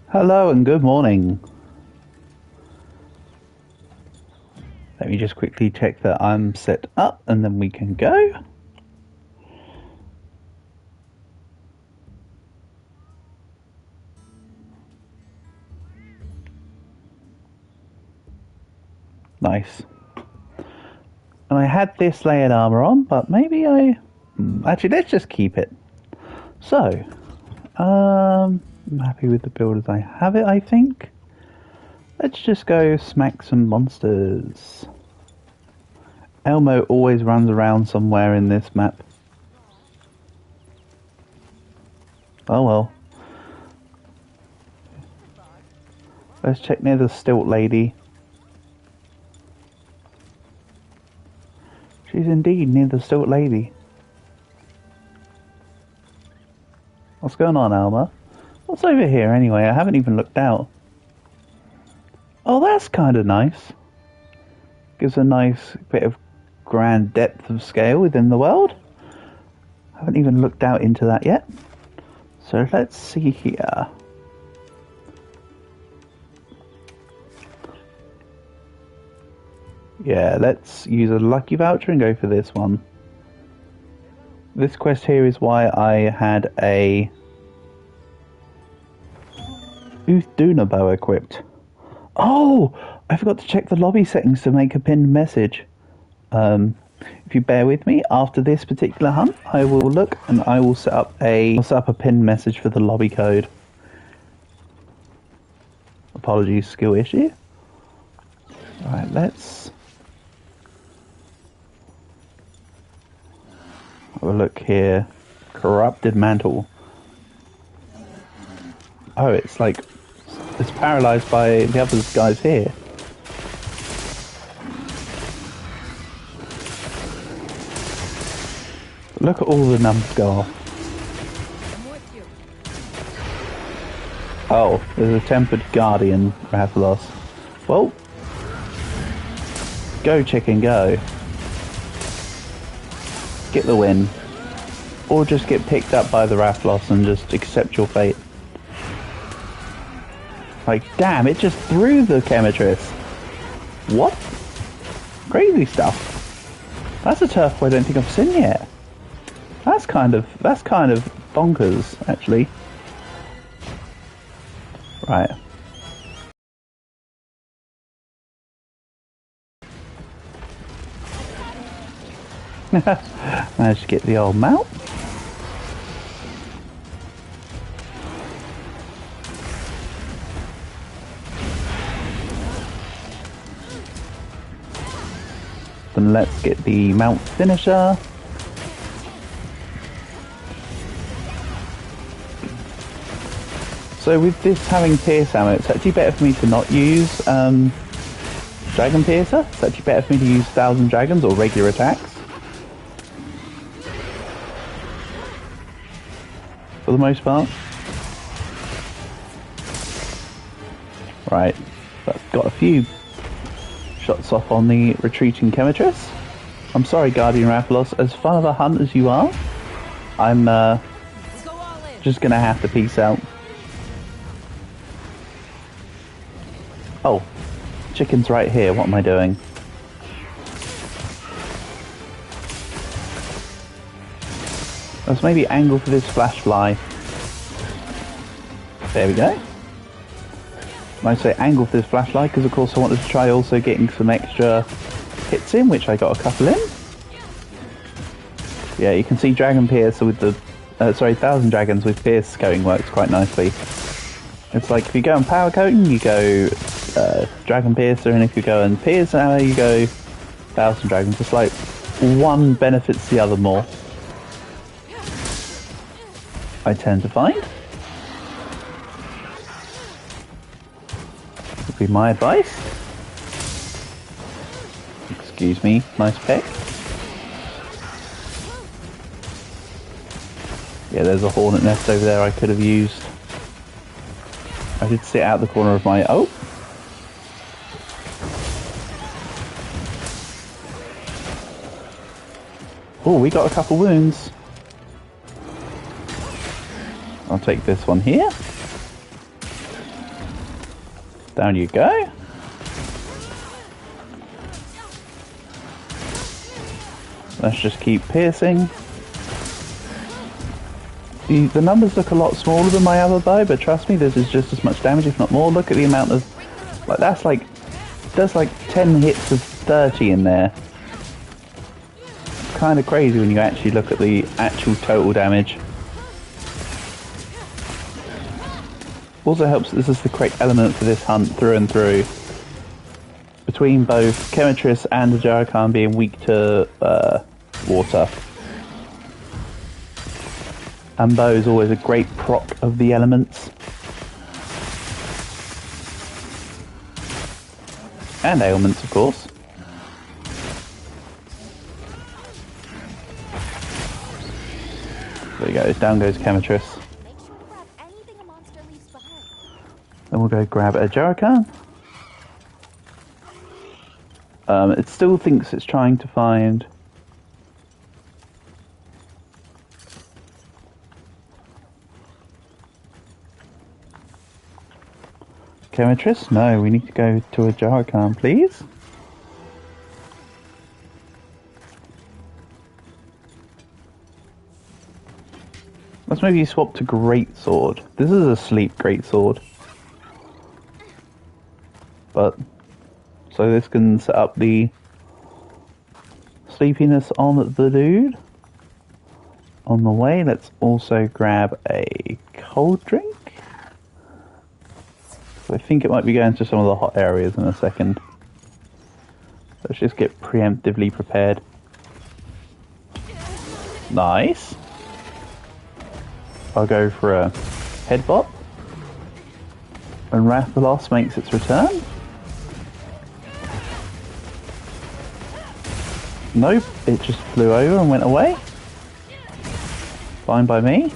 Hello and good morning. Let me just quickly check that I'm set up and then we can go. Nice. And I had this layered armor on, but maybe actually, let's just keep it. So, I'm happy with the build as I have it, I think. Let's just go smack some monsters. Elmo always runs around somewhere in this map. Oh well. Let's check near the stilt lady. She's indeed near the stilt lady. What's going on, Alma? What's over here anyway? I haven't even looked out. Oh, that's kind of nice. Gives a nice bit of grand depth of scale within the world. I haven't even looked out into that yet. So let's see here. Yeah, let's use a lucky voucher and go for this one. This quest here is why I had a Uthuna bow equipped. Oh! I forgot to check the lobby settings to make a pinned message. If you bear with me, after this particular hunt, I will look and I will set up a pinned message for the lobby code. Apologies, skill issue. Alright, let's have a look here. Corrupted mantle. Oh, it's like it's paralyzed by the other guys here. Look at all the numbers go off. Oh, there's a tempered guardian, Rathalos. Well, go chicken, go. Get the win. Or just get picked up by the Rathalos and just accept your fate. Like, damn, it just threw the Chemitress. What? Crazy stuff. That's a turf I don't think I've seen yet. That's kind of bonkers, actually. Right. Managed to get the old mount. Then let's get the mount finisher. So with this having pierce ammo, it's actually better for me to not use Dragon Piercer. It's actually better for me to use 1000 Dragons or regular attacks. For the most part. Right, that's got a few shots off on the retreating Chemitress. I'm sorry, Guardian Rathalos, as fun of a hunt as you are, I'm just gonna have to peace out. Oh, chicken's right here, what am I doing? Let's maybe angle for this flash fly. There we go. I say angle for this flashlight because of course I wanted to try also getting some extra hits in, which I got a couple in. Yeah, you can see Dragon Pierce with the 1000 Dragons with Pierce going works quite nicely. It's like if you go on Power Coating, you go Dragon Piercer, and if you go on Pierce Ammo, you go 1000 Dragons. It's like one benefits the other more, I tend to find. Would be my advice. Excuse me, nice peck. Yeah, there's a hornet nest over there I could have used. I did sit out the corner of my... Oh! Oh, we got a couple wounds. I'll take this one here. Down you go. Let's just keep piercing. The numbers look a lot smaller than my other bow, but trust me, this is just as much damage, if not more. Look at the amount of... like, that's like... there's like 10 hits of 30 in there. It's kind of crazy when you actually look at the actual total damage. Also helps that this is the correct element for this hunt through and through. Between both Chemetris and the Jarakan being weak to water. And bow is always a great proc of the elements. And ailments, of course. There we go, down goes Chemetris. Then we'll go grab a Jarakan. It still thinks it's trying to find... Chemetris? No, we need to go to a Jarakan, please. Let's maybe swap to Greatsword. This is a sleep Greatsword. But, so this can set up the sleepiness on the dude. On the way, let's also grab a cold drink. So I think it might be going to some of the hot areas in a second. Let's just get preemptively prepared. Nice. I'll go for a head bop. When Rathalos makes its return. Nope, it just flew over and went away. Fine by me.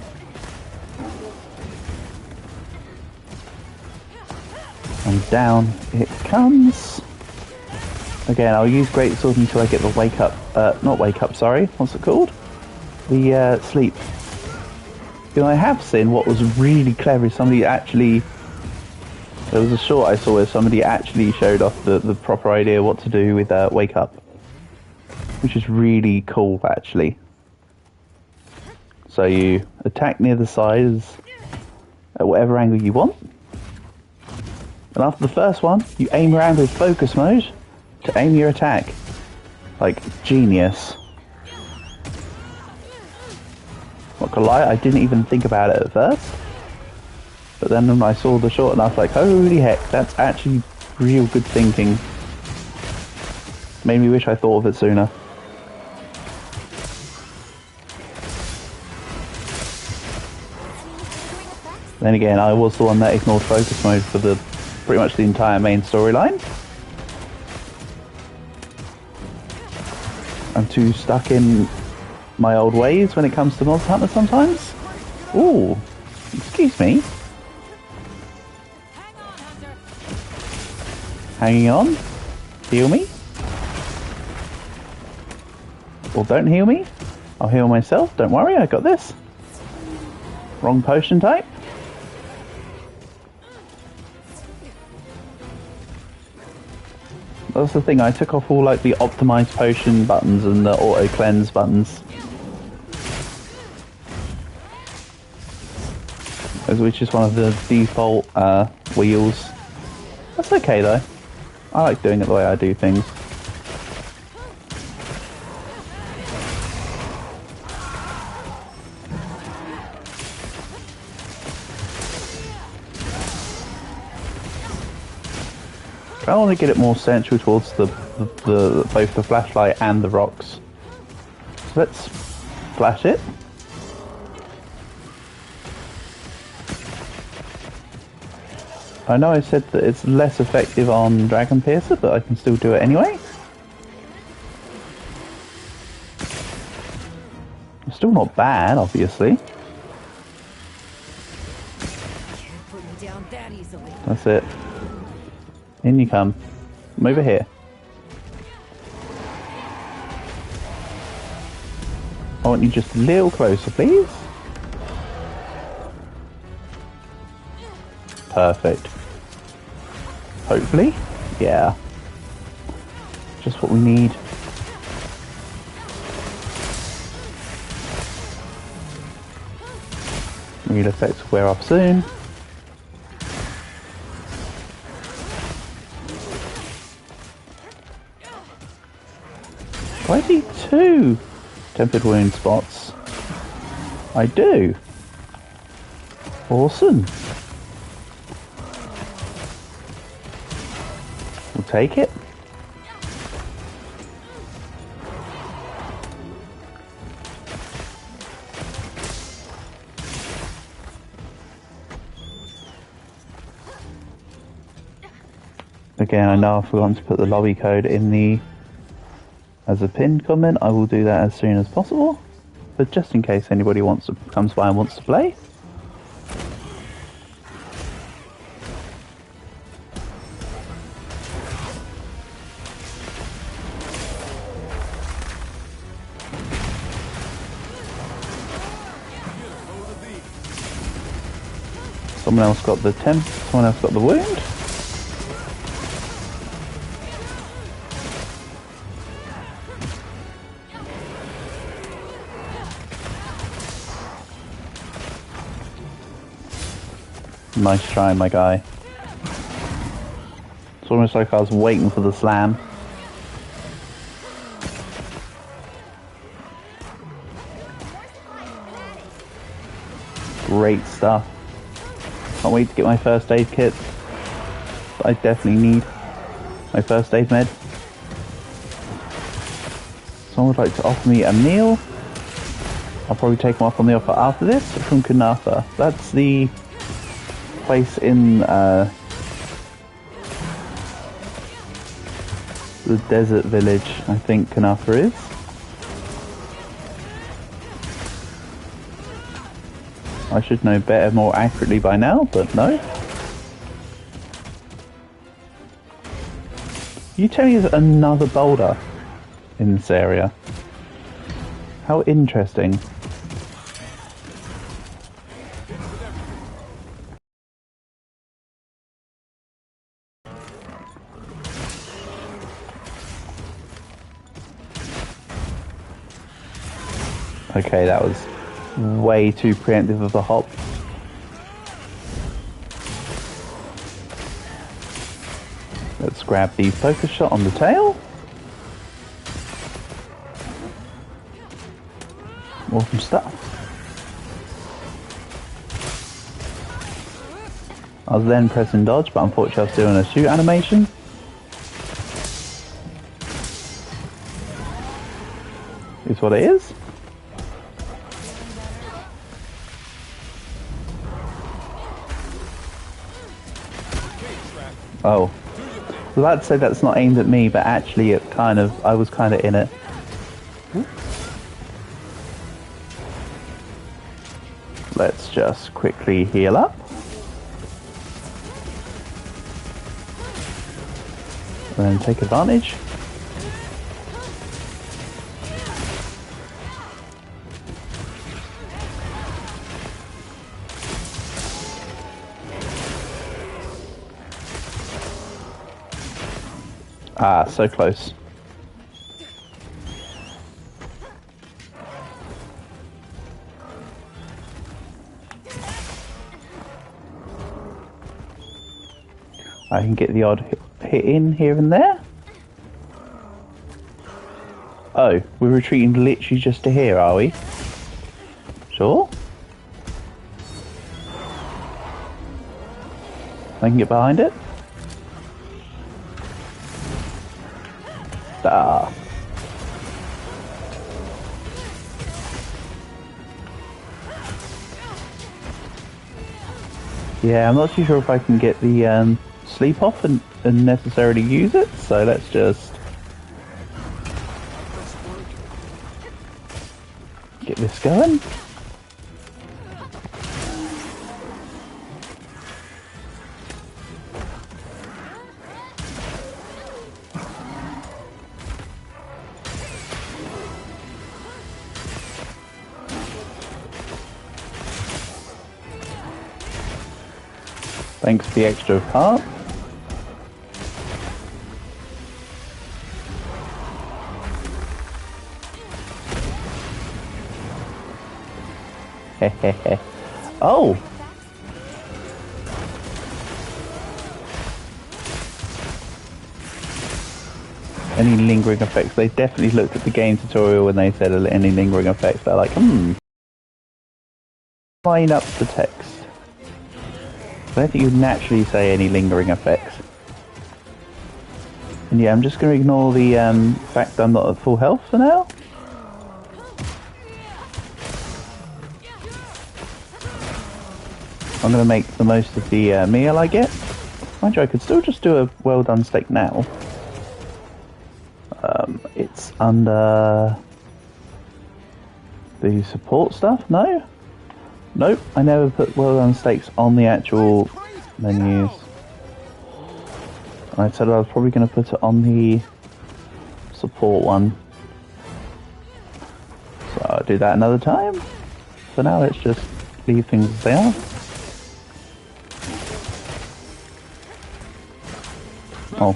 And down it comes. Again, I'll use Greatsword until I get the wake up. Not wake up, sorry. What's it called? The sleep. You know, I have seen what was really clever is somebody actually... There was a short I saw where somebody actually showed off the proper idea what to do with wake up. Which is really cool, actually. So you attack near the sides at whatever angle you want. And after the first one, you aim around with focus mode to aim your attack. Like, genius. Not gonna lie, I didn't even think about it at first. But then when I saw the short and I was like, holy heck, that's actually real good thinking. Made me wish I thought of it sooner. Then again, I was the one that ignored focus mode for pretty much the entire main storyline. I'm too stuck in my old ways when it comes to Monster Hunter sometimes. Ooh, excuse me. Hanging on. Heal me. Or don't heal me. I'll heal myself, don't worry, I got this. Wrong potion type. That's the thing, I took off all like the optimized potion buttons and the auto cleanse buttons. Which is one of the default wheels. That's okay though. I like doing it the way I do things. I want to get it more central towards both the flashlight and the rocks. So let's flash it. I know I said that it's less effective on Dragon Piercer, but I can still do it anyway. It's still not bad, obviously. That's it. In you come. I'm over here. I want you just a little closer, please. Perfect. Hopefully. Yeah. Just what we need. Real effects will wear off soon. 22 tempered wound spots. I do. Awesome. We'll take it. Again, I know I've forgotten to put the lobby code in the as a pinned comment. I will do that as soon as possible, but just in case anybody comes by and wants to play. Someone else got the temp, someone else got the wound. Nice try, my guy. It's almost like I was waiting for the slam. Great stuff. Can't wait to get my first aid kit. But I definitely need my first aid med. Someone would like to offer me a meal. I'll probably take them up on the offer after this from Kunafa. That's the place in the desert village, I think Kunafa is. I should know better, more accurately by now, but no. You tell me there's another boulder in this area. How interesting. Okay, that was way too preemptive of a hop. Let's grab the focus shot on the tail. Awesome stuff. I was then pressing dodge, but unfortunately I was doing a shoot animation. Is what it is. Oh, I was about to say that's not aimed at me, but actually it I was kind of in it. Let's just quickly heal up. And then take advantage. Ah, so close. I can get the odd hit in here and there. Oh, we're retreating literally just to here, are we? Sure. I can get behind it. Ah. Yeah, I'm not too sure if I can get the sleep off and necessarily use it, so let's just get this going. Thanks for the extra part. Oh! Any lingering effects? They definitely looked at the game tutorial when they said any lingering effects. They're like, line up the text. I don't think you'd naturally say any lingering effects. And yeah, I'm just going to ignore the fact that I'm not at full health for now. I'm going to make the most of the meal I get. Mind you, I could still just do a well done steak now. It's under the support stuff? No? Nope, I never put well done steaks on the actual menus. I said I was probably going to put it on the support one. So I'll do that another time. For now, let's just leave things as they are. Oh.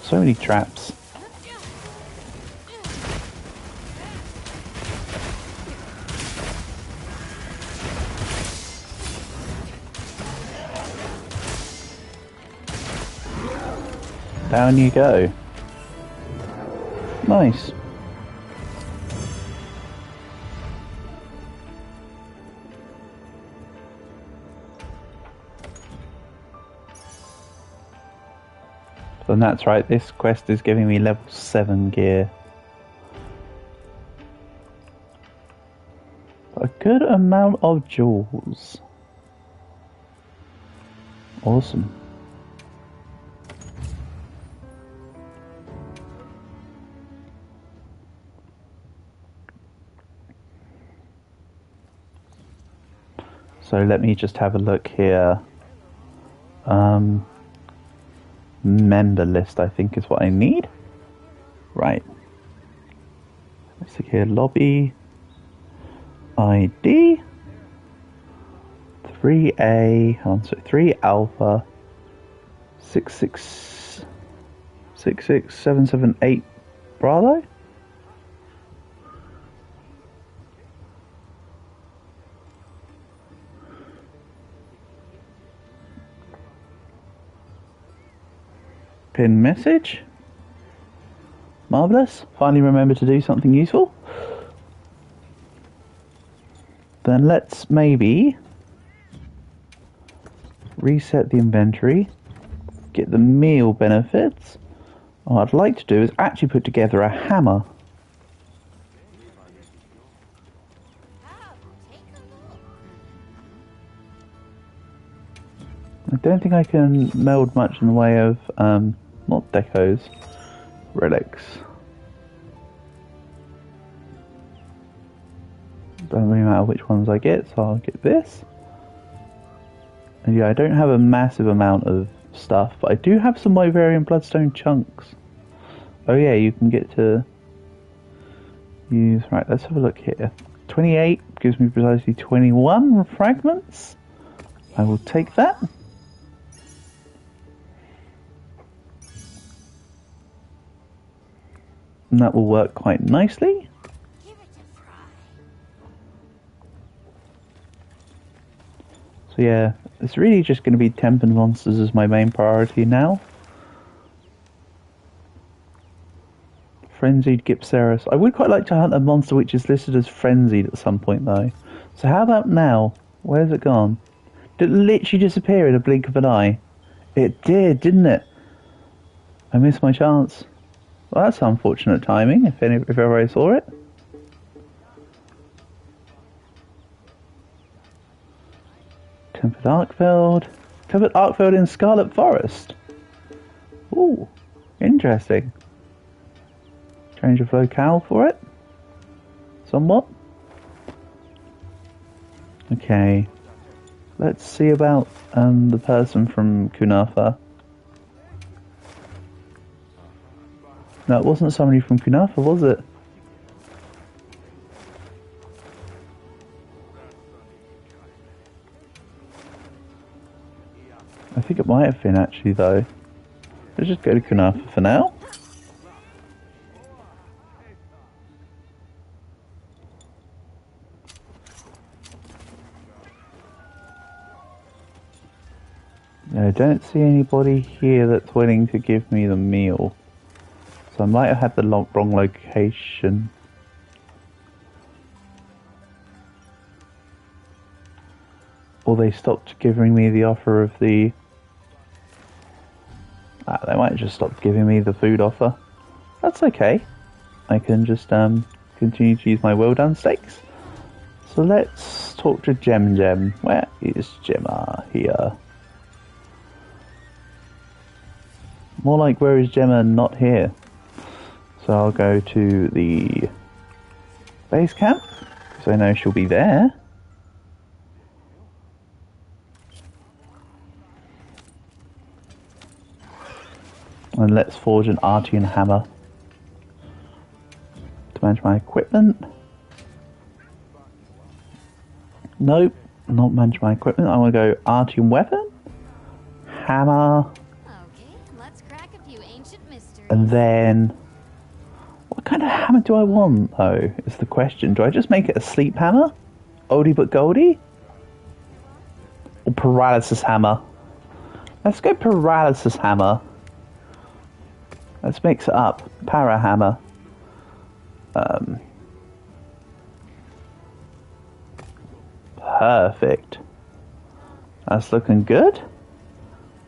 So many traps. Down you go. Nice. And that's right, this quest is giving me level 7 gear. A good amount of jewels. Awesome. So let me just have a look here. Member list, I think, is what I need. Right. Let's see here. Lobby ID 3A. I'm sorry, 3 Alpha 66778 Bravo. Pin message. Marvellous. Finally remember to do something useful. Then let's maybe reset the inventory. Get the meal benefits. What I'd like to do is actually put together a hammer. I don't think I can meld much in the way of, not decos, relics. Doesn't really matter which ones I get, so I'll get this. And yeah, I don't have a massive amount of stuff, but I do have some Wyverian Bloodstone chunks. Oh yeah, you can get to use... Right, let's have a look here. 28 gives me precisely 21 fragments. I will take that. And that will work quite nicely. So yeah, it's really just going to be temp and monsters as my main priority now. Frenzied Gypceras. I would quite like to hunt a monster which is listed as frenzied at some point though. So how about now? Where's it gone? Did it literally disappear in a blink of an eye? It did, didn't it? I missed my chance. Well, that's unfortunate timing, if ever I saw it. Tempered Arkfeld. Tempered Arkfeld in Scarlet Forest. Ooh, interesting. Change of locale for it. Somewhat. Okay. Let's see about the person from Kunafa. No, it wasn't somebody from Kunafa, was it? I think it might have been actually though. Let's just go to Kunafa for now. I don't see anybody here that's willing to give me the meal. So I might have had the wrong location. Or they stopped giving me the offer of the... they might have just stopped giving me the food offer. That's okay. I can just continue to use my well done steaks. So let's talk to Gem. Where is Gemma? Here. More like, where is Gemma? Not here. So I'll go to the base camp, because I know she'll be there. And let's forge an Artian hammer to manage my equipment. Nope, not manage my equipment. I want to go Artian weapon, hammer, okay, let's crack a few ancient mysteries. And then what kind of hammer do I want, though, is the question. Do I just make it a sleep hammer? Oldie but goldie? Or paralysis hammer? Let's go paralysis hammer. Let's mix it up. Para hammer. Perfect. That's looking good.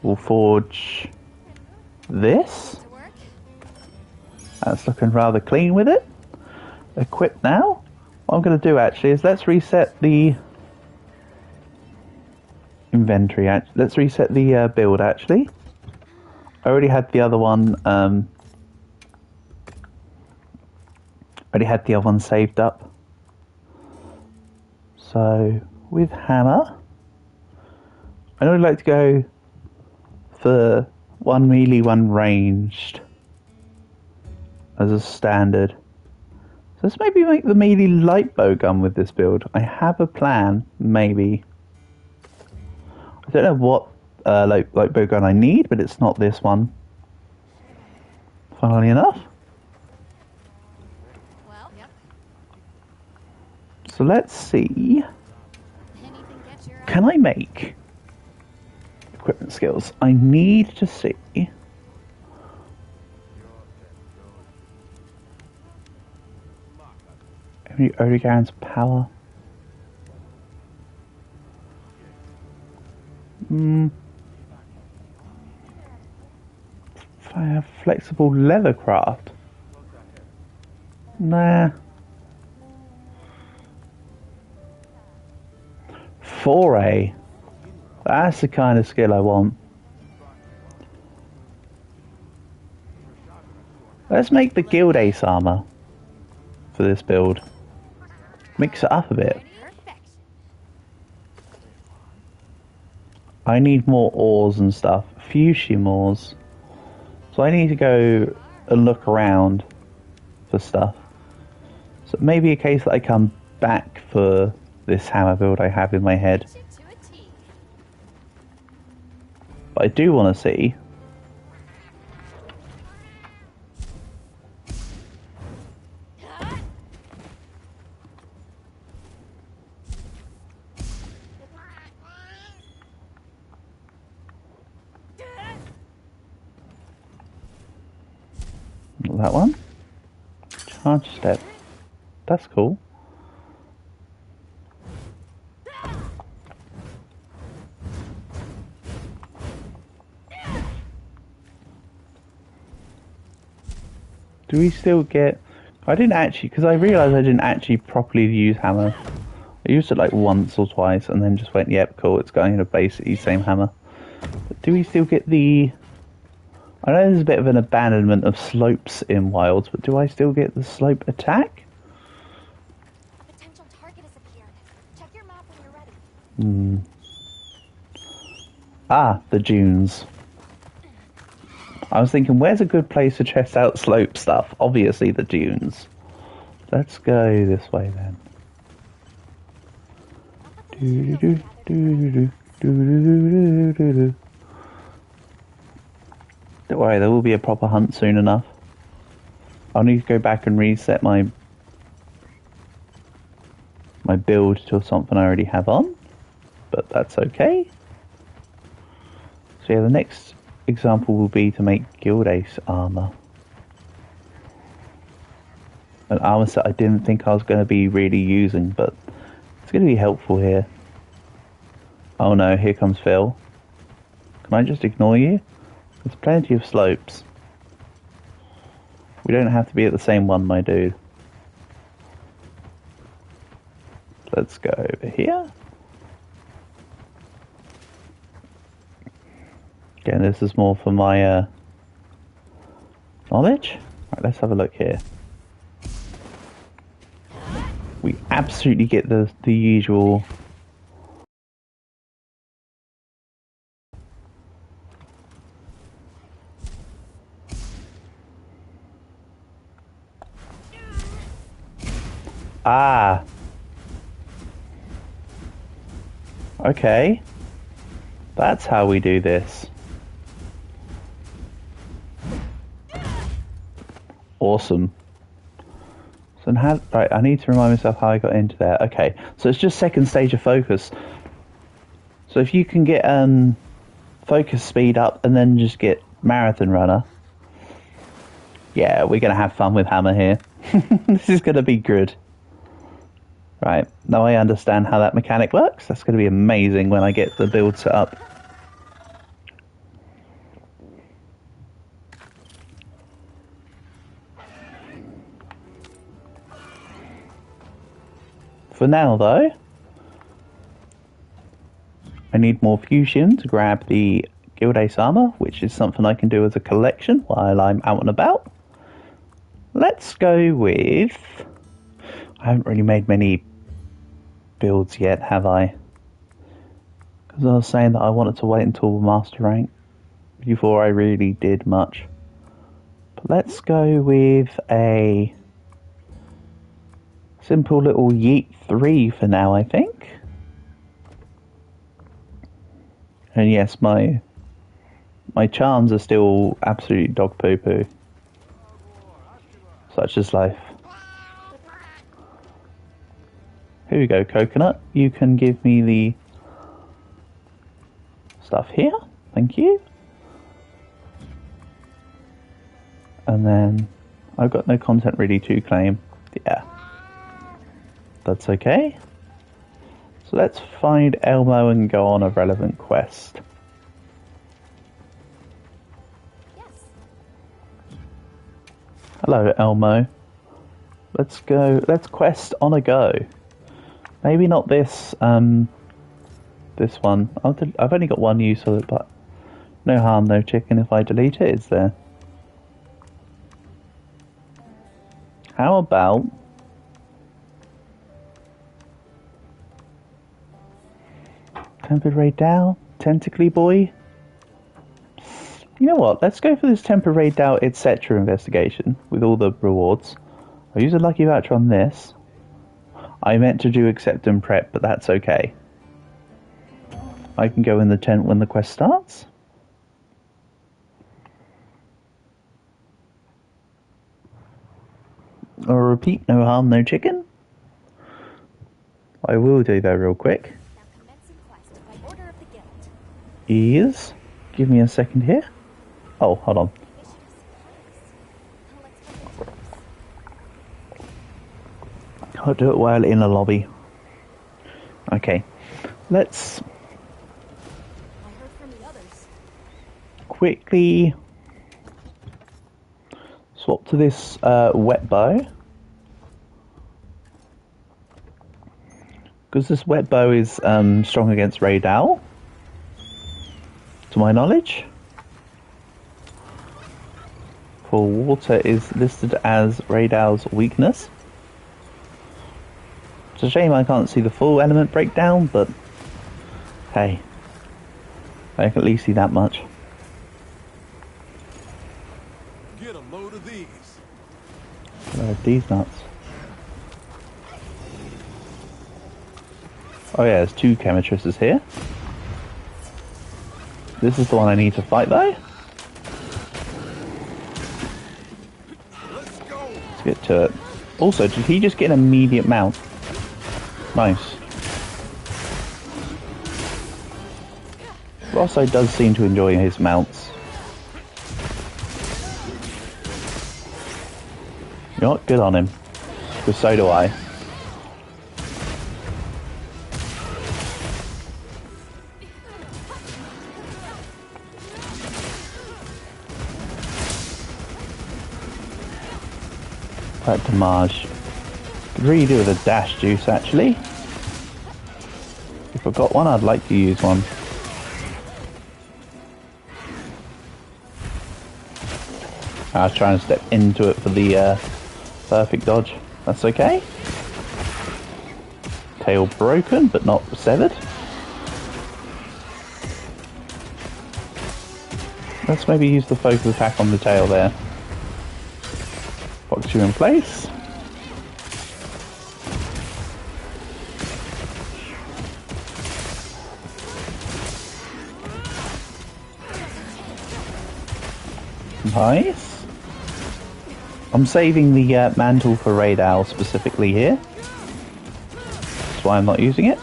We'll forge this. That's looking rather clean with it. Equip now. What I'm going to do actually is let's reset the inventory. Let's reset the build actually. I already had the other one. Saved up. So with hammer, I would like to go for one melee, one ranged as a standard. So let's maybe make the melee light bow gun with this build. I have a plan, maybe. I don't know what light bow gun I need, but it's not this one. Funnily enough. Well, yep. So let's see. Can I make equipment skills? I need to see. Odigan's power. Flexible leathercraft. Nah. Foray. That's the kind of skill I want. Let's make the Guild Ace armor for this build. Mix it up a bit. I need more ores and stuff. Fuchsia ores. So I need to go and look around for stuff. So maybe a case that I come back for this hammer build I have in my head. But I do want to see. Not that one. Charge step. That's cool. Do we still get... I didn't actually... Because I realised I didn't actually properly use hammer. I used it like once or twice and then just went, yep, cool, it's going to basically same hammer. But do we still get the... I know there's a bit of an abandonment of slopes in Wilds, but do I still get the slope attack? Potential target has appeared. Check your map when you're ready. Ah, the dunes. I was thinking, where's a good place to test out slope stuff? Obviously the dunes. Let's go this way then. Don't worry, there will be a proper hunt soon enough. I'll need to go back and reset my build to something I already have on, but that's okay. So yeah, the next example will be to make Guild Ace armor. An armor set I didn't think I was going to be really using, but it's going to be helpful here. Oh no, here comes Phil. Can I just ignore you? There's plenty of slopes. We don't have to be at the same one, my dude. Let's go over here. Again, this is more for my knowledge. Right, let's have a look here. We absolutely get the usual. Ah. Okay. That's how we do this. Awesome. So now, right, I need to remind myself how I got into there. Okay, so it's just second stage of focus. So if you can get focus speed up and then just get marathon runner. Yeah, we're gonna have fun with Hammer here. This is gonna be good. Right, now I understand how that mechanic works. That's gonna be amazing when I get the build set up. For now, though, I need more fusion to grab the Guild Ace armor, which is something I can do as a collection while I'm out and about. Let's go with... I haven't really made many builds yet, have I? Because I was saying that I wanted to wait until Master Rank before I really did much. But let's go with a simple little Yeet 3 for now, I think. And yes, my charms are still absolute dog poo-poo. Such is life. Here we go, Coconut. You can give me the stuff here. Thank you. And then I've got no content really to claim. Yeah. That's okay. So let's find Elmo and go on a relevant quest. Yes. Hello, Elmo. Let's go. Let's quest on a go. Maybe not this. This one. I've only got one use of it, but no harm, no chicken. If I delete it, it's there. How about Tempered Raid Dow? Tentacly Boy? You know what? Let's go for this Tempered Raid Dow, etc. investigation with all the rewards. I'll use a lucky voucher on this. I meant to do accept and prep, but that's okay. I can go in the tent when the quest starts. I'll repeat, no harm, no chicken. I will do that real quick. Now commencing quest by order of the guild. Is. Give me a second here. Oh, hold on. Mission is supplies. Now let's find I'll do it while in the lobby. Okay. Let's I heard from the others. quickly swap to this wet bow. Because this wet bow is strong against Raid Owl, to my knowledge. For water is listed as Raid Owl's weakness. It's a shame I can't see the full element breakdown, but hey, I can at least see that much. Get a load of these. These nuts. Oh yeah, there's two Chemitruses here. This is the one I need to fight though. Let's go. Let's get to it. Also, did he just get an immediate mount? Nice. Rosso does seem to enjoy his mounts. You know what? Good on him. Because so do I. That damage. Could really do with a dash juice, actually. If I've got one, I'd like to use one. I was trying to step into it for the perfect dodge. That's okay. Tail broken, but not severed. Let's maybe use the focus attack on the tail there. Box you in place. Nice. I'm saving the mantle for Raid Owl specifically here. That's why I'm not using it.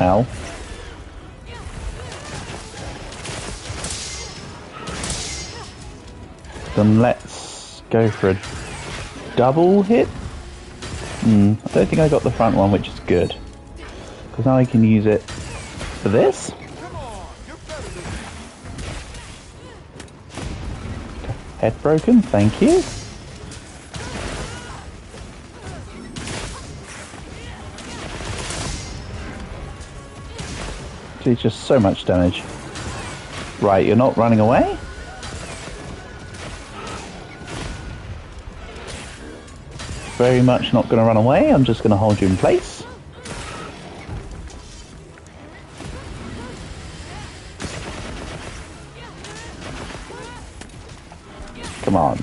Ow. Then let's go for a double hit. I don't think I got the front one, which is good. Because now I can use it for this. Head broken, thank you. It's just so much damage. Right, you're not running away? Very much not going to run away, I'm just going to hold you in place. Come on.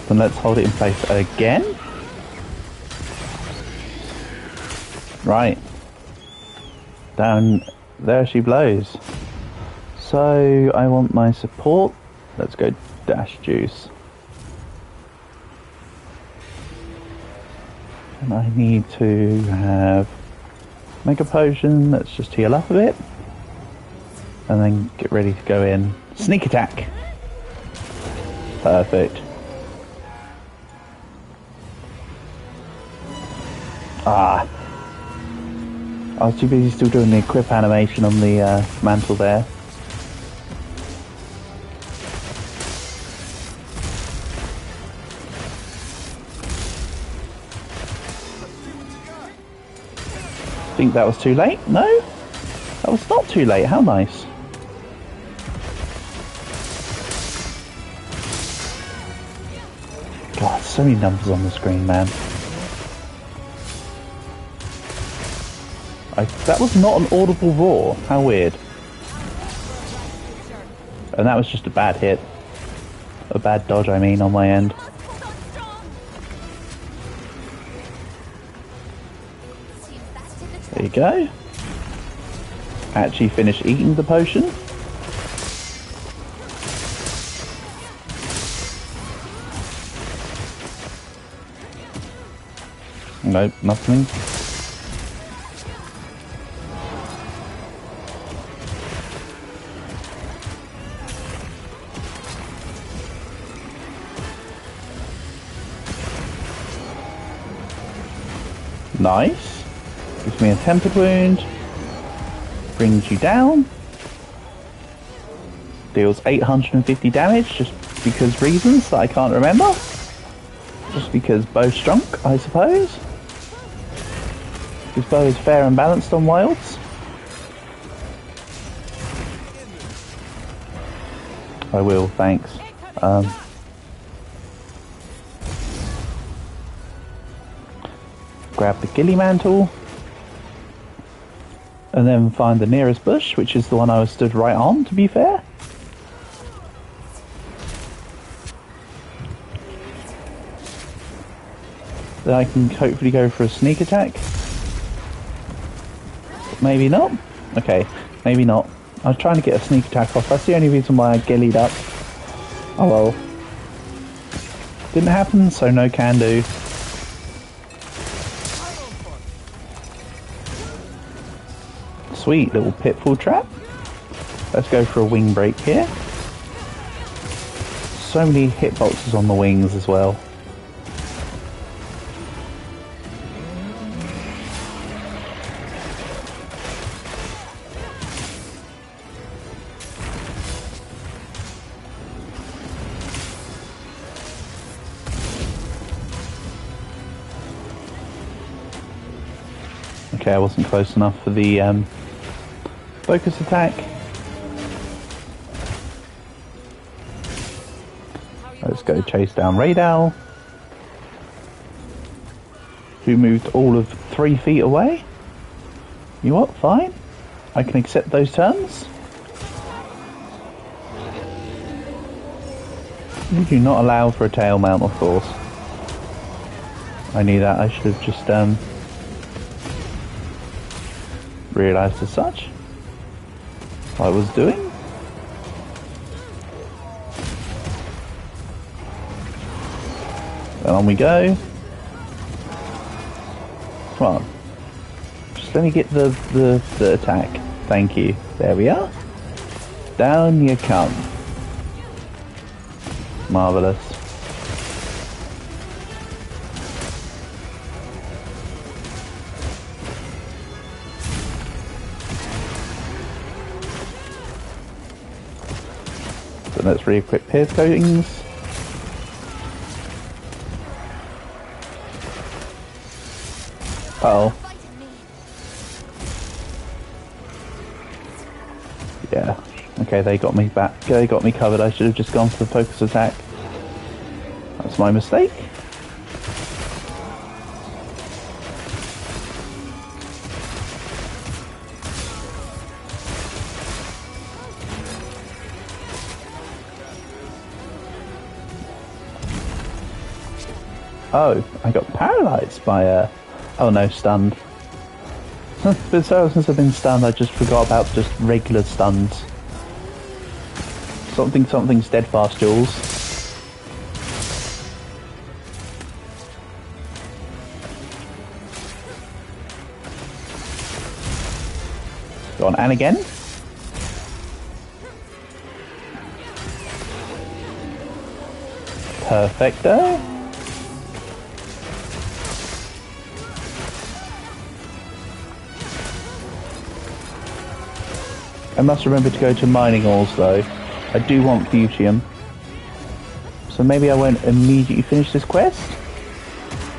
Then let's hold it in place again. Right. Down there she blows. So I want my support. Let's go dash juice. And I need to have Mega Potion. Let's just heal up a bit. And then get ready to go in. Sneak attack. Perfect. Ah. I was too busy still doing the equip animation on the mantle there. I think that was too late? No? That was not too late, how nice. God, so many numbers on the screen, man. That was not an audible roar. How weird. And that was just a bad hit. A bad dodge, I mean, on my end. There you go. Actually finished eating the potion. Nope, nothing. Nice. Gives me a tempered wound. Brings you down. Deals 850 damage just because reasons that I can't remember. Just because Bow's drunk, I suppose. Because Bow is fair and balanced on wilds. I will, thanks. Grab the ghillie mantle. And then find the nearest bush, which is the one I was stood right on, to be fair. Then I can hopefully go for a sneak attack. Maybe not. Okay, maybe not. I was trying to get a sneak attack off. That's the only reason why I ghillied up. Oh well. Didn't happen, so no can do. Sweet little pitfall trap. Let's go for a wing break here. So many hitboxes on the wings as well. Okay, I wasn't close enough for the focus attack. Let's go chase down Radal, who moved all of 3 feet away. You know what? Fine. I can accept those terms. You do not allow for a tail mount, of course. I knew that. I should have just realised as such what I was doing. And on we go. Come on. Just let me get the attack. Thank you. There we are. Down you come. Marvellous. So let's re-equip Pierce coatings. Uh oh. Yeah. Okay, they got me back. They got me covered. I should have just gone for the focus attack. That's my mistake. Oh, I got paralysed by oh no, stunned. But so since I've been stunned, I just forgot about just regular stuns. Something steadfast, Jules. Go on, and again. Perfecto. I must remember to go to mining ores though. I do want Fuchsium. So maybe I won't immediately finish this quest.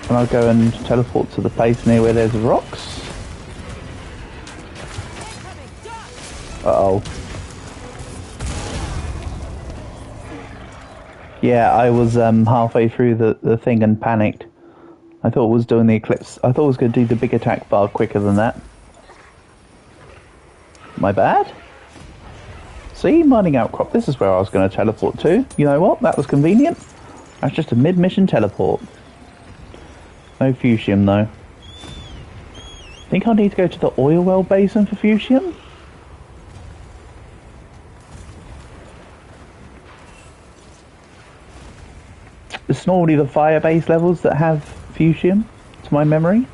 And I'll go and teleport to the place near where there's rocks. Uh-oh. Yeah, I was halfway through the thing and panicked. I thought it was doing the eclipse. I thought it was going to do the big attack far quicker than that. My bad? See, mining outcrop. This is where I was going to teleport to. You know what? That was convenient. That's just a mid-mission teleport. No Fuchsium, though. Think I need to go to the oil well basin for Fuchsium? It's normally the fire base levels that have Fuchsium, to my memory.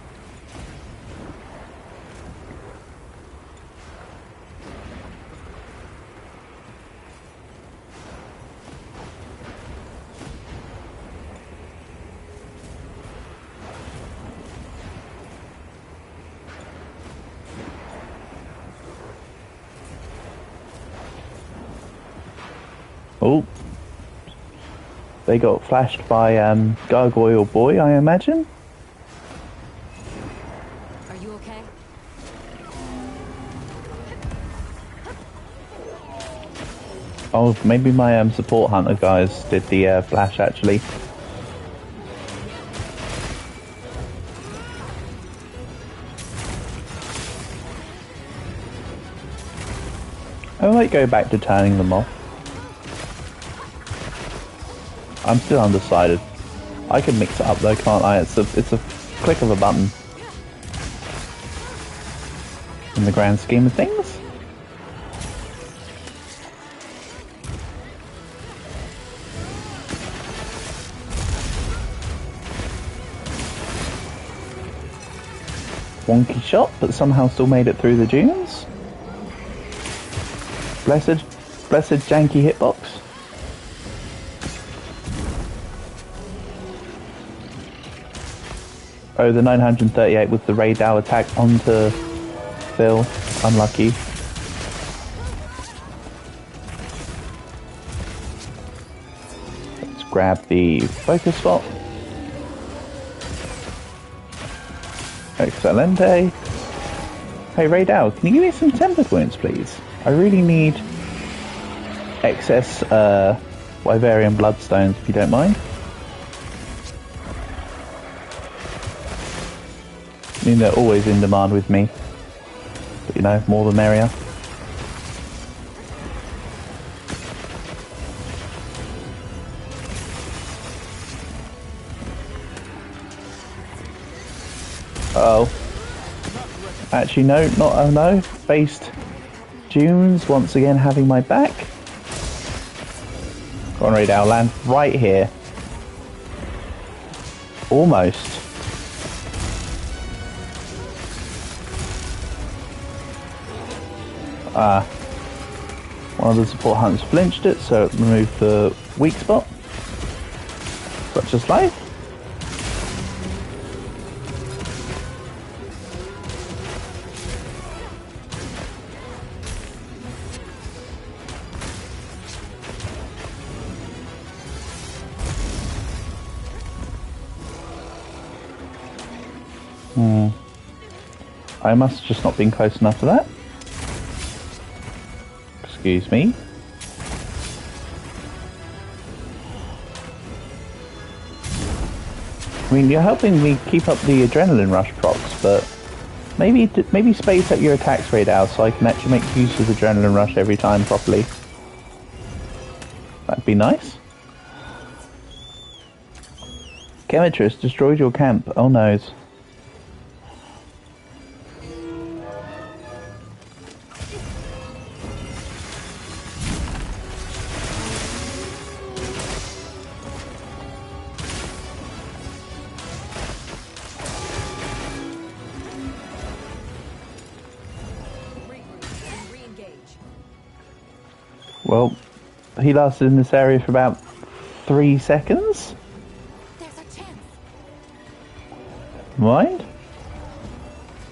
Oh, they got flashed by Gargoyle Boy, I imagine. Are you okay? Oh, maybe my support hunter guys did the flash actually. I might go back to turning them off. I'm still undecided. I can mix it up though, can't I? It's a click of a button. In the grand scheme of things. wonky shot, but somehow still made it through the dunes. Blessed janky hitbox. Oh, the 938 with the Raydal attack onto Phil. Unlucky. Let's grab the focus spot. Excelente. Hey Raydal, can you give me some tempered wounds, please? I really need excess Wyverian bloodstones, if you don't mind. I mean, they're always in demand with me. But you know, more the merrier. Uh-oh. Actually, no, not oh no. Faced dunes once again having my back. Go on, Raydal, land right here. Almost. One of the support hunters flinched it, so it removed the weak spot. Such as life. I must have just not been close enough to that. Excuse me. I mean, you're helping me keep up the adrenaline rush procs, but maybe space out your attacks rate out so I can actually make use of the adrenaline rush every time properly. That'd be nice. Chemitrist destroyed your camp. Oh no. Well, he lasted in this area for about 3 seconds. There's a chance. Mind?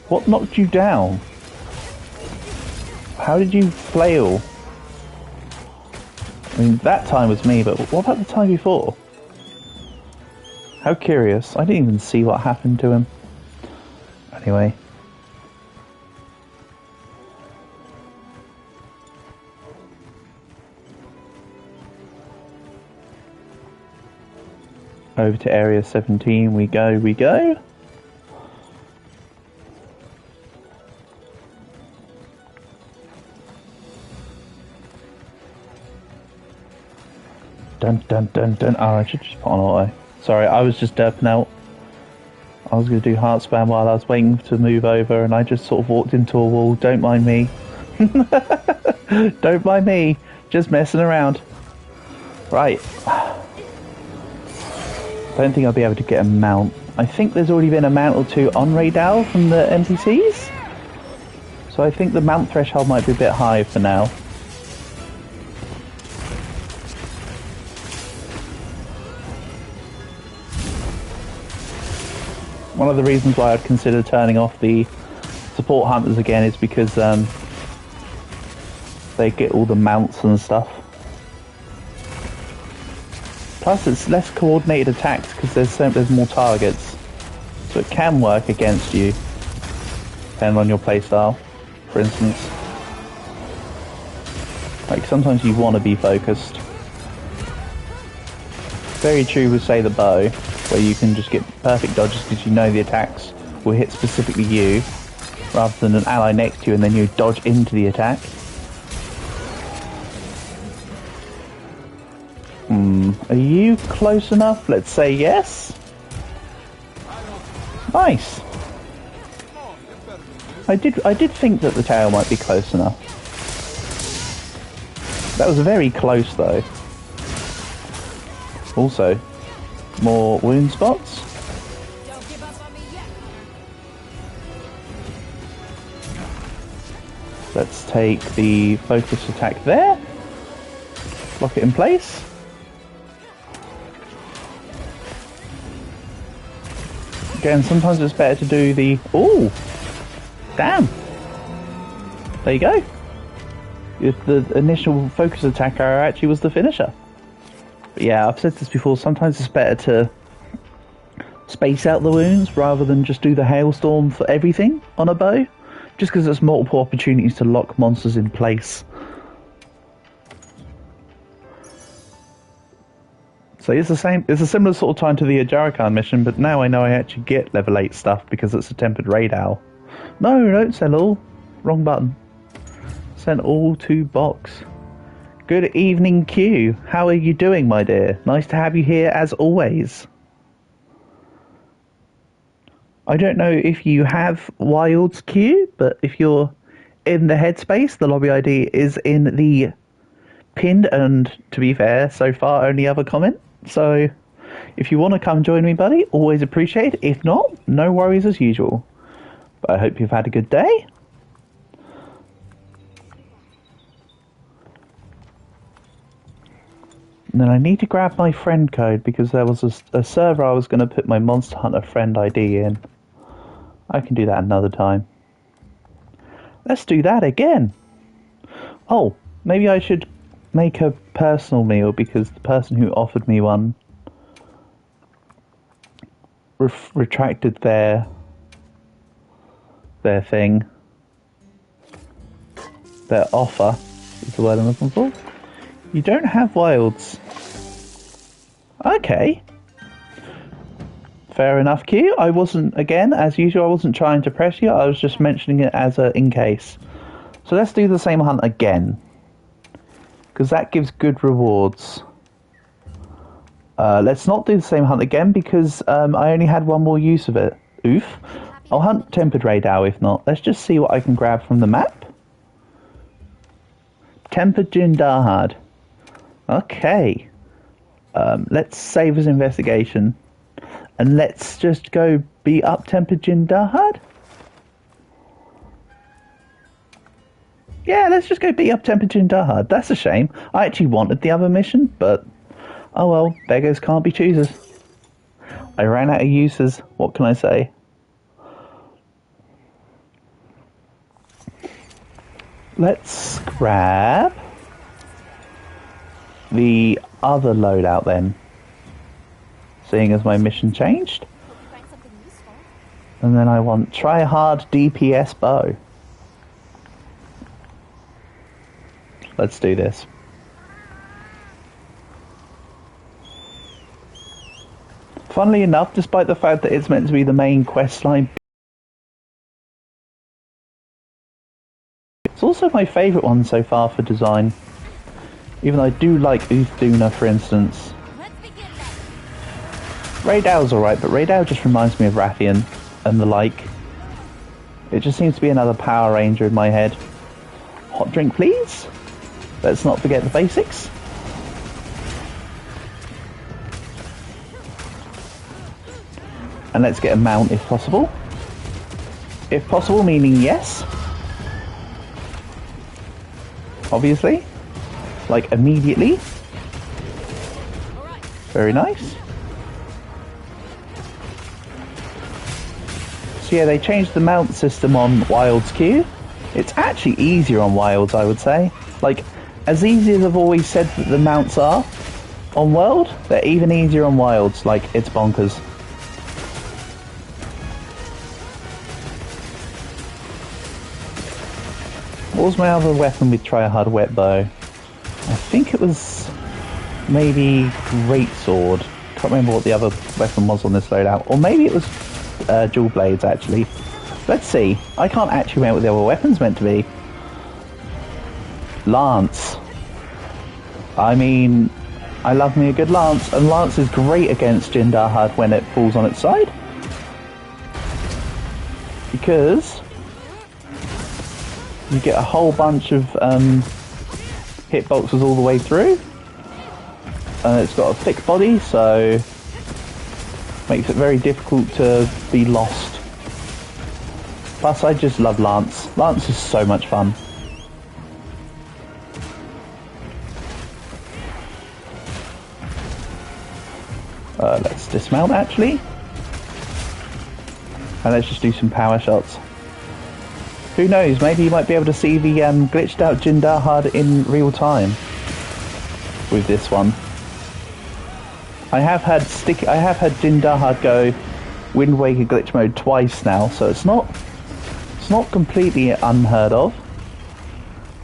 What knocked you down? How did you flail? I mean, that time was me, but what about the time before? How curious. I didn't even see what happened to him. Anyway. Over to area 17 we go. Dun dun dun dun. Oh, I should just put on auto. Sorry, I was just derping out. I was going to do heart spam while I was waiting to move over and I just sort of walked into a wall. Don't mind me. Don't mind me. Just messing around. Right. Don't think I'll be able to get a mount. I think there's already been a mount or two on Raydal from the NPCs. So I think the mount threshold might be a bit high for now. One of the reasons why I'd consider turning off the support hunters again is because they get all the mounts and stuff. Plus, it's less coordinated attacks because there's more targets, so it can work against you, depending on your playstyle. For instance, like sometimes you want to be focused. Very true with, say, the bow, where you can just get perfect dodges because you know the attacks will hit specifically you, rather than an ally next to you and then you dodge into the attack. Are you close enough? Let's say yes. Nice. I did think that the tail might be close enough. That was very close though. Also, more wound spots. Don't give up on me yet. Let's take the focus attack there. Lock it in place. Again, sometimes it's better to do the... Ooh! Damn! There you go. If the initial focus attack arrow actually was the finisher. But yeah, I've said this before, sometimes it's better to space out the wounds rather than just do the hailstorm for everything on a bow. Just because there's multiple opportunities to lock monsters in place. So it's the same. It's a similar sort of time to the Ajarakan mission, but now I know I actually get level 8 stuff because it's a tempered raid owl. No, don't sell all. Wrong button. Send all to box. Good evening, Q. How are you doing, my dear? Nice to have you here as always. I don't know if you have Wilds Q, but if you're in the headspace, the lobby ID is in the pinned and, to be fair, so far only other comment. So if you want to come join me, buddy, always appreciate it. If not, no worries as usual. But I hope you've had a good day. And then I need to grab my friend code because there was a server I was going to put my Monster Hunter friend ID in. I can do that another time. Let's do that again. Oh, maybe I should make a personal meal because the person who offered me one retracted their thing. Their offer is the word I'm looking for. You don't have wilds. Okay. Fair enough, Q. I wasn't, again, as usual, I wasn't trying to press you. I was just mentioning it as a in case. So let's do the same hunt again. Because that gives good rewards. Let's not do the same hunt again because I only had one more use of it. Oof. I'll hunt Tempered Raid Owl if not. Let's just see what I can grab from the map. Tempered Jindahad. Okay. Let's save as investigation. And let's just go beat up Tempered Jindahad. Yeah, let's just go beat up Tempered Jindahad. That's a shame. I actually wanted the other mission, but oh well, beggars can't be choosers. I ran out of uses. What can I say? Let's grab the other loadout then. Seeing as my mission changed. And then I want try hard DPS bow. Let's do this. Funnily enough, despite the fact that it's meant to be the main quest line, it's also my favourite one so far for design. Even though I do like Uthduna, for instance. Raidow's alright, but Raidow just reminds me of Rathian and the like. It just seems to be another Power Ranger in my head. Hot drink, please. Let's not forget the basics. And let's get a mount if possible. If possible, meaning yes. Obviously. Like immediately. Very nice. So yeah, they changed the mount system on Wilds Q. It's actually easier on Wilds, I would say. Like, as easy as I've always said that the mounts are on World, they're even easier on Wilds. Like, it's bonkers. What was my other weapon with Tryhard Wet Bow? I think it was maybe Greatsword. Can't remember what the other weapon was on this loadout. Or maybe it was dual blades, actually. Let's see. I can't actually remember what the other weapon's meant to be. Lance. I mean, I love me a good Lance, and Lance is great against Jindahad when it falls on its side. Because you get a whole bunch of hitboxes all the way through. And it's got a thick body, so makes it very difficult to be lost. Plus, I just love Lance. Lance is so much fun. Let's dismount actually. And let's just do some power shots. Who knows, maybe you might be able to see the glitched out Jindahad in real time with this one. I have had Jindahad go Wind Waker glitch mode twice now, so it's not completely unheard of.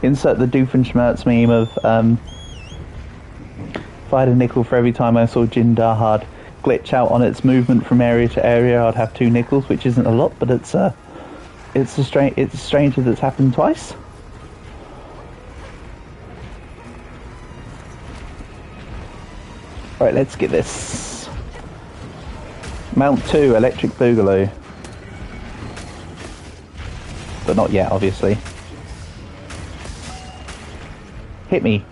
Insert the Doofenshmirtz meme of if I had a nickel for every time I saw Jindahad glitch out on its movement from area to area, I'd have 2 nickels, which isn't a lot, but it's strange that it's happened twice. Right, let's get this. Mount 2, Electric Boogaloo. But not yet, obviously. Hit me.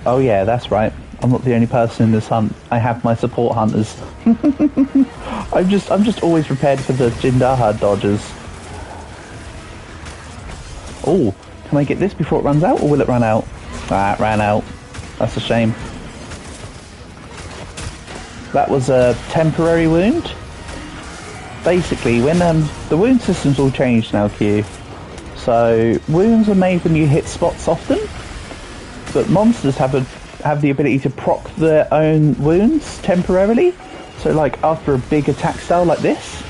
Oh yeah, that's right. I'm not the only person in this hunt. I have my support hunters. I'm just always prepared for the Jindahad dodges. Oh, can I get this before it runs out, or will it run out? Ah, it ran out. That's a shame. That was a temporary wound. Basically, when the wound system's all changed now, Q. So wounds are made when you hit spots often, but monsters have the ability to proc their own wounds temporarily. So like after a big attack style like this.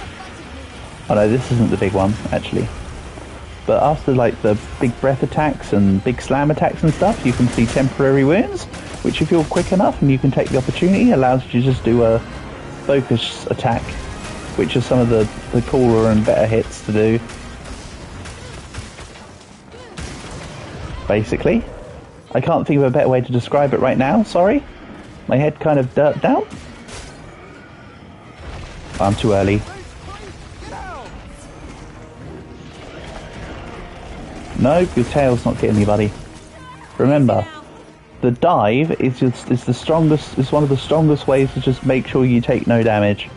Oh no, this isn't the big one actually. But after like the big breath attacks and big slam attacks and stuff, you can see temporary wounds, which if you're quick enough and you can take the opportunity, allows you to just do a focus attack, which is some of the cooler and better hits to do. Basically. I can't think of a better way to describe it right now, sorry. My head kind of dirt down. I'm too early. Nope, your tail's not getting anybody. Remember, the dive is one of the strongest ways to just make sure you take no damage.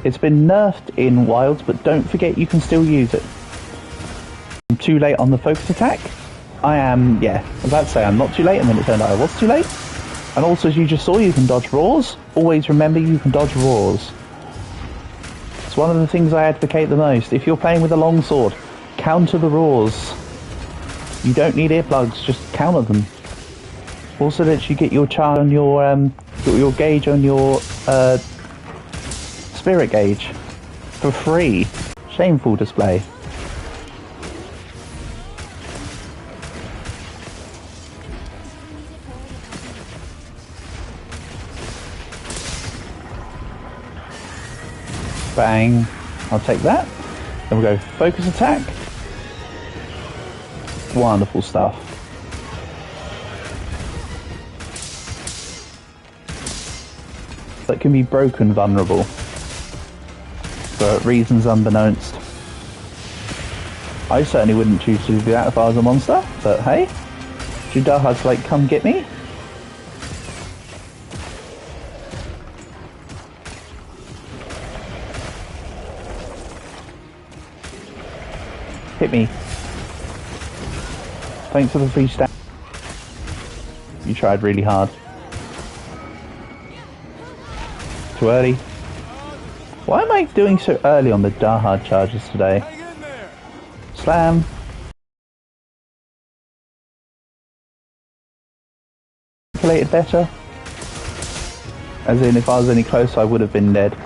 It's been nerfed in Wilds, but don't forget you can still use it. I'm too late on the focus attack. I was about to say I'm not too late, and then it turned out I was too late. And also, as you just saw, you can dodge roars. Always remember you can dodge roars. It's one of the things I advocate the most. If you're playing with a longsword, counter the roars. You don't need earplugs, just counter them. Also lets you get your char on your gauge on your spirit gauge for free. Shameful display. Bang. I'll take that. Then we'll go focus attack. Wonderful stuff. That can be broken vulnerable for reasons unbeknownst. I certainly wouldn't choose to do that if I was a monster, but hey, Jindahad's like, come get me. Hit me. Thanks for the free stat. You tried really hard. Too early. Why am I doing so early on the Dahad charges today? Slam. Calculated better. As in, if I was any closer, I would have been dead.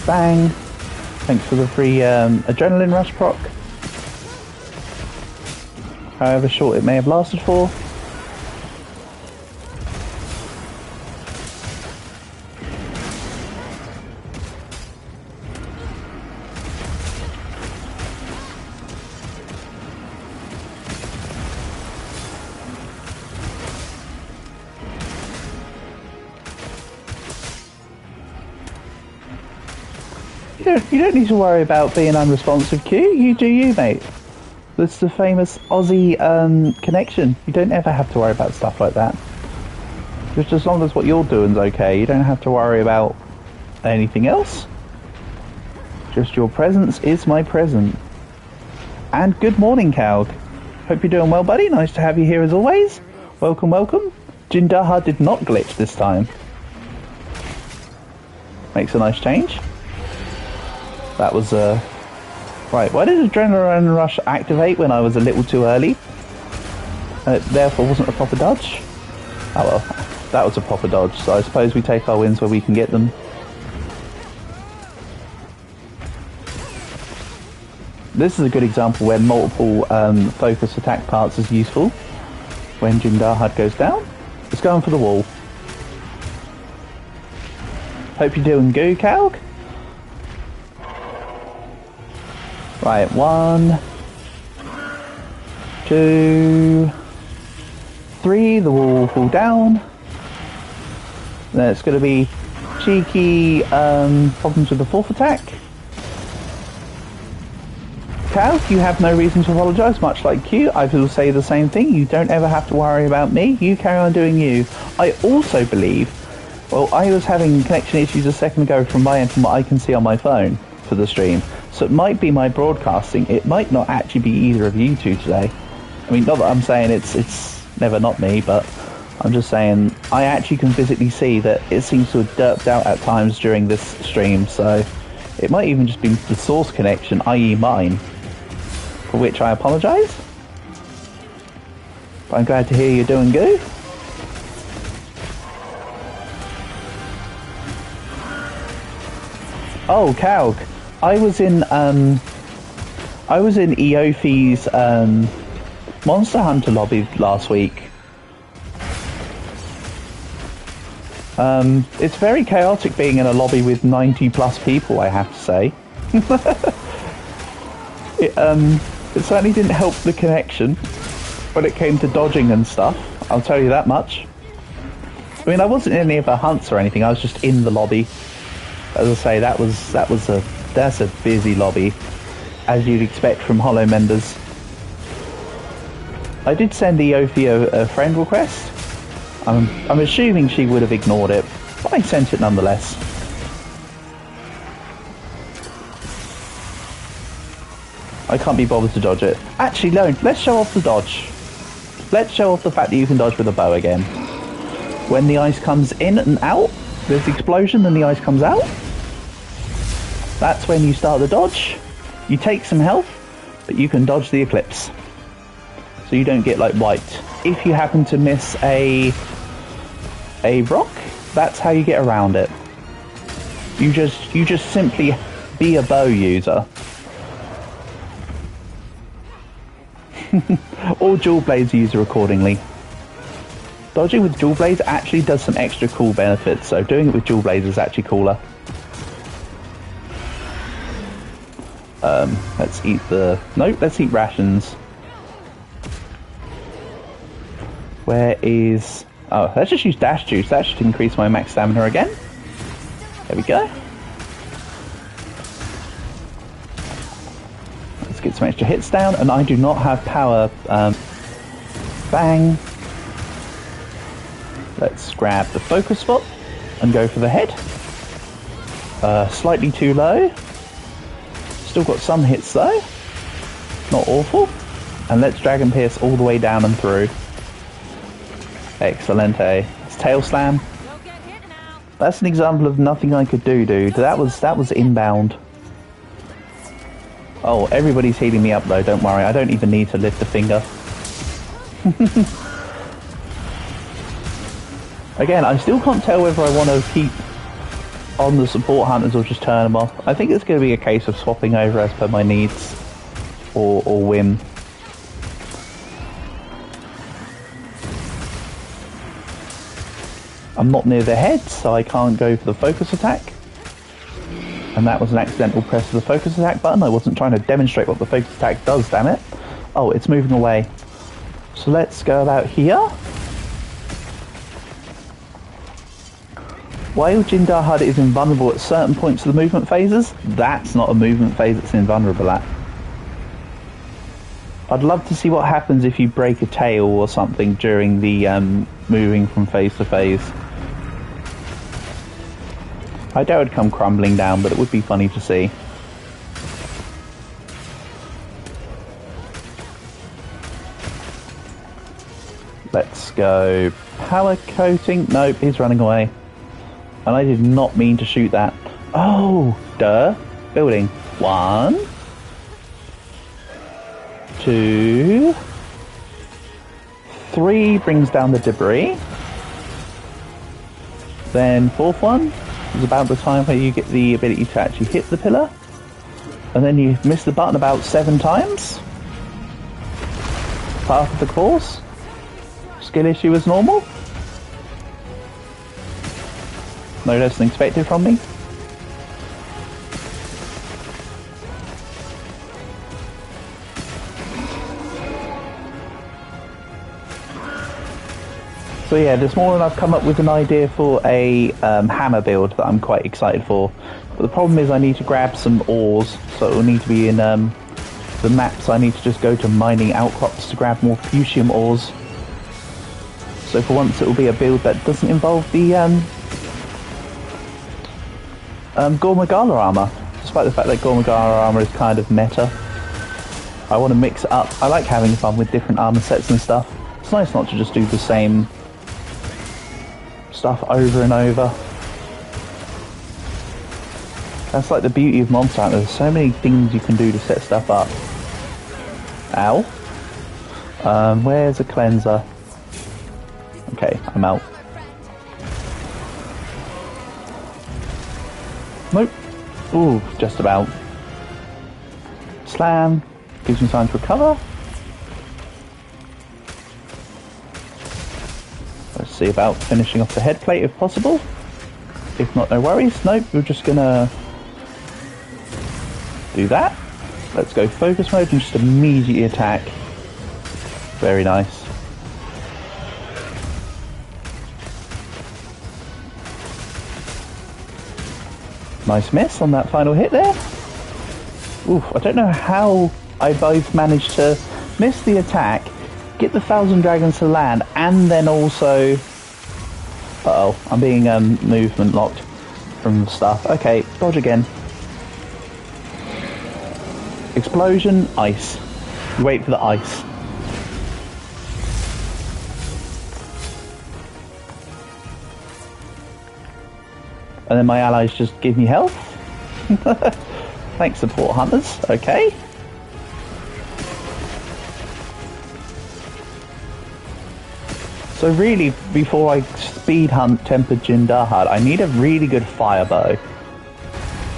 Bang. Thanks for the free adrenaline rush proc. However short it may have lasted for. You don't need to worry about being unresponsive, Q. You do you, mate. That's the famous Aussie connection. You don't ever have to worry about stuff like that. Just as long as what you're doing's okay, you don't have to worry about anything else. Just your presence is my present. And good morning, Calg. Hope you're doing well, buddy. Nice to have you here as always. Welcome, welcome. Jindaha did not glitch this time. Makes a nice change. That was right, why did Adrenaline Rush activate when I was a little too early? And it therefore wasn't a proper dodge? Oh well, that was a proper dodge, so I suppose we take our wins where we can get them. This is a good example where multiple focus attack parts is useful. When Jindahad goes down, it's going for the wall. Hope you're doing good, Calg. Right, 1, 2, 3, the wall will fall down. Then it's going to be cheeky problems with the fourth attack. Cal, you have no reason to apologise, much like Q. I will say the same thing. You don't ever have to worry about me. You carry on doing you. I also believe, well, I was having connection issues a second ago from my end from what I can see on my phone for the stream. So it might be my broadcasting. It might not actually be either of you two today. I mean, not that I'm saying it's never not me, but I'm just saying I actually can physically see that it seems to have derped out at times during this stream. So it might even just be the source connection, i.e. mine. For which I apologise. But I'm glad to hear you're doing good. Oh, Calg, I was in Eofi's Monster Hunter lobby last week. It's very chaotic being in a lobby with 90 plus people, I have to say. It certainly didn't help the connection when it came to dodging and stuff, I'll tell you that much. I mean, I wasn't in any of the hunts or anything, I was just in the lobby. As I say, that's a busy lobby, as you'd expect from Hollow members. I did send Eofi a friend request. I'm assuming she would have ignored it, but I sent it nonetheless. I can't be bothered to dodge it. Actually, no, let's show off the dodge. Let's show off the fact that you can dodge with a bow again. When the ice comes in and out, there's the explosion and the ice comes out. That's when you start the dodge. You take some health, but you can dodge the eclipse. So you don't get like wiped. If you happen to miss a rock, that's how you get around it. You just simply be a bow user. Or dual blades user accordingly. Dodging with dual blades actually does some extra cool benefits, so doing it with dual blades is actually cooler. Let's eat let's eat rations. Where is... oh, let's just use dash juice. That should increase my max stamina again. There we go. Let's get some extra hits down, and I do not have power. Bang. Let's grab the focus spot and go for the head. Slightly too low. Still got some hits though. Not awful. And let's Dragon Pierce all the way down and through. Excelente. It's Tail Slam. That's an example of nothing I could do, dude. That was inbound. Oh, everybody's healing me up though, don't worry. I don't even need to lift a finger. Again, I still can't tell whether I want to keep on the support hunters or just turn them off. I think it's going to be a case of swapping over as per my needs or whim. I'm not near the head, so I can't go for the focus attack. And that was an accidental press of the focus attack button. I wasn't trying to demonstrate what the focus attack does, damn it. Oh, it's moving away. So let's go about here. While Jindahad is invulnerable at certain points of the movement phases, that's not a movement phase it's invulnerable at. I'd love to see what happens if you break a tail or something during the moving from phase to phase. I doubt it would come crumbling down, but it would be funny to see. Let's go power coating. Nope, he's running away. And I did not mean to shoot that. Oh, duh. Building. 1, 2, 3 brings down the debris. Then 4th one is about the time where you get the ability to actually hit the pillar. And then you miss the button about 7 times. Part of the course. Skill issue as normal. No less than expected from me. So yeah, this morning I've come up with an idea for a hammer build that I'm quite excited for. But the problem is I need to grab some ores, so it will need to be in the maps. I need to just go to mining outcrops to grab more fuchsium ores. So for once it will be a build that doesn't involve the Gormagala armor, despite the fact that Gormagala armor is kind of meta. I want to mix it up. I like having fun with different armor sets and stuff. It's nice not to just do the same stuff over and over. That's like the beauty of Monster Hunter. There's so many things you can do to set stuff up. Ow. Where's a cleanser? Okay, I'm out. Nope. Ooh, just about. Slam. Gives me time to recover. Let's see about finishing off the head plate if possible. If not, no worries. Nope, we're just gonna do that. Let's go focus mode and just immediately attack. Very nice. Nice miss on that final hit there. Oof, I don't know how I both managed to miss the attack, get the 1,000 dragons to land, and then also... Uh-oh, I'm being movement locked from stuff. Okay, dodge again. Explosion, ice. You wait for the ice. And then my allies just give me health. Thanks, support hunters. Okay. So really, before I speed hunt Tempered Jindahad, I need a really good fire bow.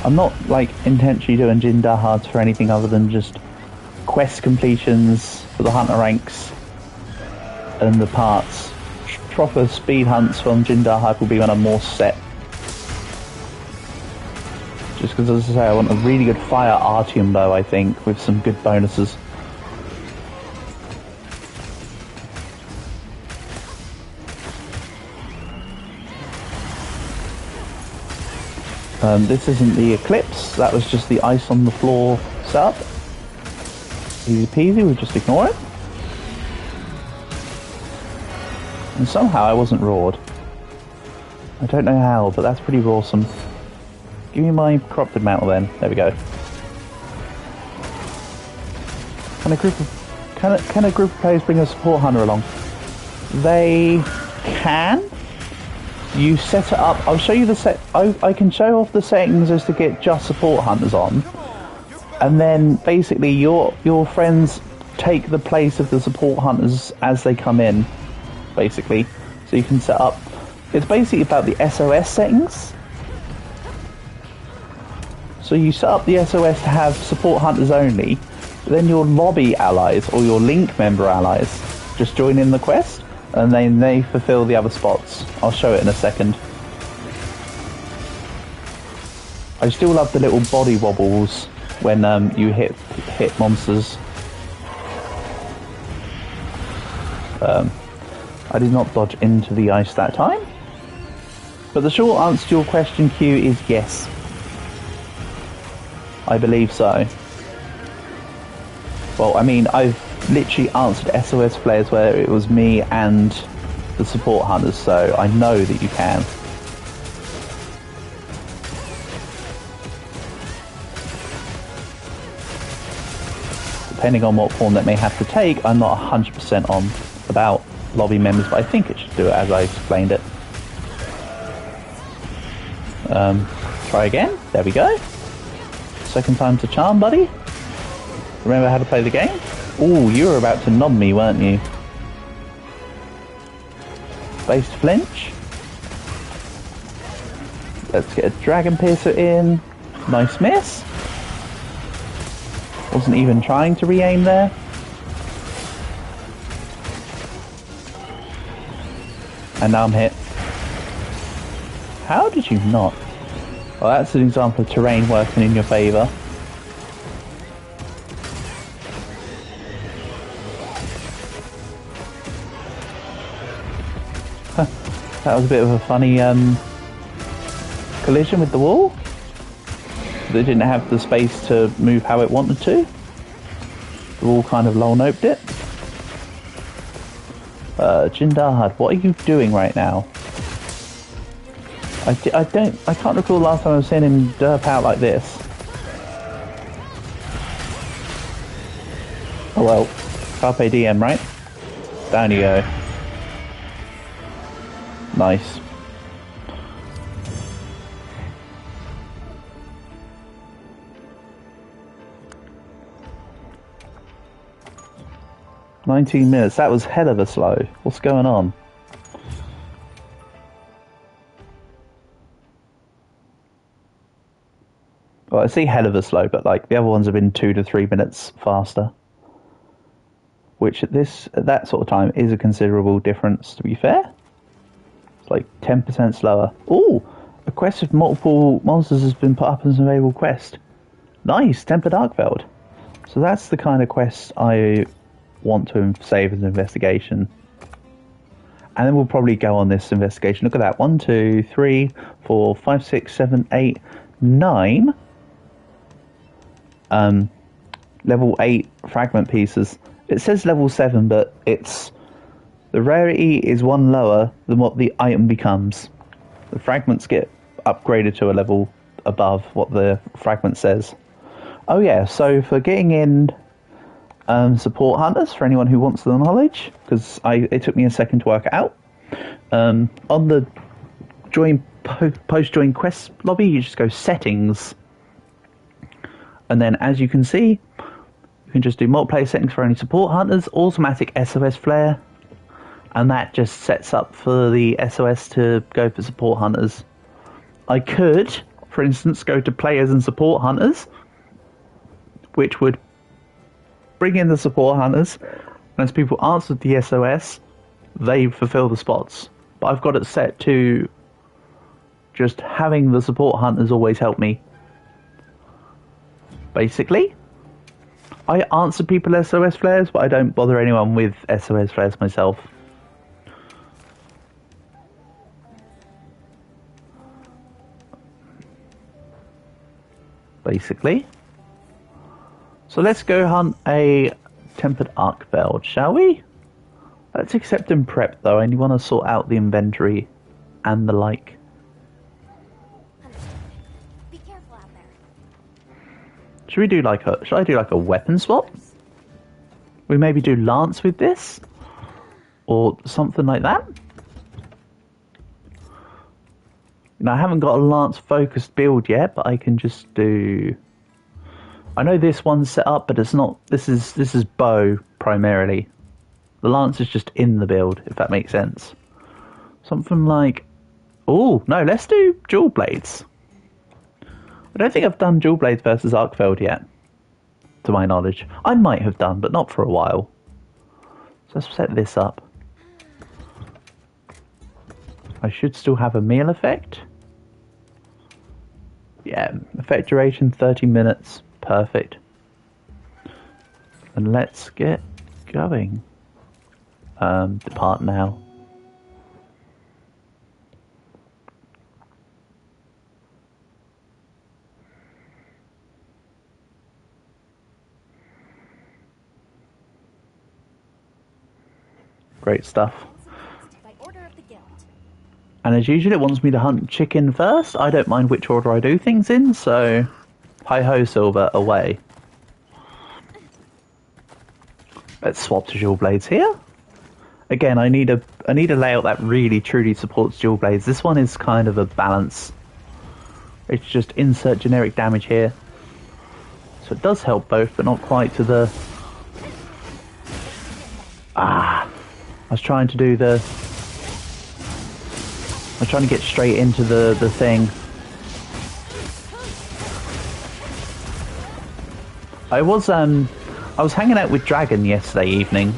I'm not like intentionally doing Jindahads for anything other than just quest completions for the hunter ranks and the parts. Proper speed hunts from Jindahad will be when I'm more set. Just because, as I say, I want a really good fire Artium bow, I think, with some good bonuses. This isn't the Eclipse, that was just the ice on the floor setup. Easy peasy, we'll just ignore it. And somehow I wasn't roared. I don't know how, but that's pretty awesome. Give me my corrupted mantle then. There we go. Can a group of players bring a support hunter along? They can. You set it up. I'll show you the set. I can show off the settings as to get just support hunters on, and then basically your friends take the place of the support hunters as they come in. Basically, so you can set up. It's basically about the SOS settings. So you set up the SOS to have support hunters only, but then your lobby allies or your link member allies just join in the quest, and then they fulfill the other spots. I'll show it in a second. I still love the little body wobbles when you hit monsters. I did not dodge into the ice that time. But the short answer to your question, Q, is yes. I believe so. Well, I mean, I've literally answered SOS players where it was me and the support hunters, so I know that you can. Depending on what form that may have to take, I'm not 100% on about. lobby members, but I think it should do it as I explained it. Try again. There we go. Second time's a charm, buddy. Remember how to play the game? Ooh, you were about to nod me, weren't you? Base flinch. Let's get a Dragon Piercer in. Nice miss. Wasn't even trying to re-aim there. And now I'm hit. How did you not? Well, that's an example of terrain working in your favour. That was a bit of a funny collision with the wall. They didn't have the space to move how it wanted to. The wall kind of low-noped it. Jindahad, what are you doing right now? I can't recall the last time I've seen him derp out like this. Oh well, Carpe Diem, right? Down you go. Nice. "19 minutes, that was hell of a slow. What's going on?" Well, I see hell of a slow, but like the other ones have been 2 to 3 minutes faster. Which at that sort of time is a considerable difference, to be fair. It's like 10% slower. Ooh! A quest with multiple monsters has been put up as an available quest. Nice! Tempered Arkfeld. So that's the kind of quest I want to save as an investigation. And then we'll probably go on this investigation. Look at that. 1, 2, 3, 4, 5, 6, 7, 8, 9. Level 8 fragment pieces. It says level 7, but the rarity is 1 lower than what the item becomes. The fragments get upgraded to a level above what the fragment says. Oh yeah, so for getting in support hunters, for anyone who wants the knowledge, because it took me a second to work it out. On the post-join quest lobby, you just go settings. And then as you can see, you can just do multiplayer settings for any support hunters, automatic SOS flare, and that just sets up for the SOS to go for support hunters. I could, for instance, go to players and support hunters, which would bring in the support hunters, and as people answer the SOS, they fulfill the spots. But I've got it set to just having the support hunters always help me. Basically, I answer people SOS flares, but I don't bother anyone with SOS flares myself. Basically. So let's go hunt a Tempered Arkfeld, shall we? Let's accept and prep though. I only want to sort out the inventory and the like. Be careful out there. Should I do like a weapon swap? We maybe do Lance with this? Or something like that? Now I haven't got a Lance focused build yet, but I can just do... I know this one's set up, but it's not... This is bow, primarily. The Lance is just in the build, if that makes sense. Something like... Oh, no, let's do dual blades. I don't think I've done dual blades versus Arkfeld yet, to my knowledge. I might have done, but not for a while. So let's set this up. I should still have a meal effect. Yeah, effect duration 30 minutes. Perfect. And let's get going. Depart now. Great stuff. By order of the guild. And as usual, it wants me to hunt chicken first. I don't mind which order I do things in, so... Hi-ho, Silver, away. Let's swap to dual blades here. Again, I need a layout that really truly supports dual blades. This one is kind of a balance. It's just insert generic damage here. So it does help both, but not quite to the... I was trying to do the... I was trying to get straight into the thing. I was hanging out with Dragon yesterday evening,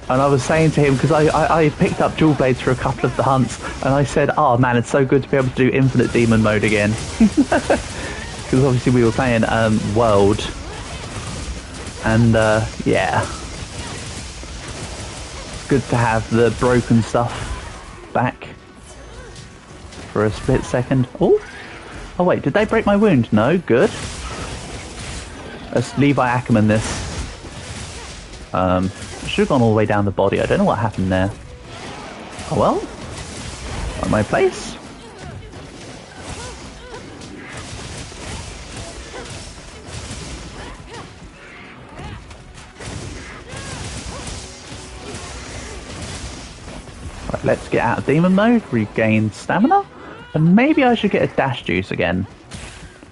and I was saying to him, because I picked up dual blades for a couple of the hunts, and I said, oh man, it's so good to be able to do infinite demon mode again. Because obviously we were playing World, and yeah, it's good to have the broken stuff back for a split second. Oh wait, did they break my wound? No, good. Let's Levi Ackerman this. Should have gone all the way down the body. I don't know what happened there. Oh well. On my place. Right, let's get out of demon mode, regain stamina, and maybe I should get a dash juice again.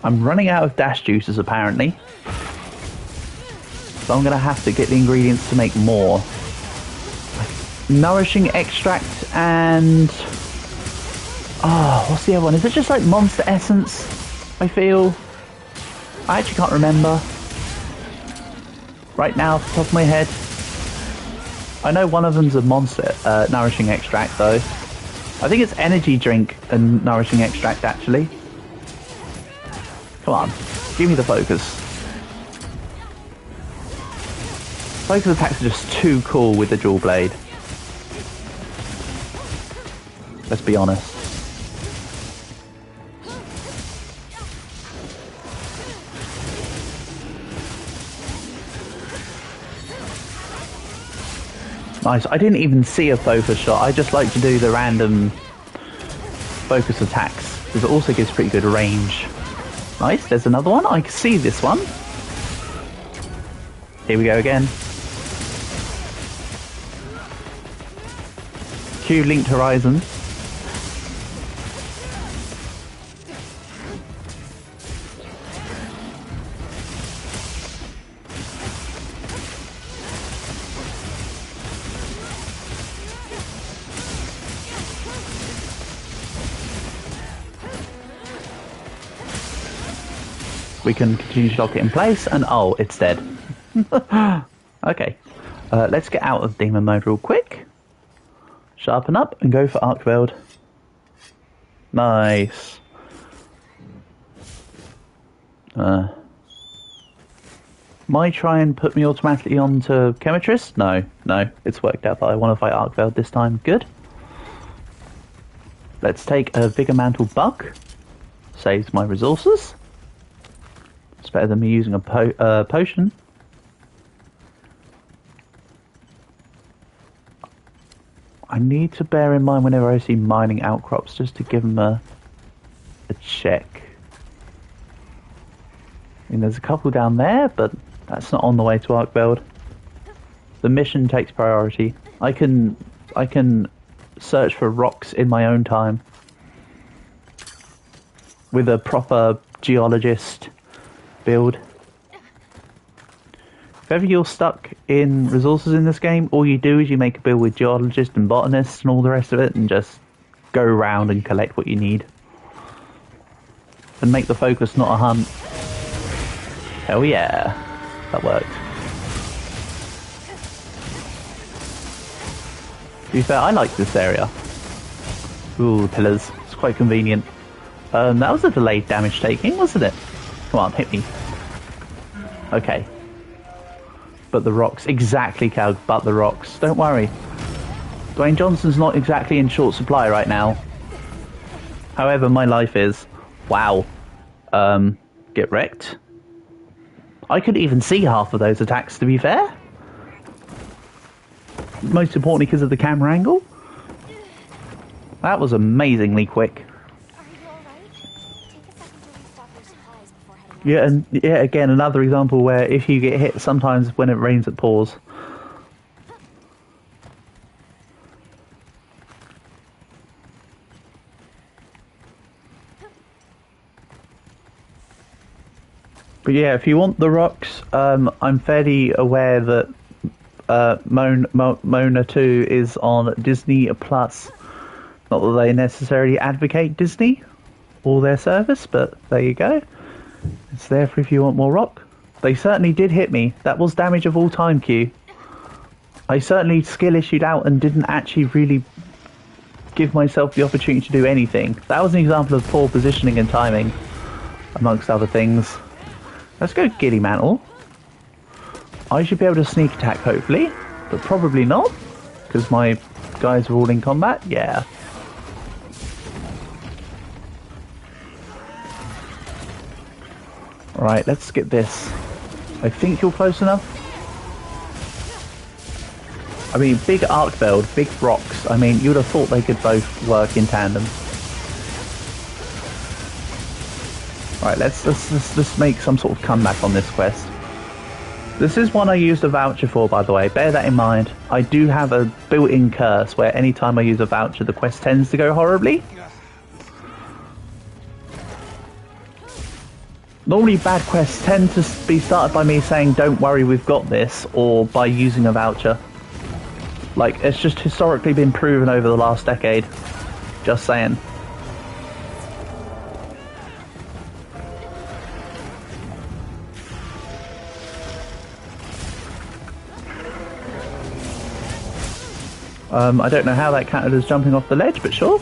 I'm running out of dash juices apparently. So I'm going to have to get the ingredients to make more. Nourishing extract and... what's the other one? Is it just like monster essence, I feel? I actually can't remember. Right now, off the top of my head. I know one of them's a monster nourishing extract though. I think it's energy drink and nourishing extract actually. Come on, give me the focus. Focus attacks are just too cool with the dual blade. Let's be honest. Nice. I didn't even see a focus shot. I just like to do the random focus attacks because it also gives pretty good range. Nice. There's another one. I can see this one. Here we go again. Q Linked Horizon. We can continue to lock it in place, and oh, it's dead. Okay, let's get out of demon mode real quick. Sharpen up and go for Arc Weld. Nice. Might try and put me automatically onto Chemitrist? No, it's worked out that I want to fight Arc Weld this time. Good. Let's take a Vigor Mantle Bug. Saves my resources. It's better than me using a potion. I need to bear in mind whenever I see mining outcrops just to give them a check. I mean, there's a couple down there, but that's not on the way to Arkveld. The mission takes priority. I can search for rocks in my own time with a proper geologist build. If ever you're stuck in resources in this game, all you do is you make a build with geologists and botanists and all the rest of it and just go around and collect what you need. And make the focus not a hunt. Hell yeah, that worked. To be fair, I like this area. Ooh, pillars. It's quite convenient. That was a delayed damage taking, wasn't it? Come on, hit me. Okay. But the rocks. Exactly, Calg, but the rocks. Don't worry. Dwayne Johnson's not exactly in short supply right now. However, my life is. Wow. Get wrecked. I could even see half of those attacks, to be fair. Most importantly because of the camera angle. That was amazingly quick. Are you alright? Take a second to restock your supplies before heading out. Yeah, and yeah, again, another example where if you get hit, sometimes when it rains it pours. But yeah, if you want the rocks, I'm fairly aware that Mona 2 is on Disney Plus. Not that they necessarily advocate Disney or their service, but there you go. It's there for if you want more rock. They certainly did hit me. That was damage of all time, Q. I certainly skill issued out and didn't actually really give myself the opportunity to do anything. That was an example of poor positioning and timing, amongst other things. Let's go Giddy Mantle. I should be able to sneak attack, hopefully, but probably not, because my guys are all in combat. Yeah. Alright, let's skip this. I think you're close enough. I mean, big arc build, big rocks. I mean, you would have thought they could both work in tandem. Alright, let's make some sort of comeback on this quest. This is one I used a voucher for, by the way. Bear that in mind. I do have a built-in curse where anytime I use a voucher, the quest tends to go horribly. Normally bad quests tend to be started by me saying, don't worry, we've got this, or by using a voucher. Like, it's just historically been proven over the last decade. Just saying. I don't know how that counted as jumping off the ledge, but sure.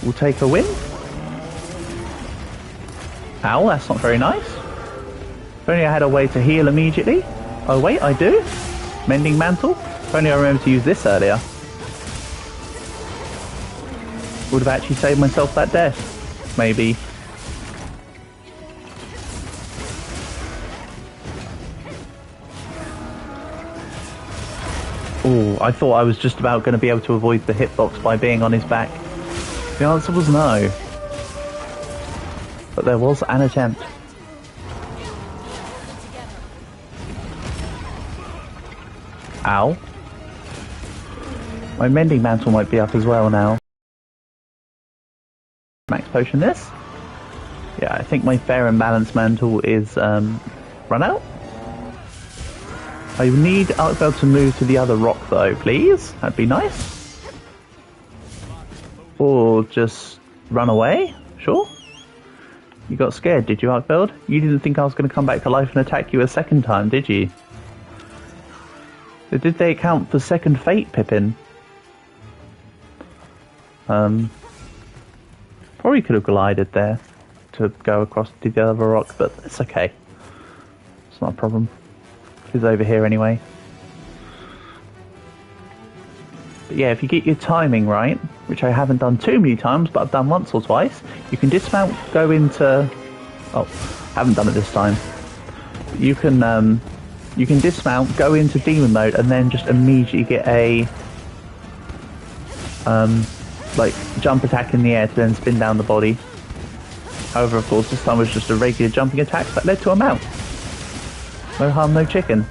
We'll take a win. Ow, that's not very nice. If only I had a way to heal immediately. Oh wait, I do. Mending Mantle. If only I remembered to use this earlier. Would have actually saved myself that death. Maybe. Oh, I thought I was just about going to be able to avoid the hitbox by being on his back. The answer was no. But there was an attempt. Ow. My Mending Mantle might be up as well now. Max Potion this. Yeah, I think my Fair and Balanced Mantle is run out. I need Arcbell to move to the other rock though, please. That'd be nice. Or just run away? Sure. You got scared, did you, Arcbell? You didn't think I was going to come back to life and attack you a second time, did you? Did they account for second fate, Pippin? Probably could have glided there to go across to the other rock, but it's okay. It's not a problem. He's over here anyway. But yeah, if you get your timing right, which I haven't done too many times, but I've done once or twice, you can dismount, go into... Oh, haven't done it this time. You can dismount, go into demon mode, and then just immediately get a... like, jump attack in the air to then spin down the body. However, of course, this time was just a regular jumping attack that led to a mount. No harm, no chicken.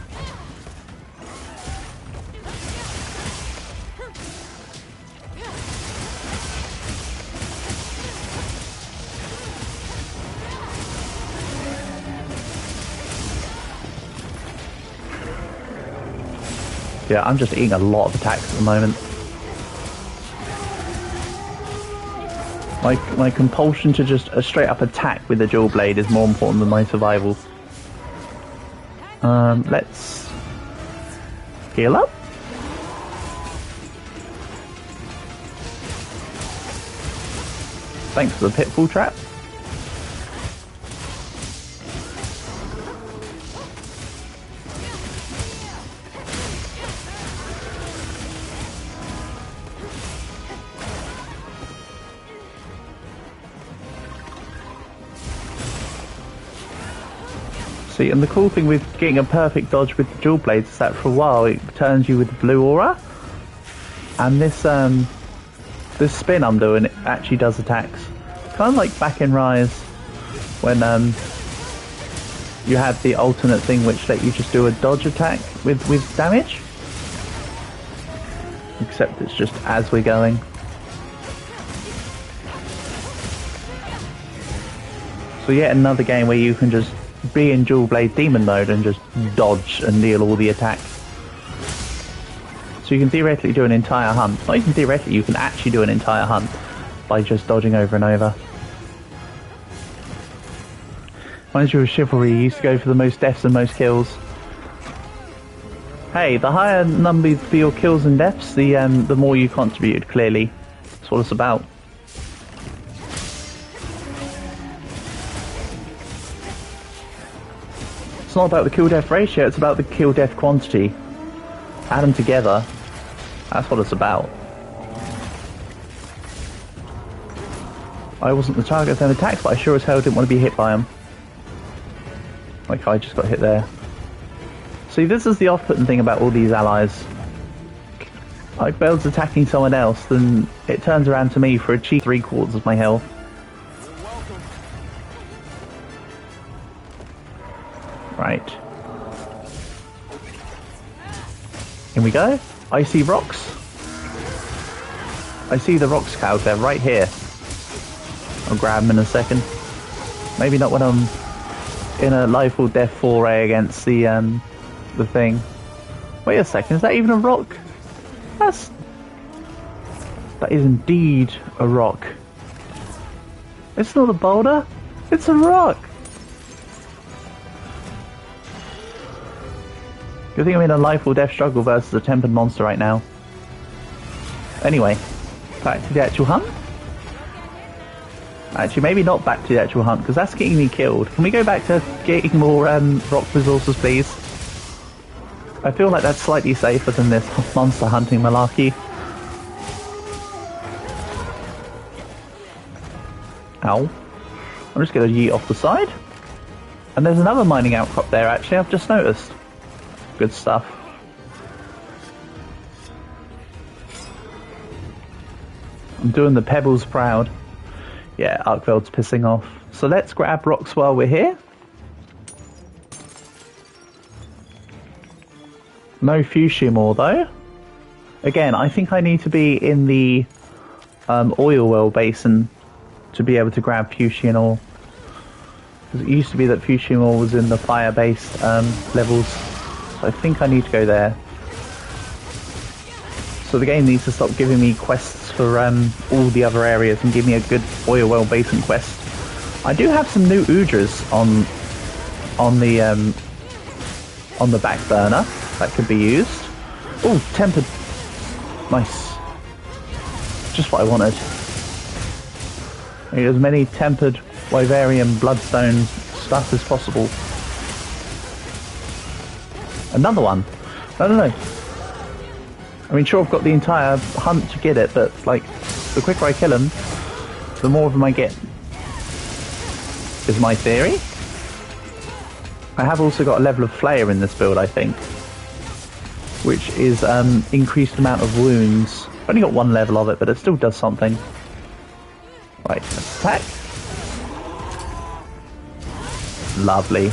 Yeah, I'm just eating a lot of attacks at the moment. My compulsion to just straight up attack with the dual blade is more important than my survival. Let's heal up. Thanks for the pitfall trap. See, and the cool thing with getting a perfect dodge with the dual blades is that for a while it turns you with the blue aura, and this this spin I'm doing, it actually does attacks. Kind of like back in Rise when you had the alternate thing which let you just do a dodge attack with damage, except it's just as we're going. So yet another game where you can just be in dual blade demon mode and just dodge and deal all the attack. So you can theoretically do an entire hunt. Not even theoretically, you can actually do an entire hunt by just dodging over and over. Reminds you of Chivalry, you used to go for the most deaths and most kills. Hey, the higher number for your kills and deaths, the more you contributed, clearly. That's what it's about. It's not about the kill-death ratio, it's about the kill-death quantity. Add them together. That's what it's about. I wasn't the target of them attacks, but I sure as hell didn't want to be hit by them. Like I just got hit there. See, this is the off-putting thing about all these allies. Like, Belle's attacking someone else, then it turns around to me for a cheap 3/4 of my health. Right. Here we go. I see rocks. I see the rocks cows there, right here. I'll grab them in a second. Maybe not when I'm in a life or death foray against the thing. Wait a second, is that even a rock? That is indeed a rock. It's not a boulder, it's a rock. Good thing I'm in a life or death struggle versus a tempered monster right now. Anyway, back to the actual hunt. Actually, maybe not back to the actual hunt, because that's getting me killed. Can we go back to getting more rock resources, please? I feel like that's slightly safer than this monster hunting malarkey. Ow. I'm just going to yeet off the side. And there's another mining outcrop there, actually, I've just noticed. Good stuff. I'm doing the pebbles proud. Yeah, Arkveld's pissing off. So let's grab rocks while we're here. No fuchsia ore though. Again, I think I need to be in the oil well basin to be able to grab fuchsia ore. Because it used to be that fuchsia ore was in the fire-based levels. So I think I need to go there. So the game needs to stop giving me quests for all the other areas and give me a good oil well basin quest. I do have some new Udras on the back burner that could be used. Oh, tempered. Nice. Just what I wanted. Need as many tempered Wyverian bloodstone stuff as possible. Another one. No. I mean, sure, I've got the entire hunt to get it, but, like, the quicker I kill them, the more of them I get. Is my theory. I have also got a level of flair in this build, I think. Which is, increased amount of wounds. I've only got one level of it, but it still does something. Right, let's attack. Lovely.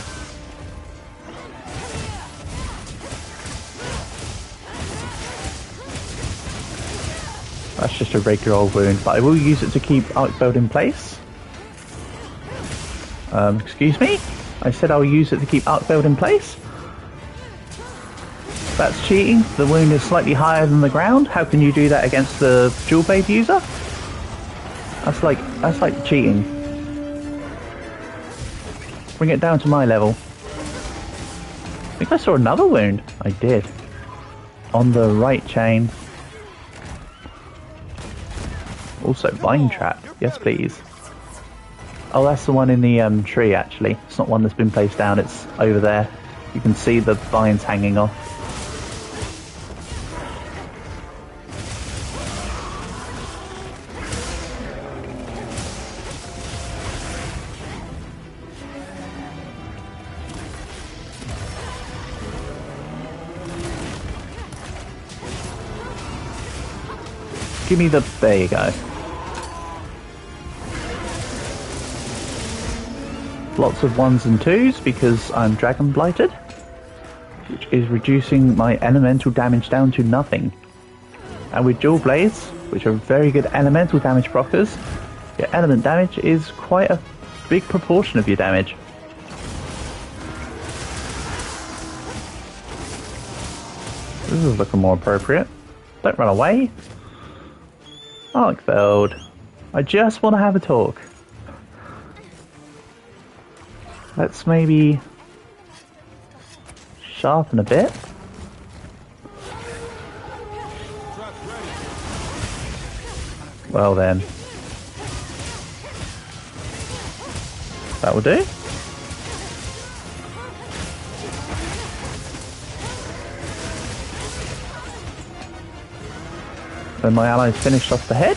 That's just a regular old wound, but I will use it to keep Arkveld in place. Excuse me? I said I'll use it to keep Arkveld in place. That's cheating. The wound is slightly higher than the ground. How can you do that against the dual blade user? That's like cheating. Bring it down to my level. I think I saw another wound. I did. On the right chain. Also, vine trap. Yes, please. Oh, that's the one in the tree, actually. It's not one that's been placed down. It's over there. You can see the vines hanging off. Give me the... There you go. Lots of 1s and 2s because I'm dragon blighted, which is reducing my elemental damage down to nothing. And with dual blades, which are very good elemental damage proccers, your element damage is quite a big proportion of your damage. This is looking more appropriate. Don't run away. Arkfeld. I just want to have a talk. Let's maybe sharpen a bit. Well then. That will do. Then my allies finished off the head.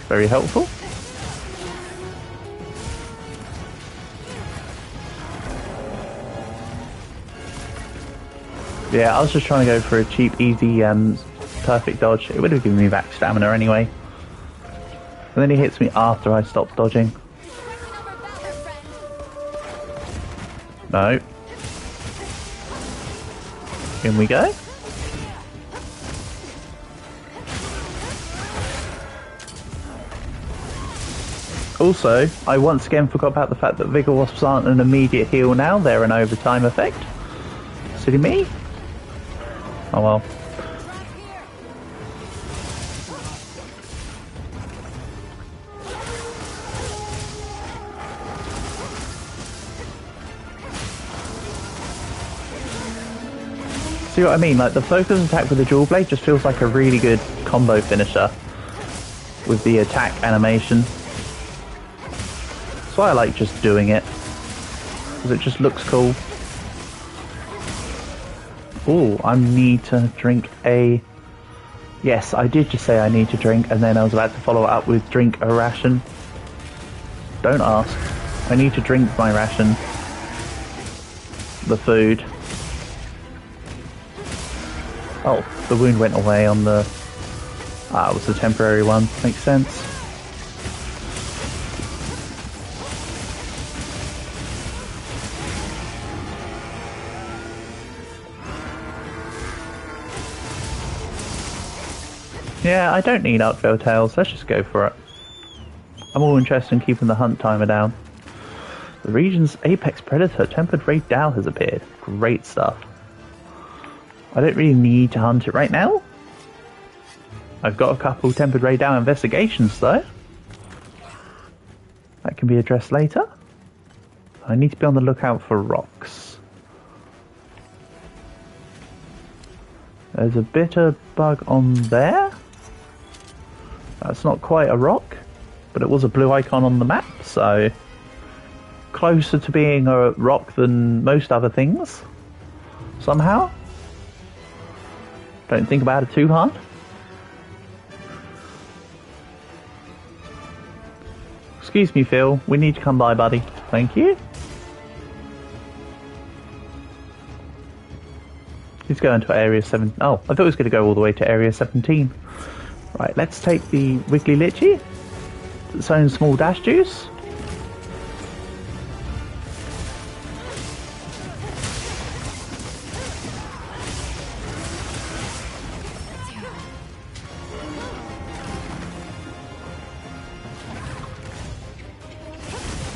Very helpful. Yeah, I was just trying to go for a cheap, easy, perfect dodge. It would have given me back stamina anyway. And then he hits me after I stop dodging. No. In we go. Also, I once again forgot about the fact that Vigor Wasps aren't an immediate heal now, they're an overtime effect. Silly me. Oh well. See what I mean? Like, the focus attack with the dual blade just feels like a really good combo finisher with the attack animation. That's why I like just doing it, because it just looks cool. Oh, I need to drink a... Yes, I did just say I need to drink, and then I was about to follow it up with drink a ration. Don't ask. I need to drink my ration. The food. Oh, the wound went away on the... Ah, it was a temporary one. Makes sense. Yeah, I don't need Arkvale tails, let's just go for it. I'm all interested in keeping the hunt timer down. The region's apex predator, Tempered Raid Dow, has appeared. Great stuff. I don't really need to hunt it right now. I've got a couple Tempered Raid Dow investigations though. That can be addressed later. I need to be on the lookout for rocks. There's a bitter bug on there. That's not quite a rock, but it was a blue icon on the map, so closer to being a rock than most other things, somehow. Don't think about it too hard. Excuse me, Phil, we need to come by, buddy. Thank you. He's going to area 7. Oh, I thought he was going to go all the way to area 17. Right, let's take the Wiggly Litchi. Its own small dash juice.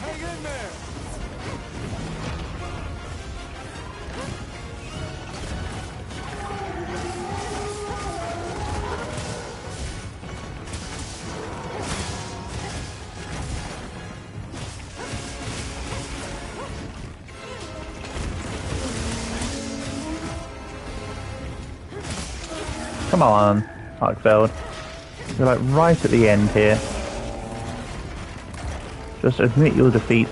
Hang in there. Come on, Arkfeld. You're like right at the end here. Just admit your defeat.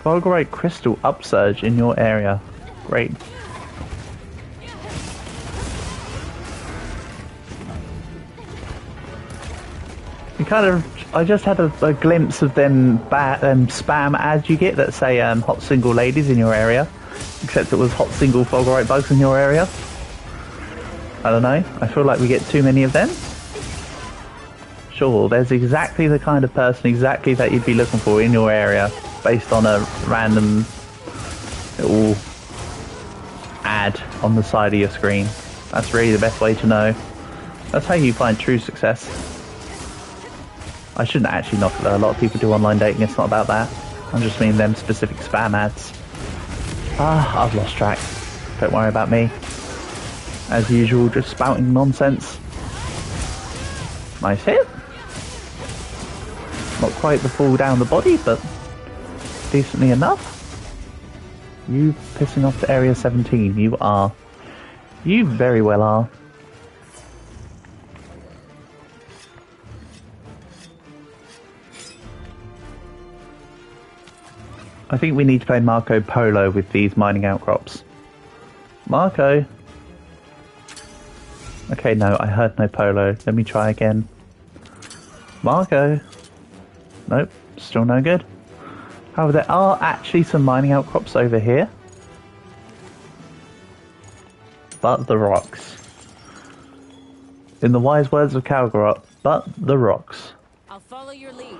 Fulgurite Crystal Upsurge in your area. Great. You kind of... I just had a glimpse of them spam ads you get that say hot single ladies in your area. Except it was hot single Fulgurite bugs in your area. I don't know. I feel like we get too many of them. Sure, there's exactly the kind of person exactly that you'd be looking for in your area based on a random little ad on the side of your screen. That's really the best way to know. That's how you find true success. I shouldn't actually knock it though. A lot of people do online dating. It's not about that. I'm just meaning them specific spam ads. Ah, I've lost track. Don't worry about me. As usual, just spouting nonsense. Nice hit. Not quite the fall down the body, but decently enough. You pissing off to Area 17. You are. You very well are. I think we need to play Marco Polo with these mining outcrops. Marco! Okay, no, I heard no polo. Let me try again. Marco! Nope, still no good. However, there are actually some mining outcrops over here. But the rocks. In the wise words of Calgarot, but the rocks. I'll follow your lead.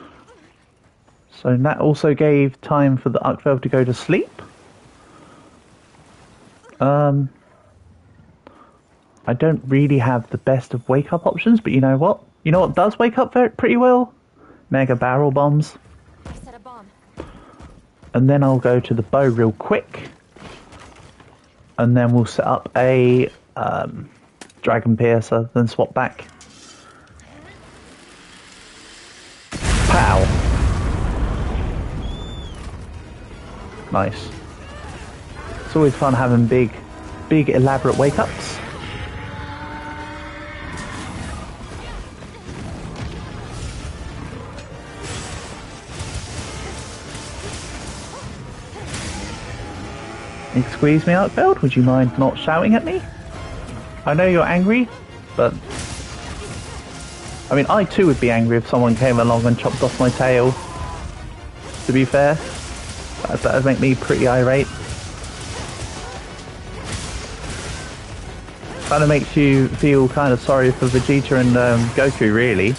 So that also gave time for the Uckveld to go to sleep. I don't really have the best of wake-up options, but you know what? You know what does wake up pretty well? Mega barrel bombs. Set a bomb. And then I'll go to the bow real quick. And then we'll set up a Dragon Piercer, then swap back. Pow! Nice. It's always fun having big elaborate wake-ups. Excuse me, Arkfeld, would you mind not shouting at me? I know you're angry, but... I mean, I too would be angry if someone came along and chopped off my tail. To be fair. That would make me pretty irate. Kind of makes you feel kind of sorry for Vegeta and Goku, really.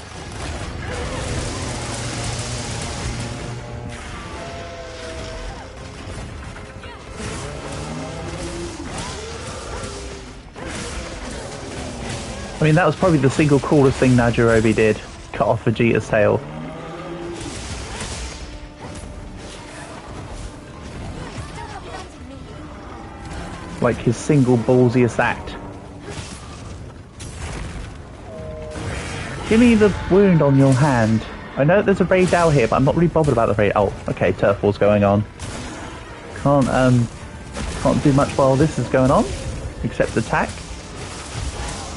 I mean, that was probably the single coolest thing Najirobe did. Cut off Vegeta's tail. Like his single ballsiest act. Give me the wound on your hand. I know there's a raid out here, but I'm not really bothered about the raid. Oh, okay, turf war's going on. Can't do much while this is going on, except attack.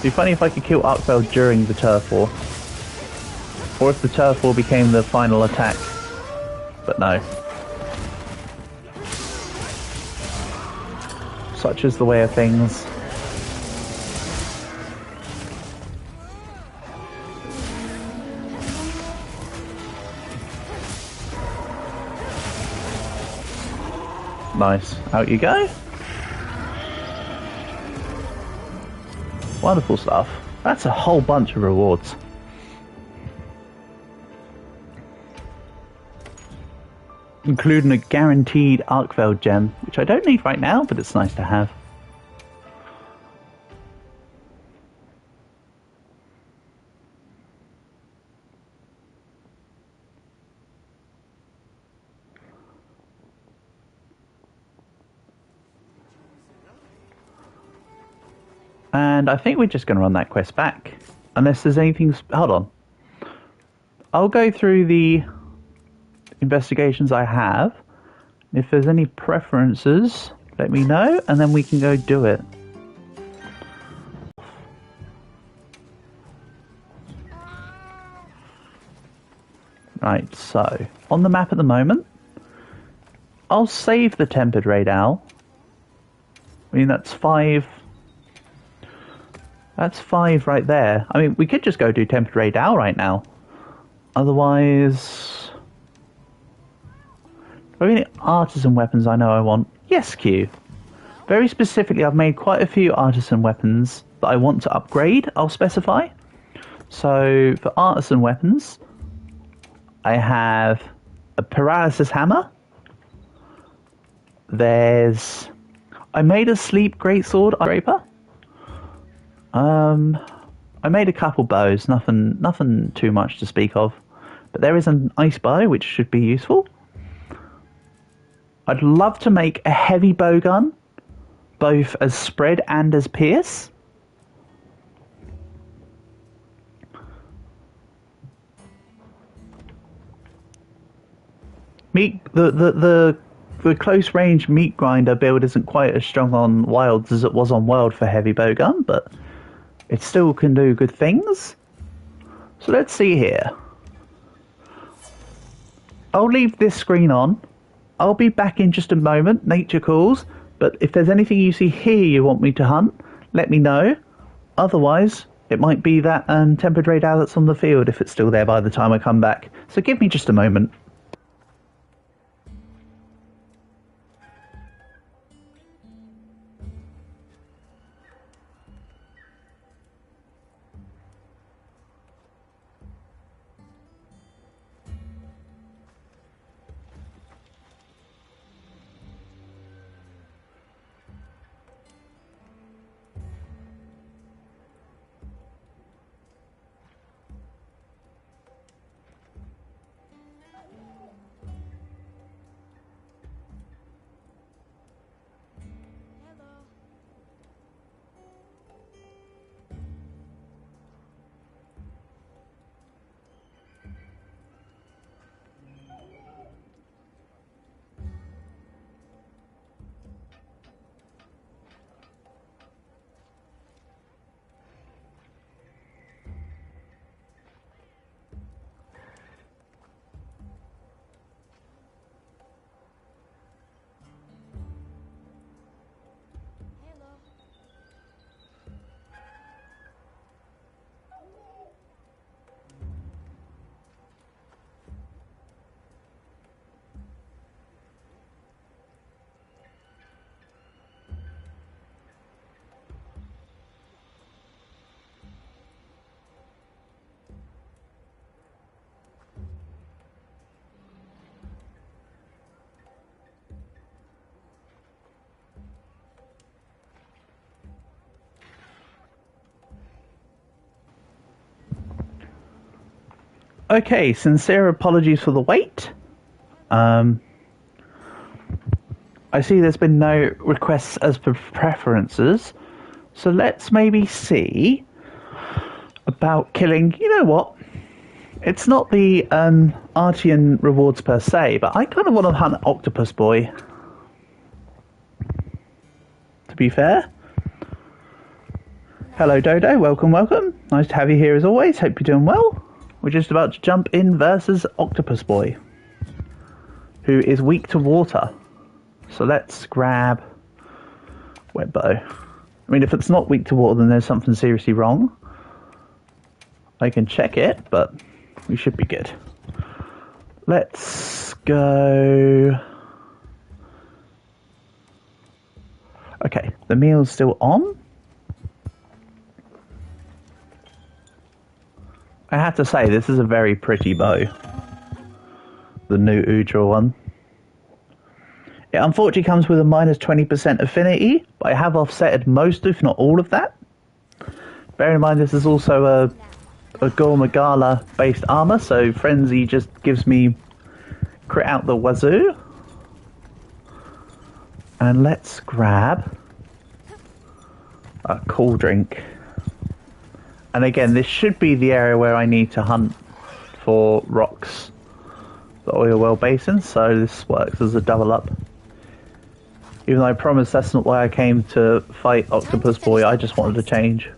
It'd be funny if I could kill Arkfeld during the turf war. Or if the turf war became the final attack. But no. Such is the way of things. Nice. Out you go. Wonderful stuff. That's a whole bunch of rewards. Including a guaranteed Arkfeld gem, which I don't need right now, but it's nice to have. And I think we're just going to run that quest back. Unless there's anything... Hold on. I'll go through the investigations I have. If there's any preferences, let me know, and then we can go do it. Right, so, on the map at the moment, I'll save the Tempered Raid Owl. I mean, that's 5... That's 5 right there. I mean, we could just go do Tempered Raid Owl right now. Otherwise... Are there any artisan weapons I know I want? Yes, Q. Very specifically, I've made quite a few artisan weapons that I want to upgrade, I'll specify. So, for artisan weapons, I have a paralysis hammer. There's... I made a sleep greatsword draper. I made a couple bows, nothing too much to speak of. But there is an ice bow, which should be useful. I'd love to make a heavy bow gun, both as spread and as pierce. The close range meat grinder build isn't quite as strong on wilds as it was on world for heavy bow gun, but it still can do good things. So let's see here. I'll leave this screen on. I'll be back in just a moment. Nature calls. But if there's anything you see here you want me to hunt, let me know. Otherwise, it might be that tempered raid owl that's on the field if it's still there by the time I come back. So give me just a moment. Okay, sincere apologies for the wait. I see there's been no requests as per preferences, so let's maybe see about killing. You know what? It's not the Artian rewards per se, but I kind of want to hunt Octopus Boy. To be fair. Hello, Dodo. Welcome, welcome. Nice to have you here as always. Hope you're doing well. We're just about to jump in versus Octopus Boy, who is weak to water. So let's grab wet bow. I mean, if it's not weak to water, then there's something seriously wrong. I can check it, but we should be good. Let's go. Okay, the meal's still on. I have to say, this is a very pretty bow. The new Udra one. It unfortunately comes with a minus 20% affinity, but I have offsetted most, if not all of that. Bear in mind, this is also a Gormagala based armor, so Frenzy just gives me crit out the wazoo. And let's grab a cool drink. And again, this should be the area where I need to hunt for rocks, the oil well basin, so this works as a double up. Even though I promised that's not why I came to fight Octopus Boy, I just wanted to change.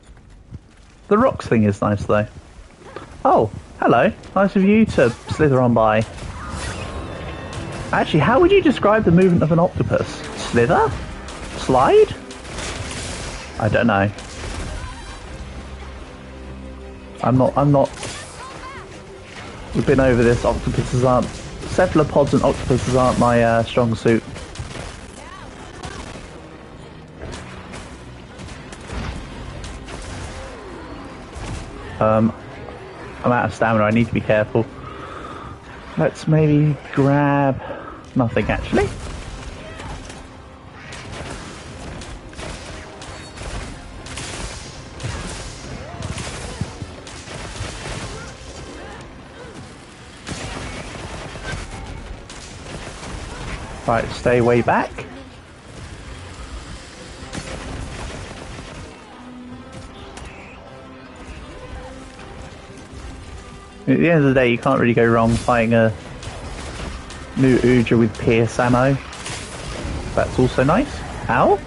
The rocks thing is nice though. Oh, hello. Nice of you to slither on by. Actually, how would you describe the movement of an octopus? Slither? Slide? I don't know. I'm not... We've been over this. Octopuses aren't... Cephalopods and octopuses aren't my strong suit. I'm out of stamina. I need to be careful. Let's maybe grab... Nothing, actually. Right, stay way back. At the end of the day, you can't really go wrong fighting a new Udra with Pierce ammo. That's also nice. Ow!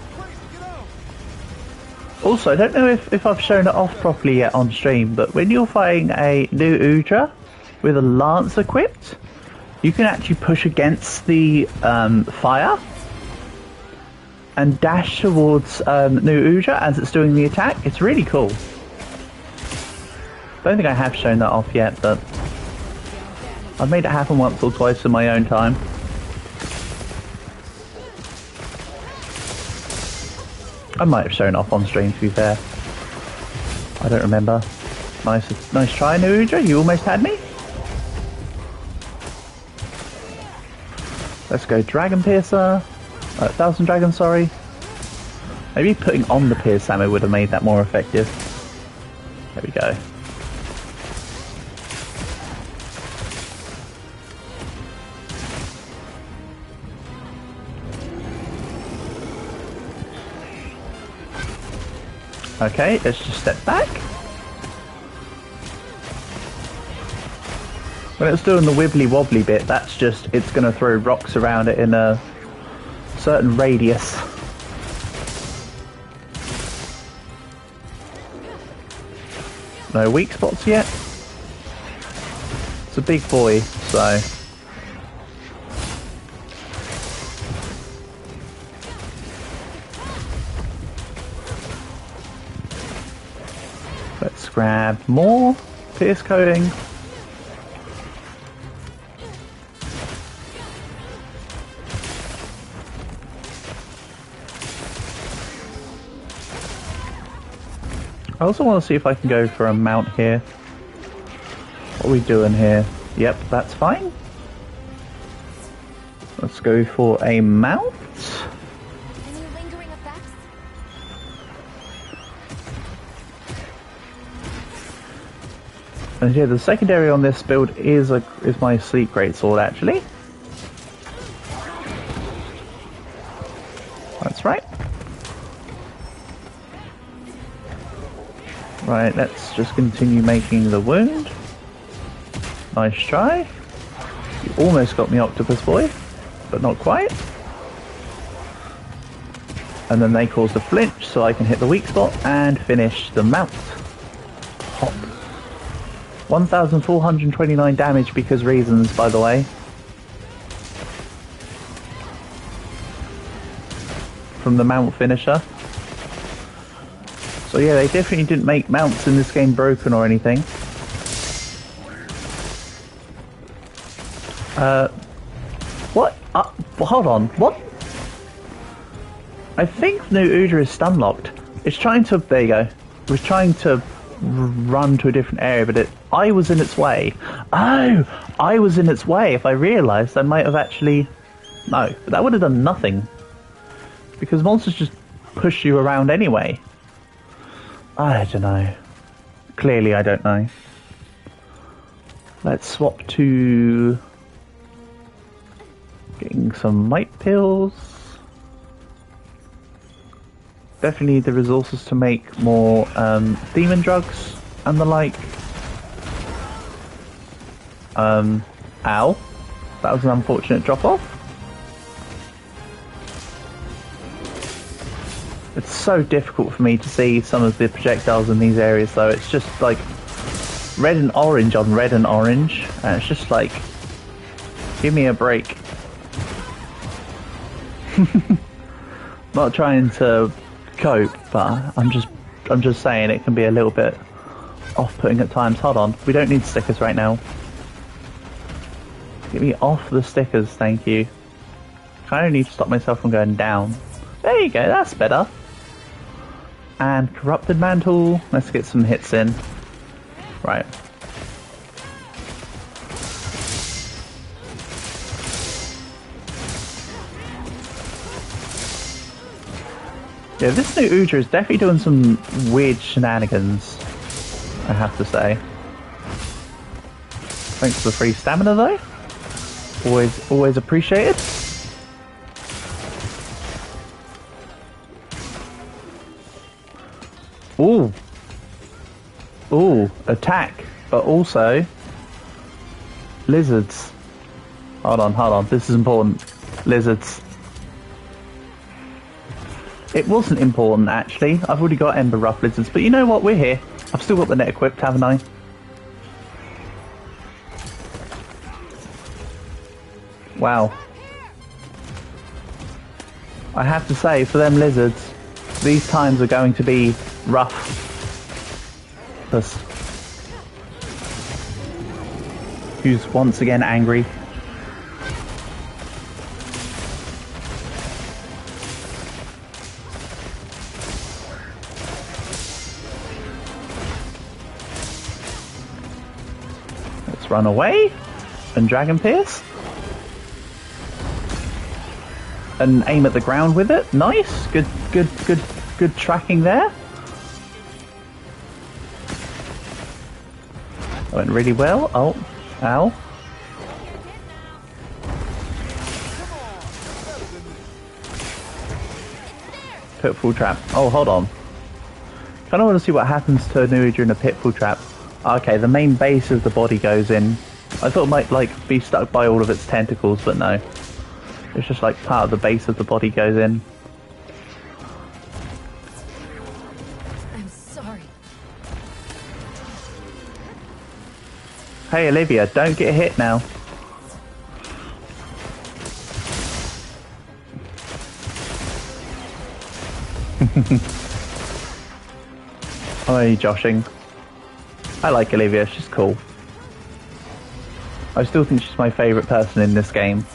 Also, I don't know if I've shown it off properly yet on stream, but when you're fighting a new Udra with a lance equipped, you can actually push against the fire and dash towards new Udra as it's doing the attack. It's really cool. Don't think I have shown that off yet, but I've made it happen once or twice in my own time. I might have shown off on stream, to be fair. I don't remember. Nice try, new Udra. You almost had me. Let's go Dragon Piercer. 1000 Dragon, sorry. Maybe putting on the Pierce ammo would have made that more effective. There we go. Okay, let's just step back. When it's doing the wibbly wobbly bit, that's just, it's going to throw rocks around it in a certain radius. No weak spots yet. It's a big boy, so... Let's grab more pierce coating. I also want to see if I can go for a mount here. What are we doing here? Yep, that's fine. Let's go for a mount. Any lingering effects? And yeah, the secondary on this build is my sleep greatsword actually. That's right. Right, let's just continue making the wound. Nice try. You almost got me, Octopus Boy, but not quite. And then they cause the flinch, so I can hit the weak spot and finish the mount. Hop. 1,429 damage because reasons, by the way. From the mount finisher. So yeah, they definitely didn't make mounts in this game broken or anything. What? Hold on, what? I think new Udra is stun locked. It's trying to, there you go. It was trying to run to a different area, but I was in its way. Oh, I was in its way. If I realised, I might have actually... No, but that would have done nothing. Because monsters just push you around anyway. I don't know. Clearly I don't know. Let's swap to... getting some might pills. Definitely need the resources to make more demon drugs and the like. Ow. That was an unfortunate drop off. It's so difficult for me to see some of the projectiles in these areas though. It's just like red and orange on red and orange. And it's just like, give me a break. Not trying to cope, but I'm just saying it can be a little bit off-putting at times. Hold on, we don't need stickers right now. Get me off the stickers, thank you. I only need to stop myself from going down. There you go, that's better. And corrupted mantle. Let's get some hits in. Right. Yeah, this new Udra is definitely doing some weird shenanigans, I have to say. Thanks for the free stamina though. Always appreciated. Ooh, attack, but also lizards. Hold on, this is important. Lizards. It wasn't important, actually. I've already got Ember Rough Lizards, but you know what? We're here. I've still got the net equipped, haven't I? Wow. I have to say, for them lizards, these times are going to be rough. Who's once again angry. Let's run away and Dragon Pierce. And aim at the ground with it. Nice. Good tracking there. That went really well. Oh, ow. Pitfall trap. Oh, hold on. Kind of want to see what happens to a Nui during a pitfall trap. Okay, the main base of the body goes in. I thought it might like be stuck by all of its tentacles, but no. It's just like part of the base of the body goes in. I'm sorry. Hey Olivia, don't get hit now. Hi, joshing. I like Olivia, she's cool. I still think she's my favourite person in this game.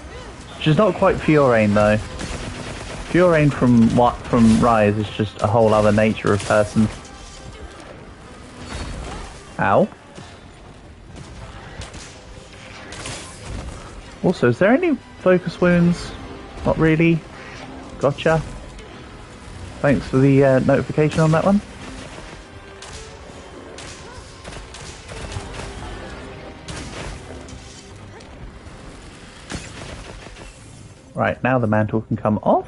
She's not quite Fiorane though. Fiorane from Rise is just a whole other nature of person. Ow. Also, is there any focus wounds? Not really. Gotcha. Thanks for the notification on that one. Right, now the mantle can come off.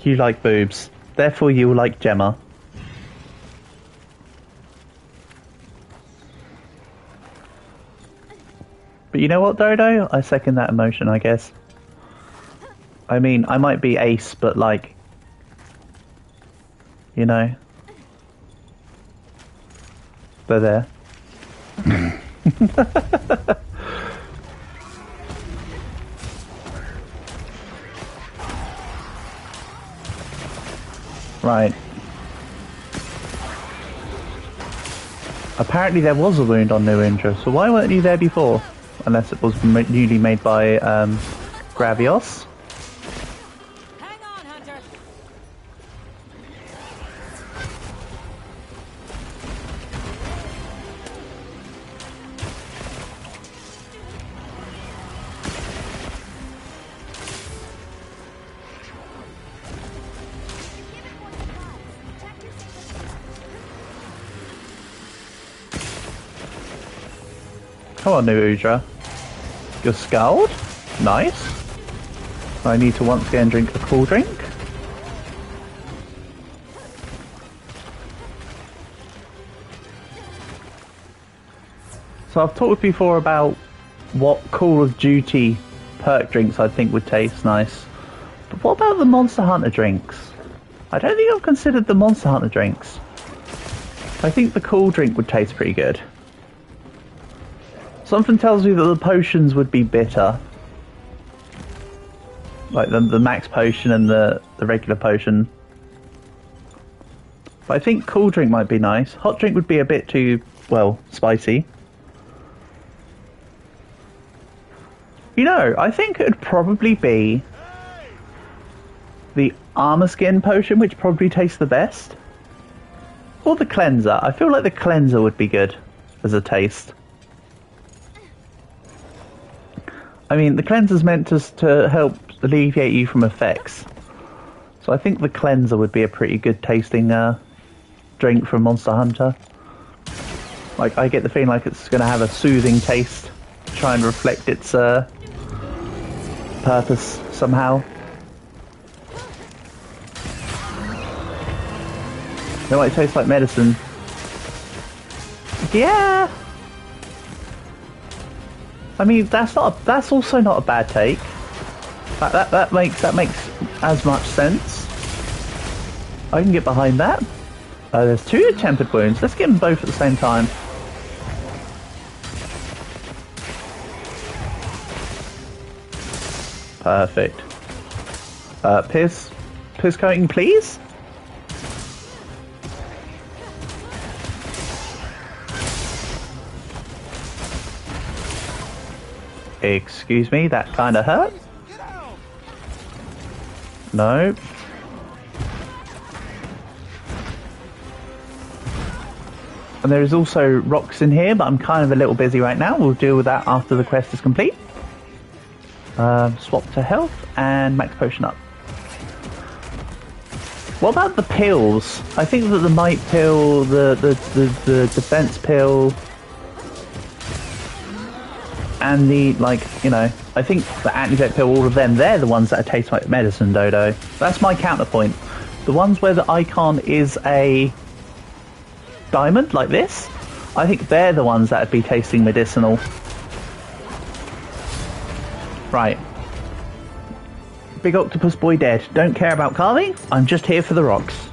You like boobs, therefore you will like Gemma. But you know what, Dodo? I second that emotion, I guess. I mean, I might be ace, but like... You know, they're there. Right. Apparently there was a wound on New Indra, so why weren't you there before? Unless it was newly made by Gravios. Come on, New Udra. You're scald? Nice. I need to once again drink a cool drink. So I've talked before about what Call of Duty perk drinks I think would taste nice. But what about the Monster Hunter drinks? I don't think I've considered the Monster Hunter drinks. I think the cool drink would taste pretty good. Something tells me that the potions would be bitter. Like the max potion and the regular potion. But I think cool drink might be nice. Hot drink would be a bit too, well, spicy. You know, I think it would probably be the armor skin potion, which probably tastes the best. Or the cleanser. I feel like the cleanser would be good as a taste. I mean, the cleanser's meant to help alleviate you from effects. So I think the cleanser would be a pretty good tasting drink from Monster Hunter. Like, I get the feeling like it's going to have a soothing taste to try and reflect its purpose somehow. They might taste like medicine. Yeah. I mean, that's also not a bad take. That makes as much sense. I can get behind that. There's 2 tempered wounds. Let's get them both at the same time. Perfect. Pierce coating, please. Excuse me, that kind of hurt. No. And there is also rocks in here, but I'm kind of a little busy right now. We'll deal with that after the quest is complete. Swap to health and max potion up. What about the pills? I think that the might pill, the defense pill, and the, like, you know, I think the anti-vet pill, all of them, they're the ones that taste like medicine, Dodo. That's my counterpoint. The ones where the icon is a diamond, like this, I think they're the ones that would be tasting medicinal. Right. Big octopus boy dead. Don't care about carving. I'm just here for the rocks.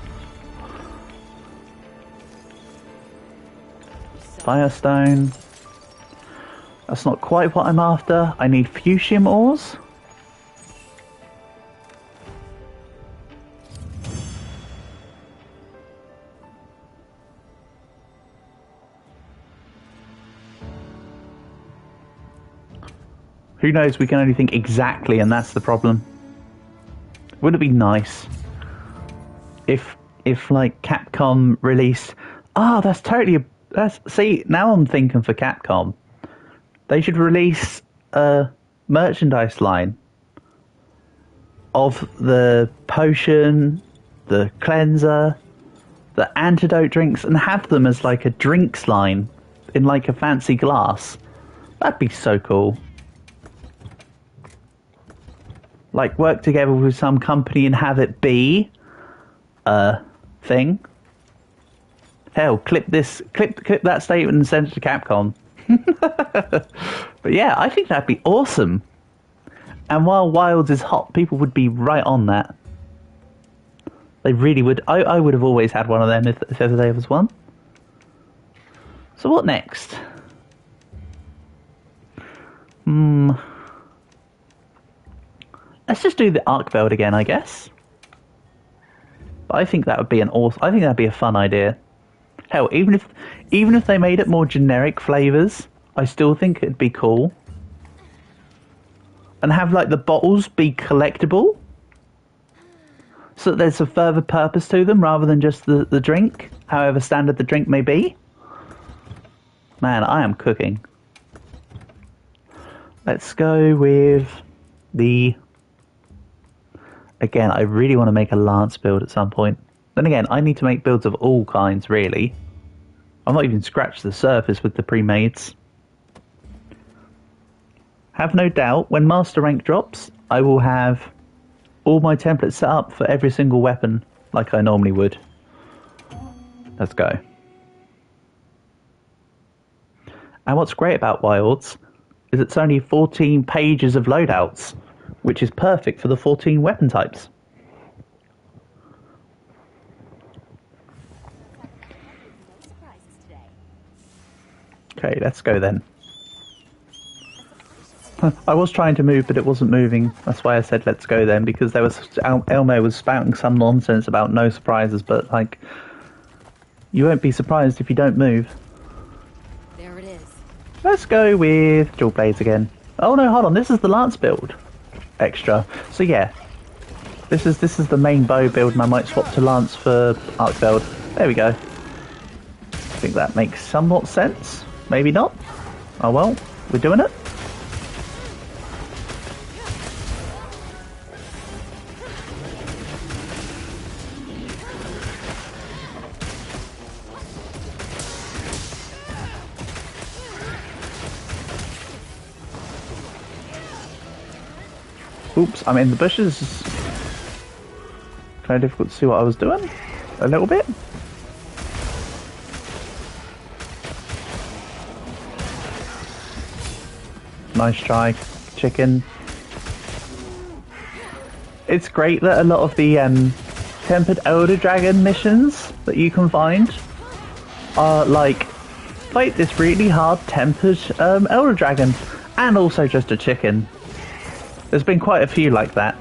Firestone. That's not quite what I'm after. I need fuchsium ores. Who knows, we can only think exactly, and that's the problem. Would it be nice if like Capcom released... that's totally... See, now I'm thinking for Capcom. They should release a merchandise line of the potion, the cleanser, the antidote drinks, and have them as like a drinks line in like a fancy glass. That'd be so cool. Like, work together with some company and have it be a thing. Hell, clip that statement and send it to Capcom. But yeah, I think that'd be awesome. And while Wilds is hot, people would be right on that. They really would. I would have always had one of them if ever there was one. So what next? Let's just do the arc belt again, I guess. But I think that would be I think that'd be a fun idea. Hell, even if they made it more generic flavors, I still think it'd be cool. And have like the bottles be collectible, so that there's a further purpose to them rather than just the drink, however standard the drink may be. Man, I am cooking. Let's go with the... Again, I really want to make a lance build at some point. Then again, I need to make builds of all kinds, really. I've not even scratched the surface with the pre-mades. Have no doubt, when Master Rank drops, I will have all my templates set up for every single weapon, like I normally would. Let's go. And what's great about Wilds is it's only 14 pages of loadouts, which is perfect for the 14 weapon types. Okay, let's go then. I was trying to move, but it wasn't moving. That's why I said let's go then, because there was Elmo was spouting some nonsense about no surprises, but like, you won't be surprised if you don't move. There it is. Let's go with dual blades again. Oh no, hold on, this is the lance build extra. So yeah, this is the main bow build, and I might swap to lance for arc build. There we go. I think that makes somewhat sense. Maybe not. Oh well, we're doing it. Oops, I'm in the bushes. Kind of difficult to see what I was doing. A little bit. Nice try, chicken. It's great that a lot of the tempered elder dragon missions that you can find are like fight this really hard tempered elder dragon and also just a chicken. There's been quite a few like that.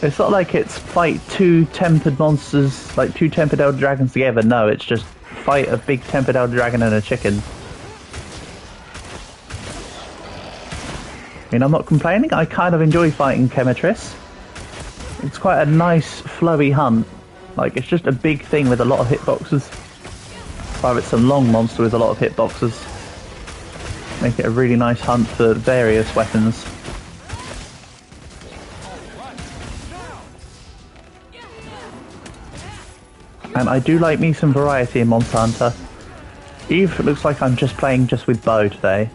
It's not like it's fight two tempered monsters, like two tempered elder dragons together. No, it's just fight a big tempered elder dragon and a chicken. I mean, I'm not complaining. I kind of enjoy fighting Chemitriss. It's quite a nice, flowy hunt. Like, it's just a big thing with a lot of hitboxes. Or it's a long monster with a lot of hitboxes. Make it a really nice hunt for various weapons. And I do like me some variety in Monster Hunter. Even if it looks like I'm just playing just with bow today.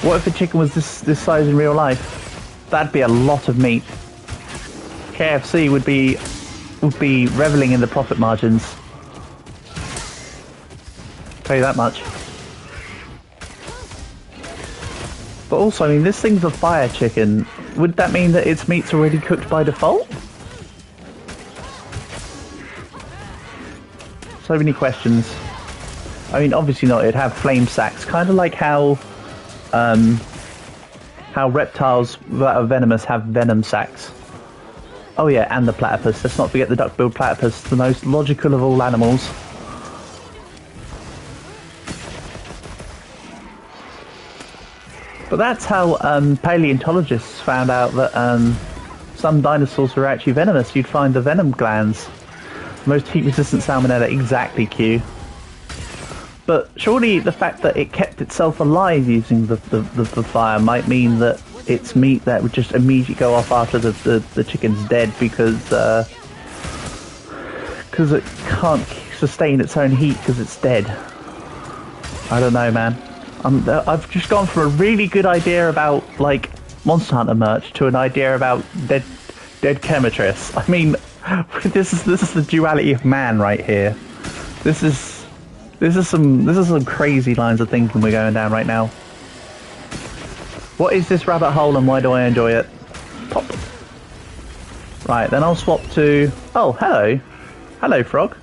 What if the chicken was this size in real life? That'd be a lot of meat. KFC would be reveling in the profit margins. Tell you that much. But also, I mean, this thing's a fire chicken. Would that mean that its meat's already cooked by default? So many questions. I mean, obviously not. It'd have flame sacks, kind of like how reptiles that are venomous have venom sacs. Oh yeah, and the platypus. Let's not forget the duck-billed platypus, the most logical of all animals. But that's how paleontologists found out that some dinosaurs were actually venomous. You'd find the venom glands. Most heat-resistant salmonella, exactly, Q. But surely the fact that it kept itself alive using the fire might mean that it's meat that would just immediately go off after the chicken's dead because it can't sustain its own heat because it's dead. I don't know, man. I've just gone from a really good idea about like Monster Hunter merch to an idea about dead Chemitriss. I mean, this is the duality of man right here. This is some crazy lines of thinking we're going down right now. What is this rabbit hole and why do I enjoy it? Pop. Right, then I'll swap to... Oh, hello. Hello, frog.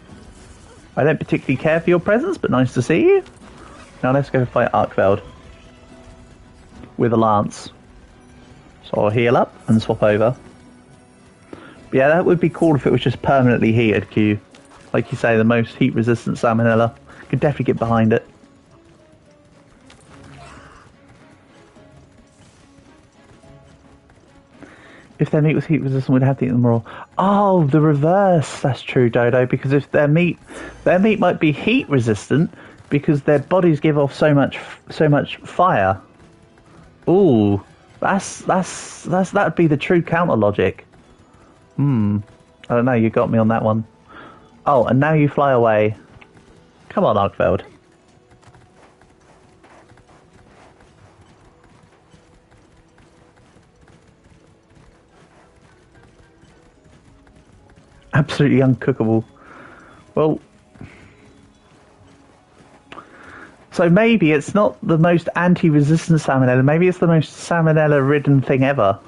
I don't particularly care for your presence, but nice to see you. Now let's go fight Arkveld. With a lance. So I'll heal up and swap over. But yeah, that would be cool if it was just permanently heated, Q. Like you say, the most heat-resistant salmonella. Could definitely get behind it. If their meat was heat resistant, we'd have to eat them raw. Oh, the reverse. That's true, Dodo. Because if their meat might be heat resistant because their bodies give off so much fire. Ooh, that'd be the true counter logic. I don't know. You got me on that one. Oh, and now you fly away. Come on, Arkveld. Absolutely uncookable. Well, so maybe it's not the most anti-resistant salmonella. Maybe it's the most salmonella-ridden thing ever.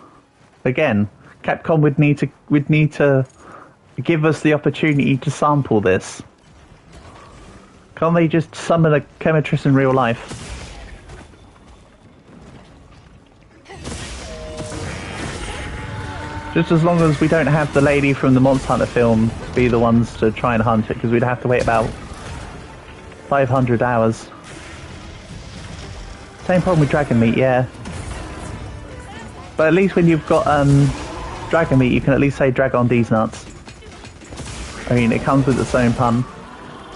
Again, Capcom would need to give us the opportunity to sample this. Can't they just summon a Chemitriss in real life? Just as long as we don't have the lady from the Monster Hunter film be the ones to try and hunt it, because we'd have to wait about 500 hours. Same problem with dragon meat, yeah. But at least when you've got dragon meat, you can at least say drag on these nuts. I mean, it comes with its own pun,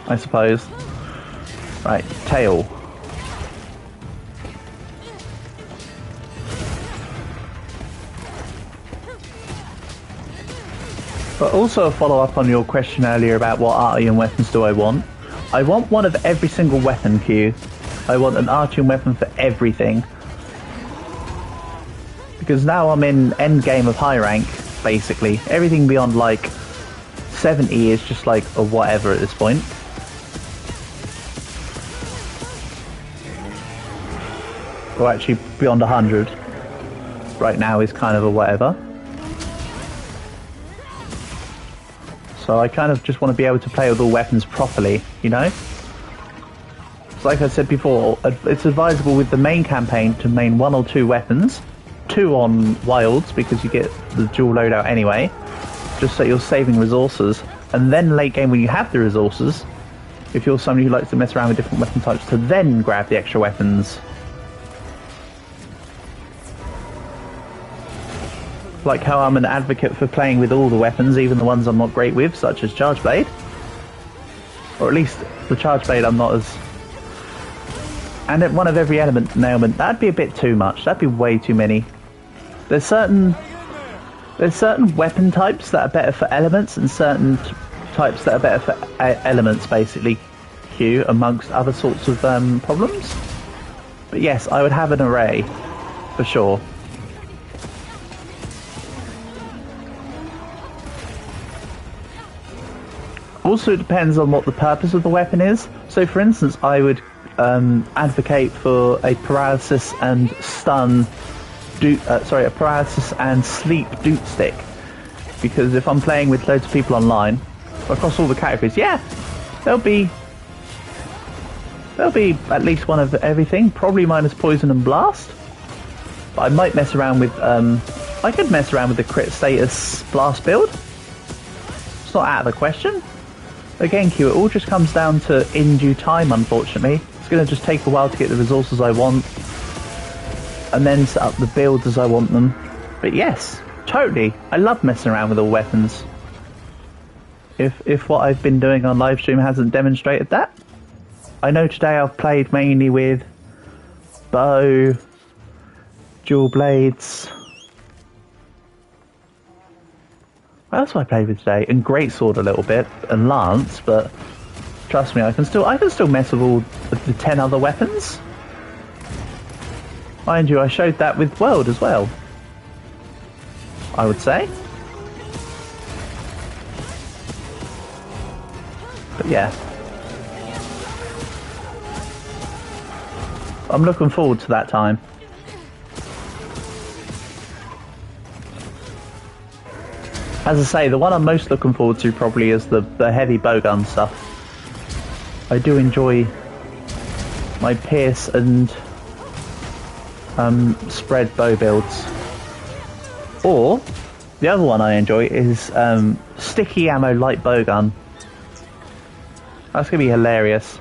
I suppose. Right, tail. But also a follow-up on your question earlier about what Artian weapons do I want. I want one of every single weapon, Q. I want an Artian weapon for everything. Because now I'm in end game of high rank, basically. Everything beyond like 70 is just like a whatever at this point. Or actually beyond 100 right now is kind of a whatever. So I kind of just want to be able to play with all weapons properly, you know? So like I said before, it's advisable with the main campaign to main 1 or 2 weapons. 2 on wilds because you get the dual loadout anyway, just so you're saving resources. And then late game when you have the resources, if you're somebody who likes to mess around with different weapon types, to then grab the extra weapons. Like how I'm an advocate for playing with all the weapons, even the ones I'm not great with, such as Charge Blade. Or at least the Charge Blade I'm not as... And at one of every element, nailment, that'd be a bit too much. That'd be way too many. There's certain weapon types that are better for elements and certain types that are better for elements, basically, Q, amongst other sorts of problems. But yes, I would have an array, for sure. Also, it depends on what the purpose of the weapon is. So, for instance, I would advocate for a paralysis and stun, a paralysis and sleep dupe stick. Because if I'm playing with loads of people online, across all the categories, yeah, there'll be at least one of everything, probably minus poison and blast. But I might mess around with, I could mess around with the crit status blast build. It's not out of the question. Again, Q, it all just comes down to in due time, unfortunately. It's going to just take a while to get the resources I want, and then set up the builds as I want them. But yes, totally. I love messing around with all weapons. If what I've been doing on livestream hasn't demonstrated that. I know today I've played mainly with bow, dual blades. What else have I played with today? And greatsword a little bit, and lance, but trust me, I can still mess with all the 10 other weapons. Mind you, I showed that with world as well, I would say. But yeah, I'm looking forward to that time. As I say, the one I'm most looking forward to probably is the heavy bowgun stuff. I do enjoy my pierce and spread bow builds. Or, the other one I enjoy is sticky ammo light bowgun. That's going to be hilarious.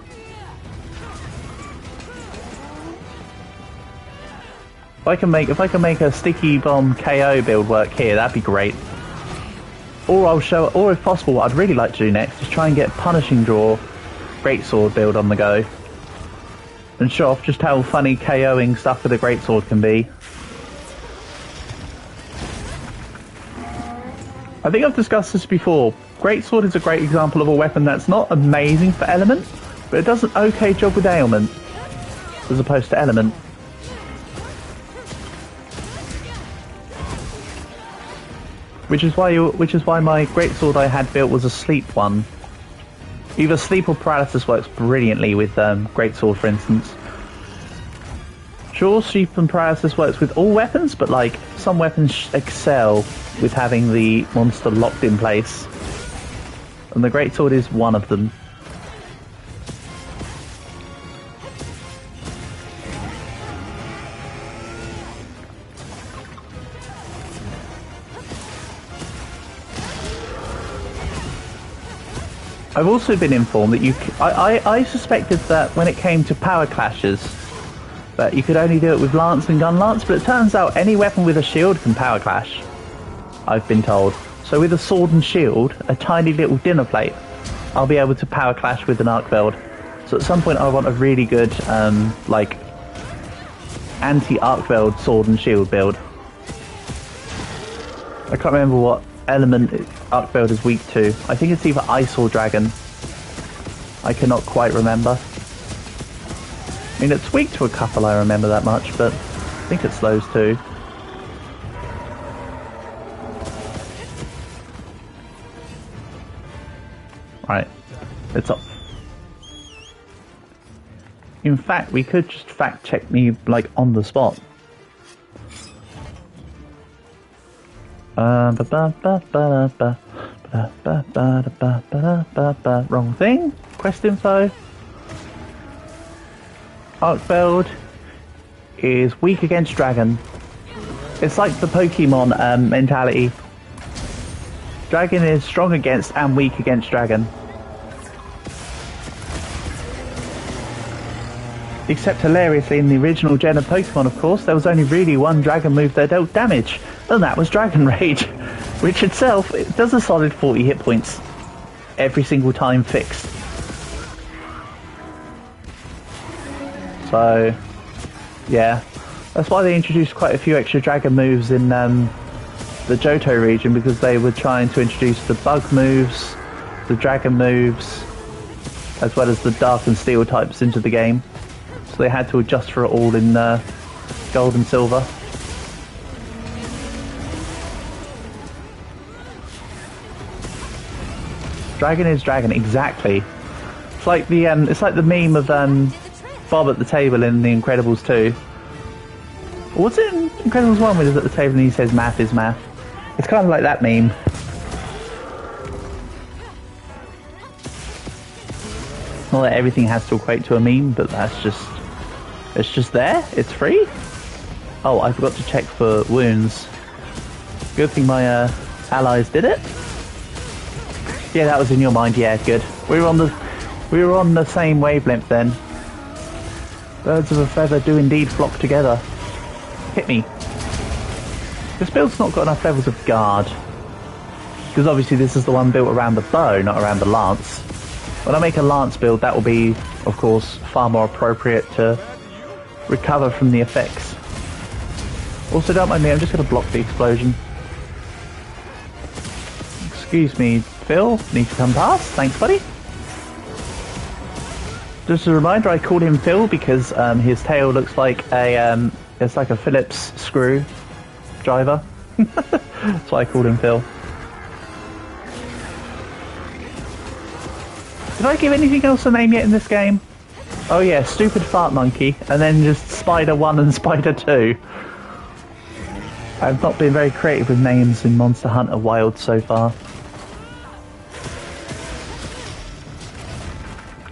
If I can make a sticky bomb KO build work here, that'd be great. Or if possible, what I'd really like to do next is try and get punishing draw greatsword build on the go, and show off just how funny KOing stuff with a greatsword can be. I think I've discussed this before. Greatsword is a great example of a weapon that's not amazing for element, but it does an okay job with ailment, as opposed to element. Which is why my greatsword I had built was a sleep one. Either sleep or paralysis works brilliantly with greatsword, for instance. Sure, sleep and paralysis works with all weapons, but like some weapons excel with having the monster locked in place, and the greatsword is one of them. I've also been informed that I suspected that when it came to power clashes, that you could only do it with lance and gun lance, but it turns out any weapon with a shield can power clash, I've been told. So with a sword and shield, a tiny little dinner plate, I'll be able to power clash with an arc build. So at some point I want a really good, like, anti-arc build sword and shield build. I can't remember what element arc build is weak to. I think it's either ice or dragon. I cannot quite remember. I mean, it's weak to a couple, I remember that much, but I think it slows too. Right, it's off. In fact, we could just fact check me like on the spot. Wrong thing. Quest info. Arkfeld is weak against dragon. It's like the Pokemon mentality. Dragon is strong against and weak against dragon. Except hilariously, in the original gen of Pokemon, of course, there was only really one dragon move that dealt damage, and that was Dragon Rage, which itself it does a solid 40 hit points every single time fixed. So, yeah, that's why they introduced quite a few extra dragon moves in the Johto region, because they were trying to introduce the bug moves, the dragon moves, as well as the dark and steel types into the game. So they had to adjust for it all in gold and silver. Dragon is dragon, exactly. It's like the meme of Bob at the table in The Incredibles 2. Or was it in Incredibles 1 when he's at the table and he says math is math? It's kind of like that meme. Not that everything has to equate to a meme, but it's just there. It's free. Oh, I forgot to check for wounds. Good thing my allies did it. Yeah, that was in your mind. Yeah, good. We were on the same wavelength then. Birds of a feather do indeed flock together. Hit me. This build's not got enough levels of guard, because obviously this is the one built around the bow, not around the lance. When I make a lance build, that will be, of course, far more appropriate to recover from the effects. Also, don't mind me, I'm just going to block the explosion. Excuse me, Phil, need to come past. Thanks, buddy. Just a reminder, I called him Phil because his tail looks like it's like a Phillips screw driver. That's why I called him Phil. Did I give anything else a name yet in this game? Oh yeah, Stupid Fart Monkey, and then just Spider 1 and Spider 2. I've not been very creative with names in Monster Hunter Wilds so far.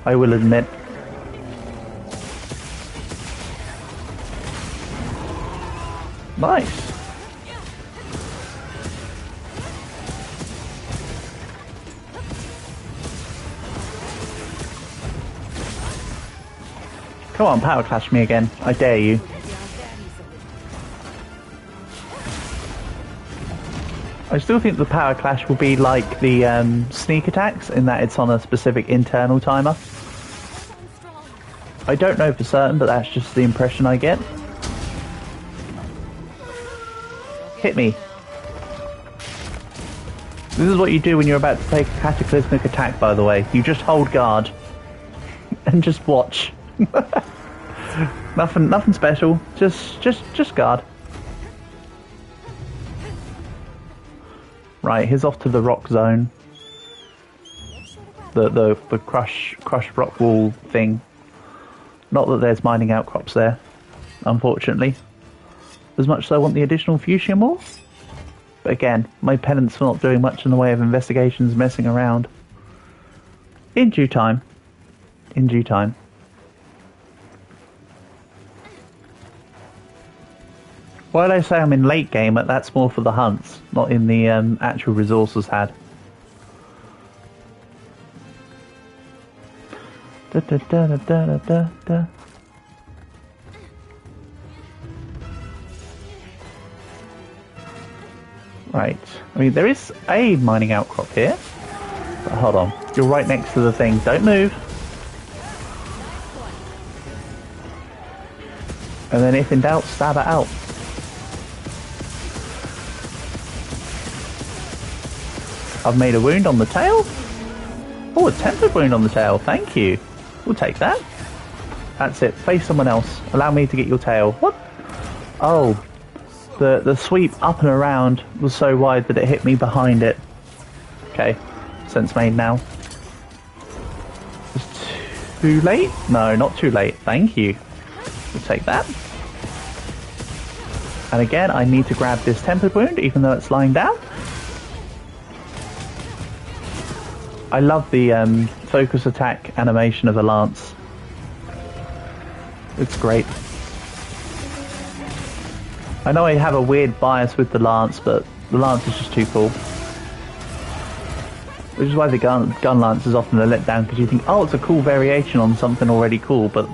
I will admit. Nice. Come on, power clash me again. I dare you. I still think the power clash will be like the sneak attacks, in that it's on a specific internal timer. I don't know for certain, but that's just the impression I get. Hit me. This is what you do when you're about to take a cataclysmic attack, by the way. You just hold guard and just watch. Nothing special. Just guard. Right, here's off to the rock zone. The crush rock wall thing. Not that there's mining outcrops there, unfortunately. As much as I want the additional fuchsia ore. But again, my penance for not doing much in the way of investigations, messing around. In due time. In due time. Why did I say I'm in late game? That's more for the hunts, not in the actual resources had. Da, da, da, da, da, da, da. Right. I mean, there is a mining outcrop here. But hold on. You're right next to the thing. Don't move. And then if in doubt, stab it out. I've made a wound on the tail. Oh, a tempered wound on the tail. Thank you. We'll take that. That's it. Face someone else. Allow me to get your tail. What? Oh. The sweep up and around was so wide that it hit me behind it. Okay. Sense made now. Too late? No, not too late. Thank you. We'll take that. And again, I need to grab this tempered wound, even though it's lying down. I love the focus attack animation of the lance. It's great. I know I have a weird bias with the lance, but the lance is just too cool. Which is why the gun lance is often a letdown, because you think, oh, it's a cool variation on something already cool, but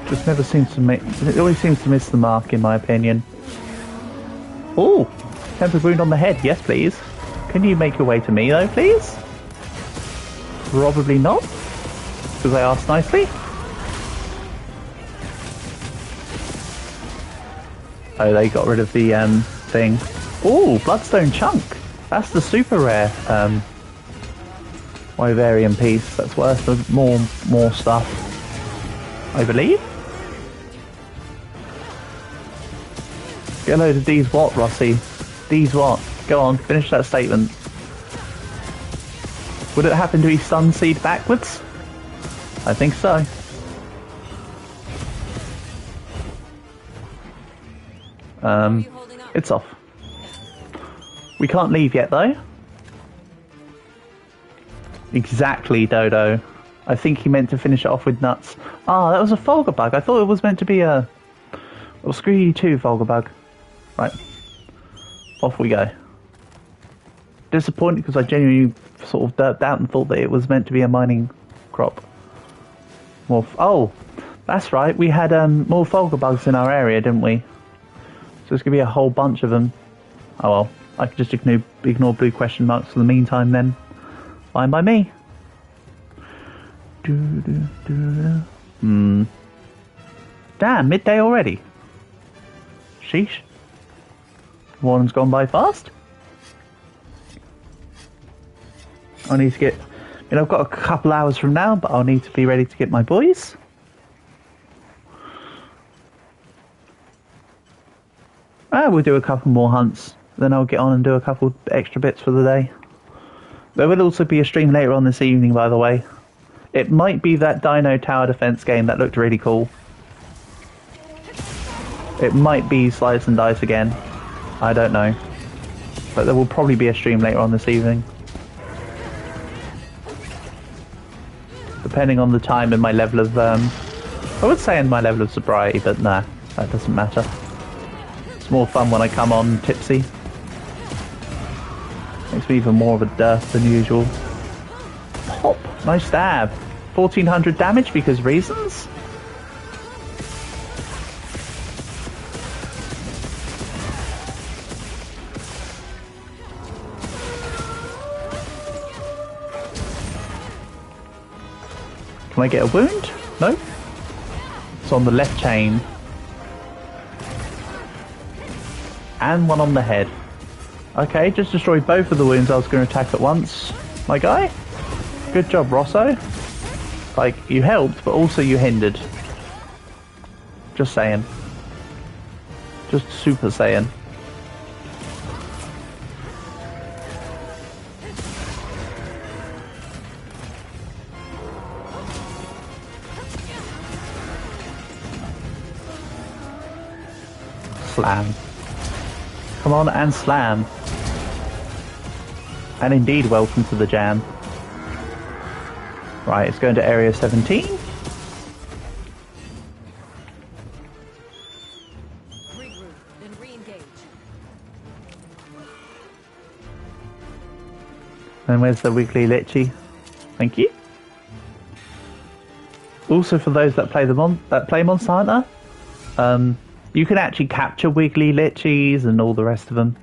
just never seems to make. It always seems to miss the mark, in my opinion. Oh, tempered wound on the head. Yes, please. Can you make your way to me, though, please? Probably not, because I asked nicely. Oh, they got rid of the thing. Oh, Bloodstone Chunk. That's the super rare Wyverian piece. That's worth more stuff, I believe. Get a load of D's what, Rossi? D's what? Go on, finish that statement. Would it happen to be Sunseed backwards? I think so. It's off. We can't leave yet, though. Exactly, Dodo. I think he meant to finish it off with nuts. Ah, that was a Folger bug. I thought it was meant to be a... Well, screw you too, Folger bug. Right. Off we go. Disappointed because I genuinely sort of derped out and thought that it was meant to be a mining crop. More oh, that's right. We had more Folger bugs in our area, didn't we? So there's going to be a whole bunch of them. Oh well, I could just ignore blue question marks for the meantime then. Fine by me. Damn, midday already. Sheesh. Morning's gone by fast. I need to get... You know, I've got a couple hours from now, but I'll need to be ready to get my boys. We'll do a couple more hunts. Then I'll get on and do a couple extra bits for the day. There will also be a stream later on this evening, by the way. It might be that Dino Tower Defense game that looked really cool. It might be Slice and Dice again. I don't know. But there will probably be a stream later on this evening. Depending on the time and my level of... I would say in my level of sobriety, but nah, that doesn't matter. It's more fun when I come on tipsy. Makes me even more of a dearth than usual. Pop! Nice stab. 1400 damage because reasons? Can I get a wound? No? It's on the left chain. And one on the head. Okay, just destroyed both of the wounds I was going to attack at once. My guy? Good job, Rosso. Like, you helped, but also you hindered. Just saying. Just super saying. Slam. Come on and slam. And indeed, welcome to the jam. Right, it's going to area 17. Regroup, then re-engage. And where's the weekly litchi? Thank you. Also, for those that play Monsanto, you can actually capture wiggly litchis and all the rest of them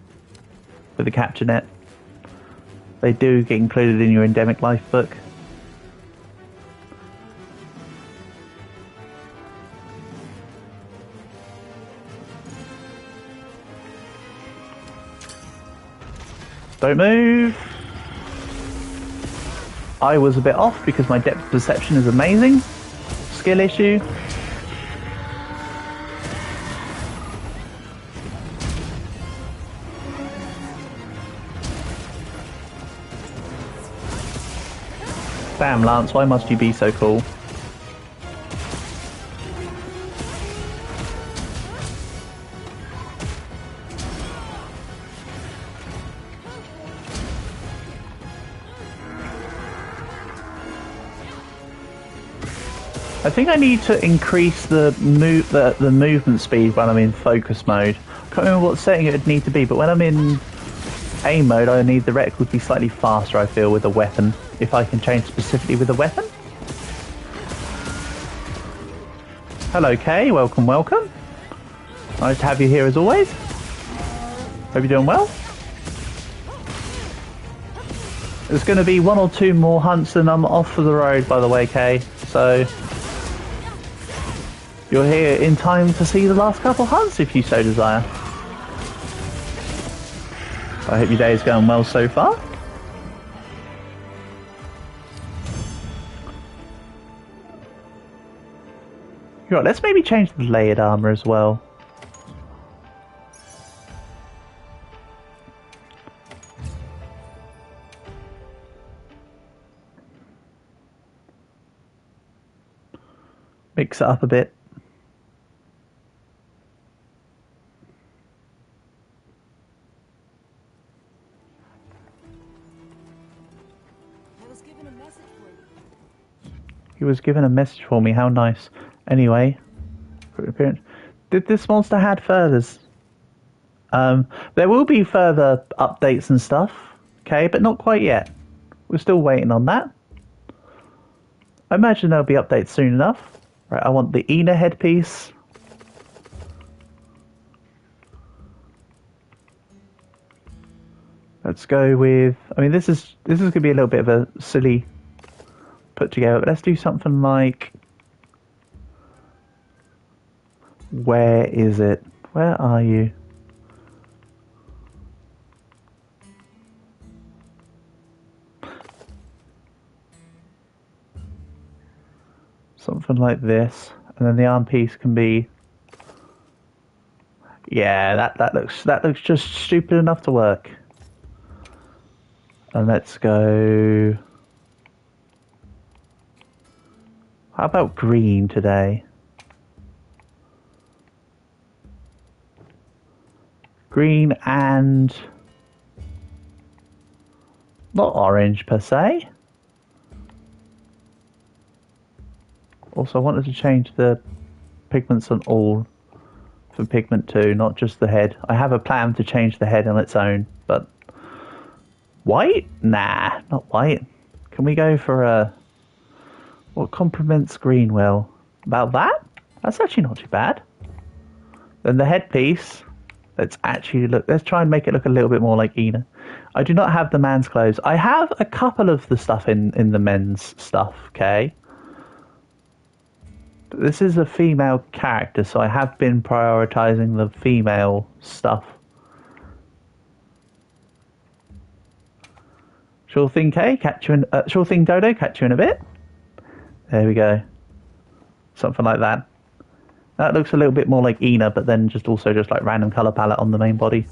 with the capture net. They do get included in your endemic life book. Don't move. I was a bit off because my depth of perception is amazing. Skill issue. Damn, Lance, why must you be so cool? I think I need to increase the movement speed when I'm in focus mode. I can't remember what setting it would need to be, but when I'm in aim mode, I need the reticle to be slightly faster, I feel, with a weapon. If I can change specifically with a weapon. Hello, Kay. Welcome, welcome. Nice to have you here as always. Hope you're doing well. There's going to be 1 or 2 more hunts and I'm off for the road, by the way, Kay. So you're here in time to see the last couple hunts if you so desire. I hope your day is going well so far. Right, let's maybe change the layered armor as well. Mix it up a bit. He was given a message for me, how nice. Anyway, did this monster had furthers? There will be further updates and stuff, okay, but not quite yet. We're still waiting on that. I imagine there'll be updates soon enough. Right, I want the Ina headpiece. Let's go with, I mean, this is going to be a little bit of a silly put together, but let's do something like, where is it? Where are you? Something like this, and then the arm piece can be, yeah, that looks just stupid enough to work. And let's go, how about green today? Green and not orange per se. Also, I wanted to change the pigments on all for pigment 2, not just the head. I have a plan to change the head on its own, but white? Nah, not white. Can we go for a, what complements green well? About that? That's actually not too bad. Then the headpiece, let's try and make it look a little bit more like Ina. I do not have the man's clothes. I have a couple of the stuff in the men's stuff, okay? But this is a female character, so I have been prioritizing the female stuff. Sure thing, Kay. Sure thing, Dodo. Catch you in a bit. There we go. Something like that. That looks a little bit more like Ina, but then just like random color palette on the main body.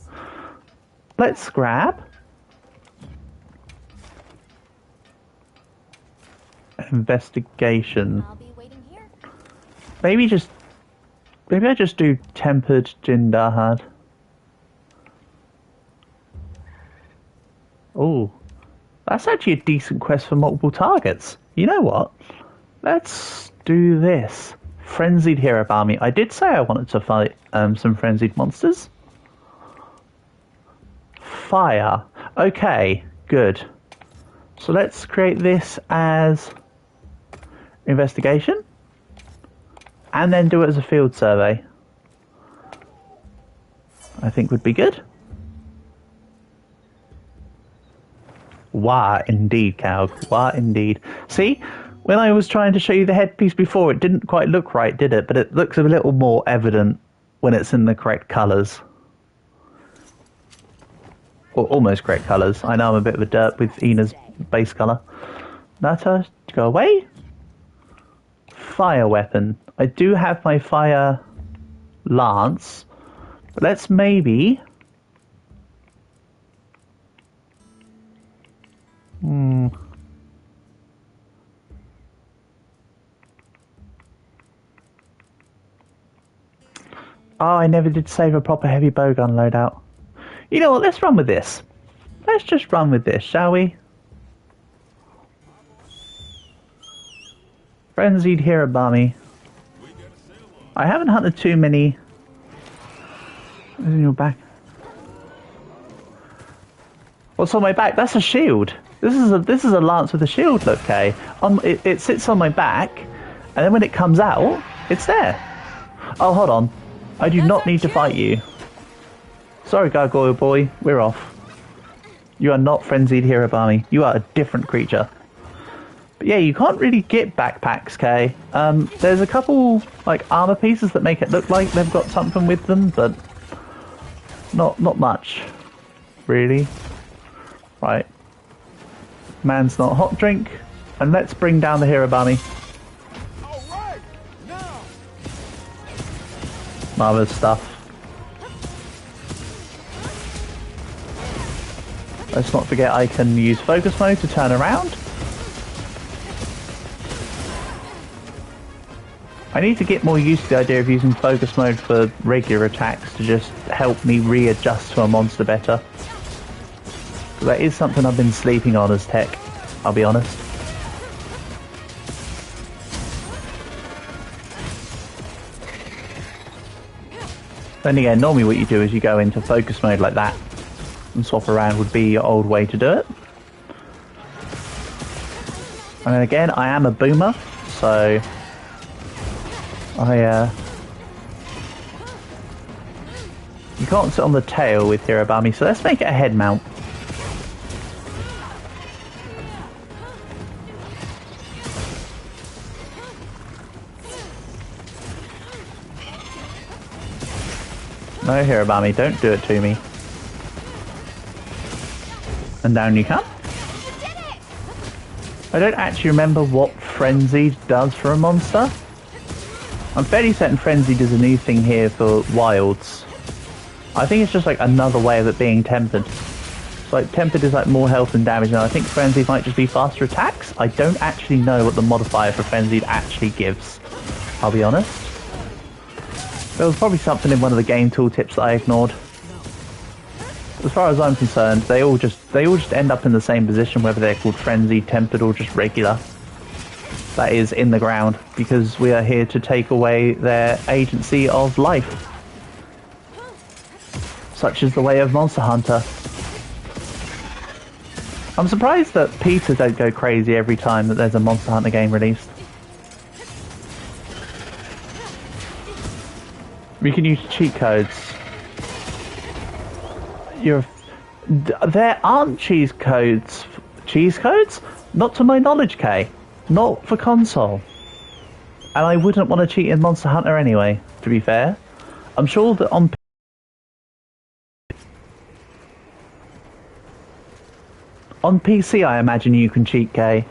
Let's grab investigation. I'll be waiting here. Maybe I just do tempered Jindahad. Oh, that's actually a decent quest for multiple targets. You know what? Let's do this. Frenzied Hero Army. I did say I wanted to fight some frenzied monsters. Fire. Okay, good. So let's create this as investigation. And then do it as a field survey. I think would be good. Wah, indeed, Calg. Wah, indeed. See? When I was trying to show you the headpiece before, it didn't quite look right, did it? But it looks a little more evident when it's in the correct colours. Or almost correct colours. I know I'm a bit of a derp with Ina's base colour. Nata, go away. Fire weapon. I do have my fire lance. But let's maybe... Oh, I never did save a proper heavy bowgun loadout. You know what? Let's run with this. Let's just run with this, shall we? Frenzied Hirabami. I haven't hunted too many. What's in your back? What's on my back? That's a shield. This is a lance with a shield. Look, Kay. It sits on my back, and then when it comes out, it's there. Oh, hold on. I do not need to fight you. Sorry, Gargoyle Boy. We're off. You are not Frenzied Hirabami. You are a different creature. But yeah, you can't really get backpacks, Kay. There's a couple like armor pieces that make it look like they've got something with them, but not much, really. Right. Man's not hot drink, and let's bring down the Hirabami. All right, now. Marvelous stuff. Let's not forget I can use focus mode to turn around. I need to get more used to the idea of using focus mode for regular attacks to just help me readjust to a monster better. That is something I've been sleeping on as tech, I'll be honest. Then again, normally what you do is you go into focus mode like that and swap around would be your old way to do it. And then again, I am a boomer, so you can't sit on the tail with Hirabami, so let's make it a head mount. No, Hirabami, don't do it to me. And down you come. I don't actually remember what Frenzied does for a monster. I'm fairly certain Frenzied is a new thing here for Wilds. I think it's just like another way of it being tempered. So like tempered is like more health and damage, and I think Frenzied might just be faster attacks. I don't actually know what the modifier for Frenzied actually gives, I'll be honest. There was probably something in one of the game tooltips that I ignored. As far as I'm concerned, they all just end up in the same position, whether they're called Frenzied, Tempered, or just regular. That is, in the ground, because we are here to take away their agency of life. Such is the way of Monster Hunter. I'm surprised that Peter don't go crazy every time that there's a Monster Hunter game released. We can use cheat codes. There aren't cheese codes. Cheese codes? Not to my knowledge, Kay. Not for console. And I wouldn't want to cheat in Monster Hunter anyway, to be fair. I'm sure that on PC I imagine you can cheat, Kay.